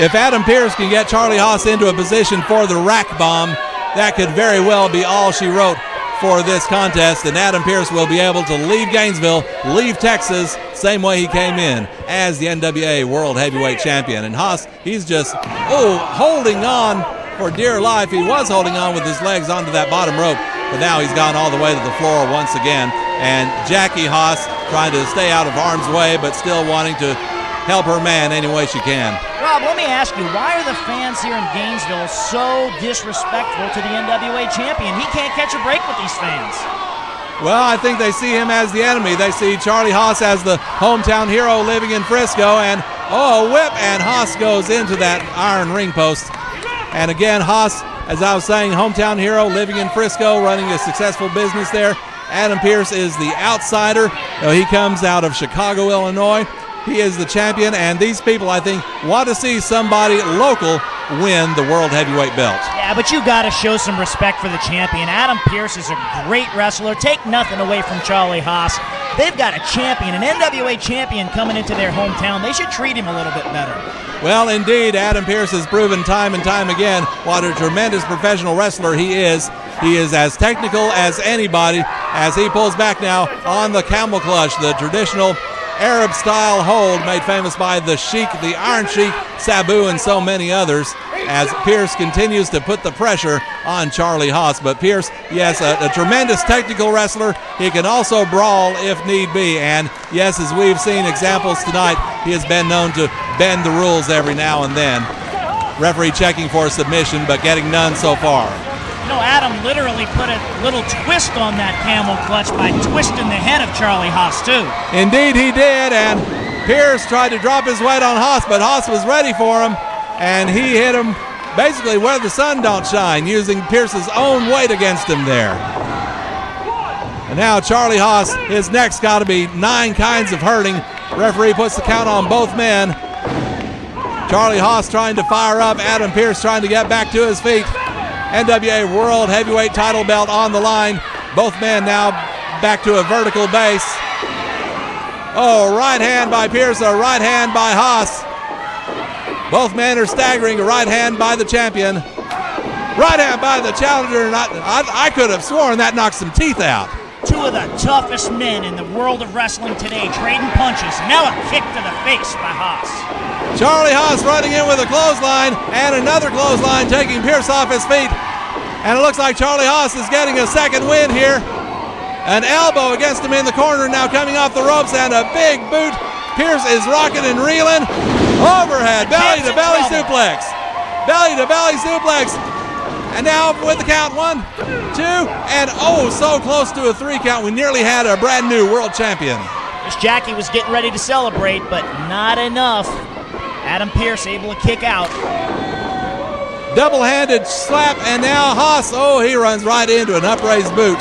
If Adam Pearce can get Charlie Haas into a position for the rack bomb, that could very well be all she wrote for this contest, and Adam Pearce will be able to leave Gainesville, leave Texas, same way he came in as the NWA World Heavyweight Champion. And Haas, he's just, holding on for dear life. He was holding on with his legs onto that bottom rope, but now he's gone all the way to the floor once again. And Jackie Haas trying to stay out of harm's way, but still wanting to help her man any way she can. Rob, let me ask you, why are the fans here in Gainesville so disrespectful to the NWA champion? He can't catch a break with these fans. Well, I think they see him as the enemy. They see Charlie Haas as the hometown hero living in Frisco, and a whip, and Haas goes into that iron ring post. And again, Haas, as I was saying, hometown hero living in Frisco, running a successful business there. Adam Pearce is the outsider. He comes out of Chicago, Illinois. He is the champion, and these people, I think, want to see somebody local win the World Heavyweight belt. Yeah, but you got to show some respect for the champion. Adam Pearce is a great wrestler. Take nothing away from Charlie Haas. They've got a champion, an NWA champion coming into their hometown. They should treat him a little bit better. Well, indeed, Adam Pearce has proven time and time again what a tremendous professional wrestler he is. He is as technical as anybody as he pulls back now on the camel clutch, the traditional Arab-style hold made famous by the Sheik, the Iron Sheik, Sabu, and so many others, as Pearce continues to put the pressure on Charlie Haas. But Pearce, yes, a tremendous technical wrestler. He can also brawl if need be. And yes, as we've seen examples tonight, he has been known to bend the rules every now and then. Referee checking for a submission, but getting none so far. You know, Adam literally put a little twist on that camel clutch by twisting the head of Charlie Haas, too. Indeed he did, and Pearce tried to drop his weight on Haas, but Haas was ready for him, and he hit him basically where the sun don't shine, using Pearce's own weight against him there. And now Charlie Haas, his neck's got to be 9 kinds of hurting. Referee puts the count on both men. Charlie Haas trying to fire up, Adam Pearce trying to get back to his feet. NWA World Heavyweight title belt on the line. Both men now back to a vertical base. Oh, right hand by Pearce, a right hand by Haas. Both men are staggering, a right hand by the champion. Right hand by the challenger. I could have sworn that knocked some teeth out. Two of the toughest men in the world of wrestling today trading punches. Now a kick to the face by Haas. Charlie Haas running in with a clothesline, and another clothesline taking Pearce off his feet. And it looks like Charlie Haas is getting a second win here. An elbow against him in the corner, now coming off the ropes, and a big boot. Pearce is rocking and reeling. Overhead, belly to belly suplex. Belly to belly suplex. And now with the count, 1, 2, and oh, so close to a 3 count. We nearly had a brand new world champion. Miss Jackie was getting ready to celebrate, but not enough. Adam Pearce able to kick out. Double-handed slap, and now Haas, oh, he runs right into an upraised boot.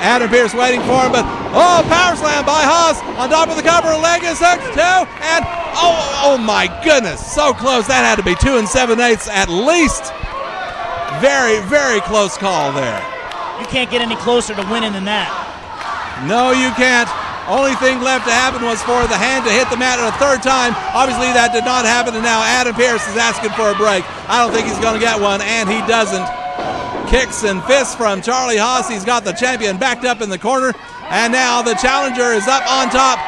Adam Pearce waiting for him, but power slam by Haas on top of the cover, leg is hooked, 2, and oh my goodness, so close. That had to be 2 7/8 at least. Very, very close call there. You can't get any closer to winning than that. No, you can't. Only thing left to happen was for the hand to hit the mat a third time. Obviously, that did not happen, and now Adam Pearce is asking for a break. I don't think he's going to get one, and he doesn't. Kicks and fists from Charlie Haas. He's got the champion backed up in the corner, and now the challenger is up on top,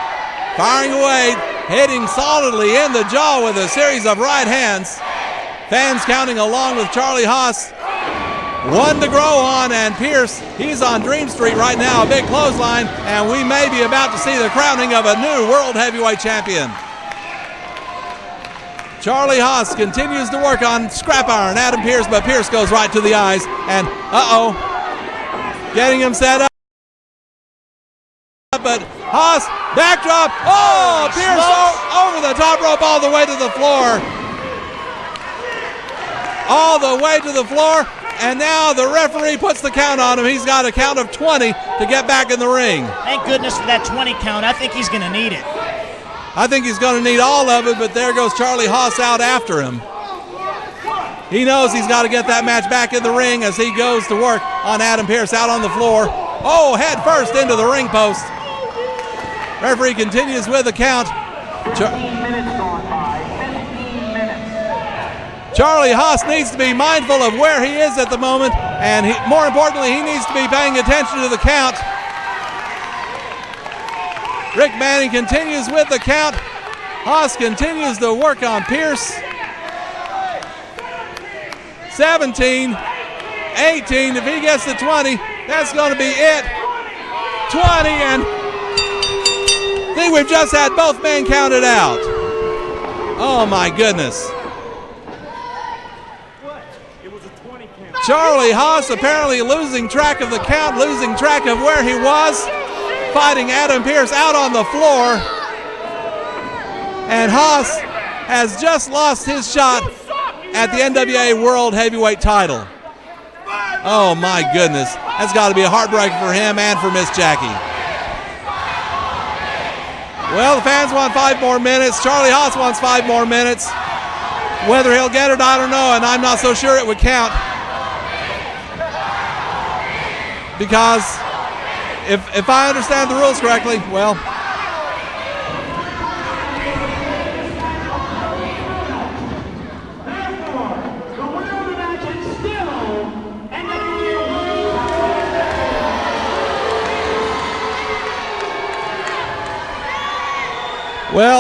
firing away, hitting solidly in the jaw with a series of right hands. Fans counting along with Charlie Haas. One to grow on, and Pearce, he's on Dream Street right now, a big clothesline, and we may be about to see the crowning of a new World Heavyweight Champion. Charlie Haas continues to work on scrap iron, Adam Pearce, but Pearce goes right to the eyes, and getting him set up. But Haas, backdrop, Pearce over the top rope all the way to the floor. All the way to the floor. And now the referee puts the count on him. He's got a count of 20 to get back in the ring. Thank goodness for that 20 count. I think he's going to need it. I think he's going to need all of it, but there goes Charlie Haas out after him. He knows he's got to get that match back in the ring as he goes to work on Adam Pearce out on the floor. Head first into the ring post. Referee continues with the count. 15 minutes gone by. 15 minutes. Charlie Haas needs to be mindful of where he is at the moment, and more importantly, he needs to be paying attention to the count. Rick Manning continues with the count. Haas continues to work on Pearce. 17, 18, if he gets to 20, that's going to be it. 20, and I think we've just had both men counted out. Oh my goodness. Charlie Haas apparently losing track of the count, losing track of where he was, fighting Adam Pearce out on the floor. And Haas has just lost his shot at the NWA World Heavyweight title. Oh my goodness, that's got to be a heartbreaker for him and for Miss Jackie. Well, the fans want 5 more minutes. Charlie Haas wants 5 more minutes. Whether he'll get it, I don't know, and I'm not so sure it would count. Because if I understand the rules correctly, well,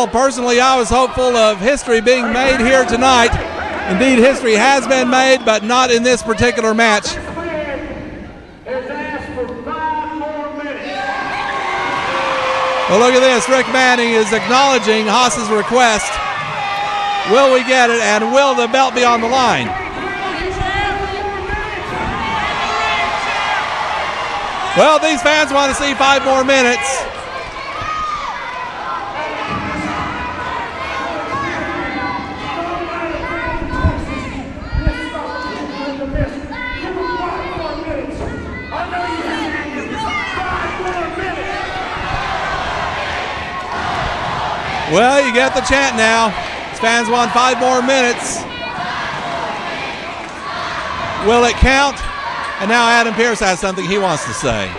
personally, I was hopeful of history being made here tonight. Indeed, history has been made, but not in this particular match. Well, look at this. Rick Manning is acknowledging Haas's request. Will we get it, and will the belt be on the line? Well, these fans want to see 5 more minutes. Well, you get the chant now. These fans want 5 more minutes. Will it count? And now Adam Pearce has something he wants to say.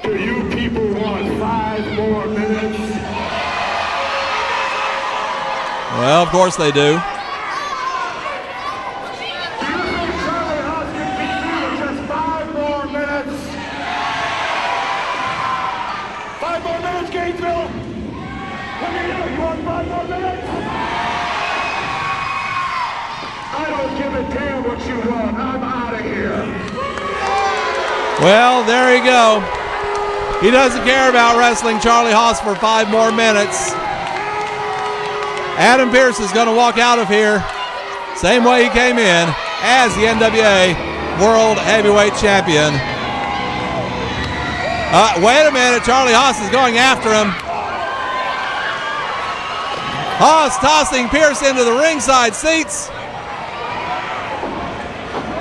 Do you people want 5 more minutes? Well, of course they do. Well, there you go. He doesn't care about wrestling Charlie Haas for 5 more minutes. Adam Pearce is going to walk out of here same way he came in, as the NWA World Heavyweight Champion. Wait a minute, Charlie Haas is going after him. Haas tossing Pearce into the ringside seats.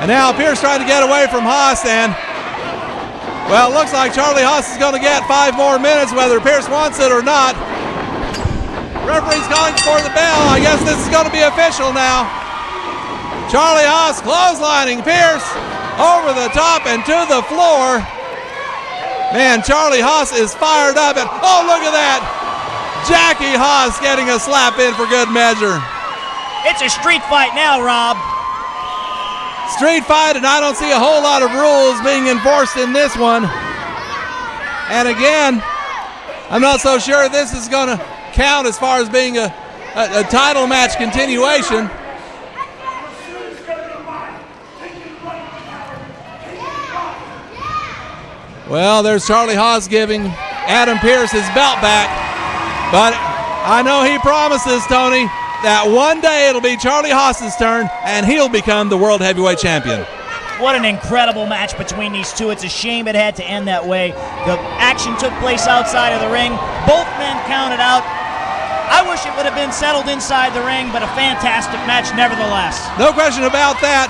And now Pearce trying to get away from Haas, and well, it looks like Charlie Haas is going to get 5 more minutes, whether Pearce wants it or not. Referee's calling for the bell. I guess this is going to be official now. Charlie Haas clotheslining Pearce over the top and to the floor. Man, Charlie Haas is fired up, and oh, look at that. Jackie Haas getting a slap in for good measure. It's a street fight now, Rob. Street fight, and I don't see a whole lot of rules being enforced in this one. And again, I'm not so sure this is going to count as far as being a title match continuation. Well, there's Charlie Haas giving Adam Pearce his belt back. But I know he promises, Tony, that one day it'll be Charlie Haas's turn and he'll become the World Heavyweight Champion. What an incredible match between these two. It's a shame it had to end that way. The action took place outside of the ring. Both men counted out. I wish it would have been settled inside the ring, but a fantastic match nevertheless. No question about that.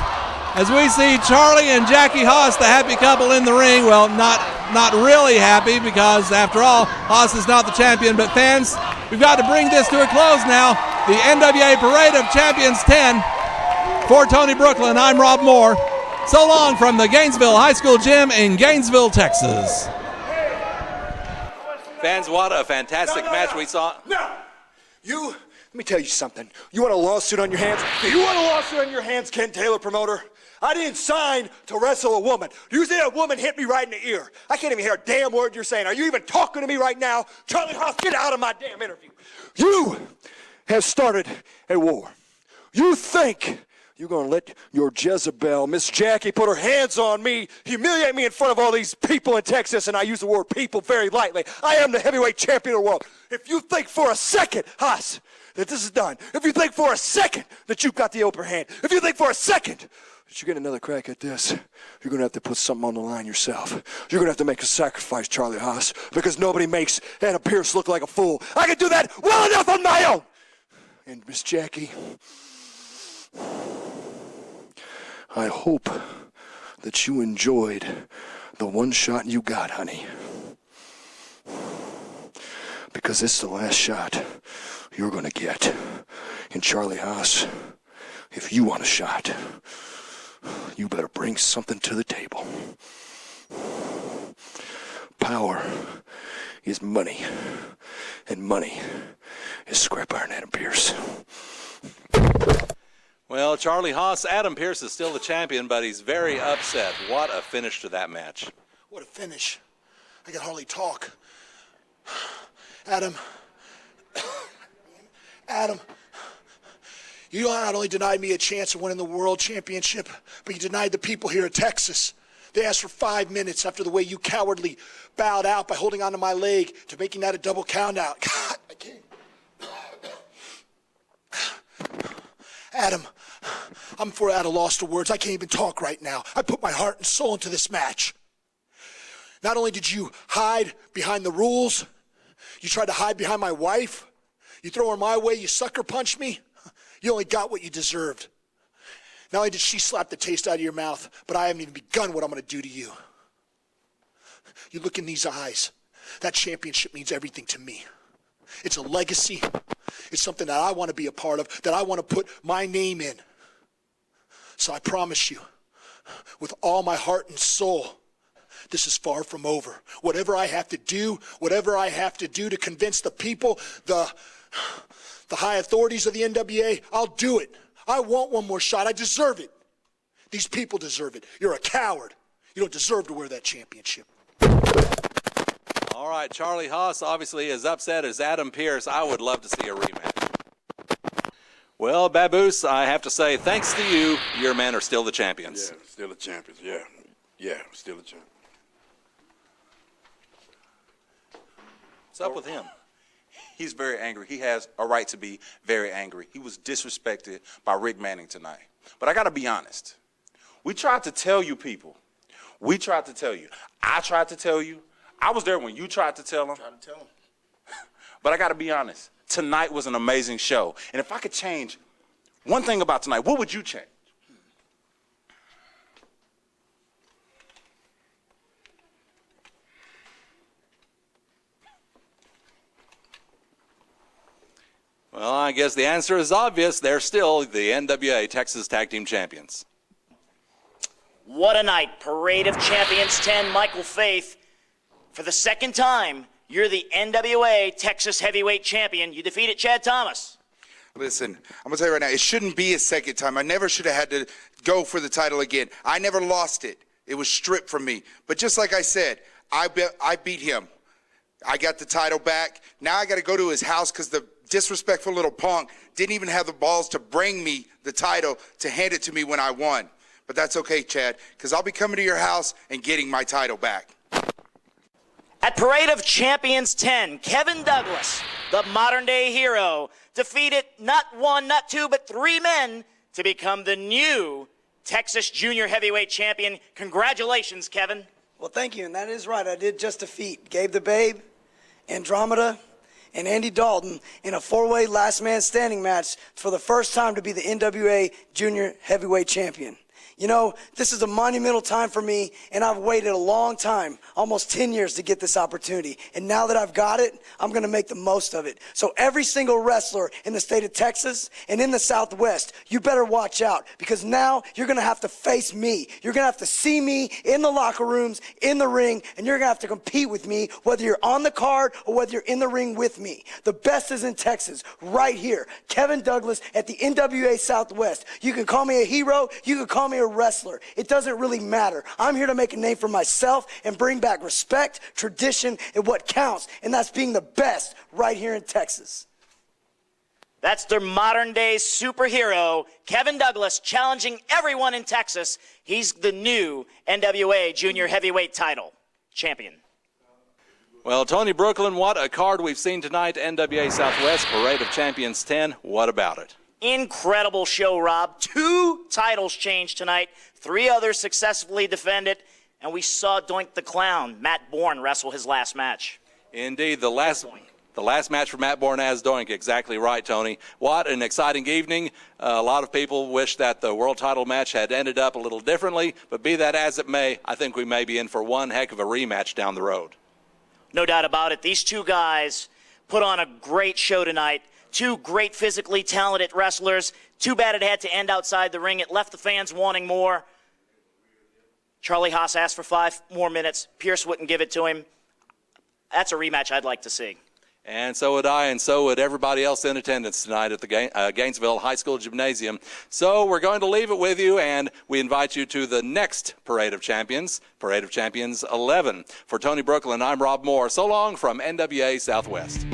As we see Charlie and Jackie Haas, the happy couple in the ring. Well, not really happy, because after all, Haas is not the champion. But fans, we've got to bring this to a close now. The NWA Parade of Champions 10. For Tony Brooklyn, I'm Rob Moore. So long from the Gainesville High School Gym in Gainesville, Texas. Fans, what a fantastic match we saw. Let me tell you something. You want a lawsuit on your hands? Do you want a lawsuit on your hands, Ken Taylor, promoter? I didn't sign to wrestle a woman. You see that woman hit me right in the ear. I can't even hear a damn word you're saying. Are you even talking to me right now? Charlie Haas, get out of my damn interview. You have started a war. You think you're going to let your Jezebel, Miss Jackie, put her hands on me, humiliate me in front of all these people in Texas, and I use the word people very lightly. I am the heavyweight champion of the world. If you think for a second, Haas, that this is done, if you think for a second that you've got the upper hand, if you think for a second that you get another crack at this, you're going to have to put something on the line yourself. You're going to have to make a sacrifice, Charlie Haas, because nobody makes Adam Pearce look like a fool. I can do that well enough on my own. And Miss Jackie, I hope that you enjoyed the one shot you got, honey. Because it's the last shot you're going to get. And Charlie Haas, if you want a shot, you better bring something to the table. Power is money, and money is scrap iron, Adam Pearce. Well, Charlie Haas, Adam Pearce is still the champion, but he's very upset. What a finish to that match. What a finish. I can hardly talk. Adam, you not only denied me a chance of winning the world championship, but you denied the people here in Texas. They asked for 5 minutes after the way you cowardly bowed out by holding onto my leg to making that a double count out. God, I can't. Adam, I'm at a loss for words. I can't even talk right now. I put my heart and soul into this match. Not only did you hide behind the rules, you tried to hide behind my wife. You throw her my way, you sucker punch me. You only got what you deserved. Not only did she slap the taste out of your mouth, but I haven't even begun what I'm going to do to you. You look in these eyes. That championship means everything to me. It's a legacy. It's something that I want to be a part of, that I want to put my name in. So I promise you, with all my heart and soul, this is far from over. Whatever I have to do to convince the people, the high authorities of the NWA, I'll do it. I want one more shot. I deserve it. These people deserve it. You're a coward. You don't deserve to wear that championship. All right, Charlie Haas obviously as upset as Adam Pearce. I would love to see a rematch. Well, Baboose, I have to say, thanks to you, your men are still the champions. Yeah, still the champions, yeah, still the champions. What's up with him? He's very angry. He has a right to be very angry. He was disrespected by Rick Manning tonight. But I got to be honest. We tried to tell you people. We tried to tell you. I tried to tell you. I was there when you tried to tell him. But I got to be honest. Tonight was an amazing show. And if I could change one thing about tonight, what would you change? Well, I guess the answer is obvious. They're still the NWA Texas Tag Team Champions. What a night. Parade of Champions 10, Michael Faith. For the second time, you're the NWA Texas Heavyweight Champion. You defeated Chad Thomas. Listen, I'm going to tell you right now, it shouldn't be a second time. I never should have had to go for the title again. I never lost it. It was stripped from me. But just like I said, I beat him. I got the title back. Now I got to go to his house because the disrespectful little punk didn't even have the balls to bring me the title to hand it to me when I won. But that's okay, Chad, because I'll be coming to your house and getting my title back. At Parade of Champions 10, Kevin Douglas, the modern-day hero, defeated not one, not two, but three men to become the new Texas Junior Heavyweight Champion. Congratulations, Kevin. Well, thank you, and that is right. I did just defeat Gabe the Babe, Dromeda, and Andy Dalton in a four-way last man standing match for the first time to be the NWA Junior Heavyweight Champion. You know, this is a monumental time for me, and I've waited a long time, almost 10 years, to get this opportunity. And now that I've got it, I'm going to make the most of it. So every single wrestler in the state of Texas and in the Southwest, you better watch out, because now you're going to have to face me. You're going to have to see me in the locker rooms, in the ring, and you're going to have to compete with me, whether you're on the card or whether you're in the ring with me. The best is in Texas, right here. Kevin Douglas at the NWA Southwest. You can call me a hero. You can call me a wrestler. It doesn't really matter. I'm here to make a name for myself and bring back respect, tradition, and what counts, and that's being the best right here in Texas. That's their modern-day superhero, Kevin Douglas, challenging everyone in Texas. He's the new NWA Junior Heavyweight title champion. Well, Tony Brooklyn, what a card we've seen tonight. NWA Southwest Parade of Champions 10. What about it? Incredible show, Rob. 2 titles changed tonight. 3 others successfully defended. And we saw Doink the Clown, Matt Bourne, wrestle his last match. Indeed, the last match for Matt Bourne as Doink. Exactly right, Tony. What an exciting evening. A lot of people wish that the world title match had ended up a little differently, but be that as it may, I think we may be in for one heck of a rematch down the road. No doubt about it. These 2 guys put on a great show tonight. 2 great physically talented wrestlers. Too bad it had to end outside the ring. It left the fans wanting more. Charlie Haas asked for 5 more minutes. Pearce wouldn't give it to him. That's a rematch I'd like to see. And so would I, and so would everybody else in attendance tonight at the Gainesville High School Gymnasium. So we're going to leave it with you, and we invite you to the next Parade of Champions 11. For Tony Brooklyn, I'm Rob Moore. So long from NWA Southwest.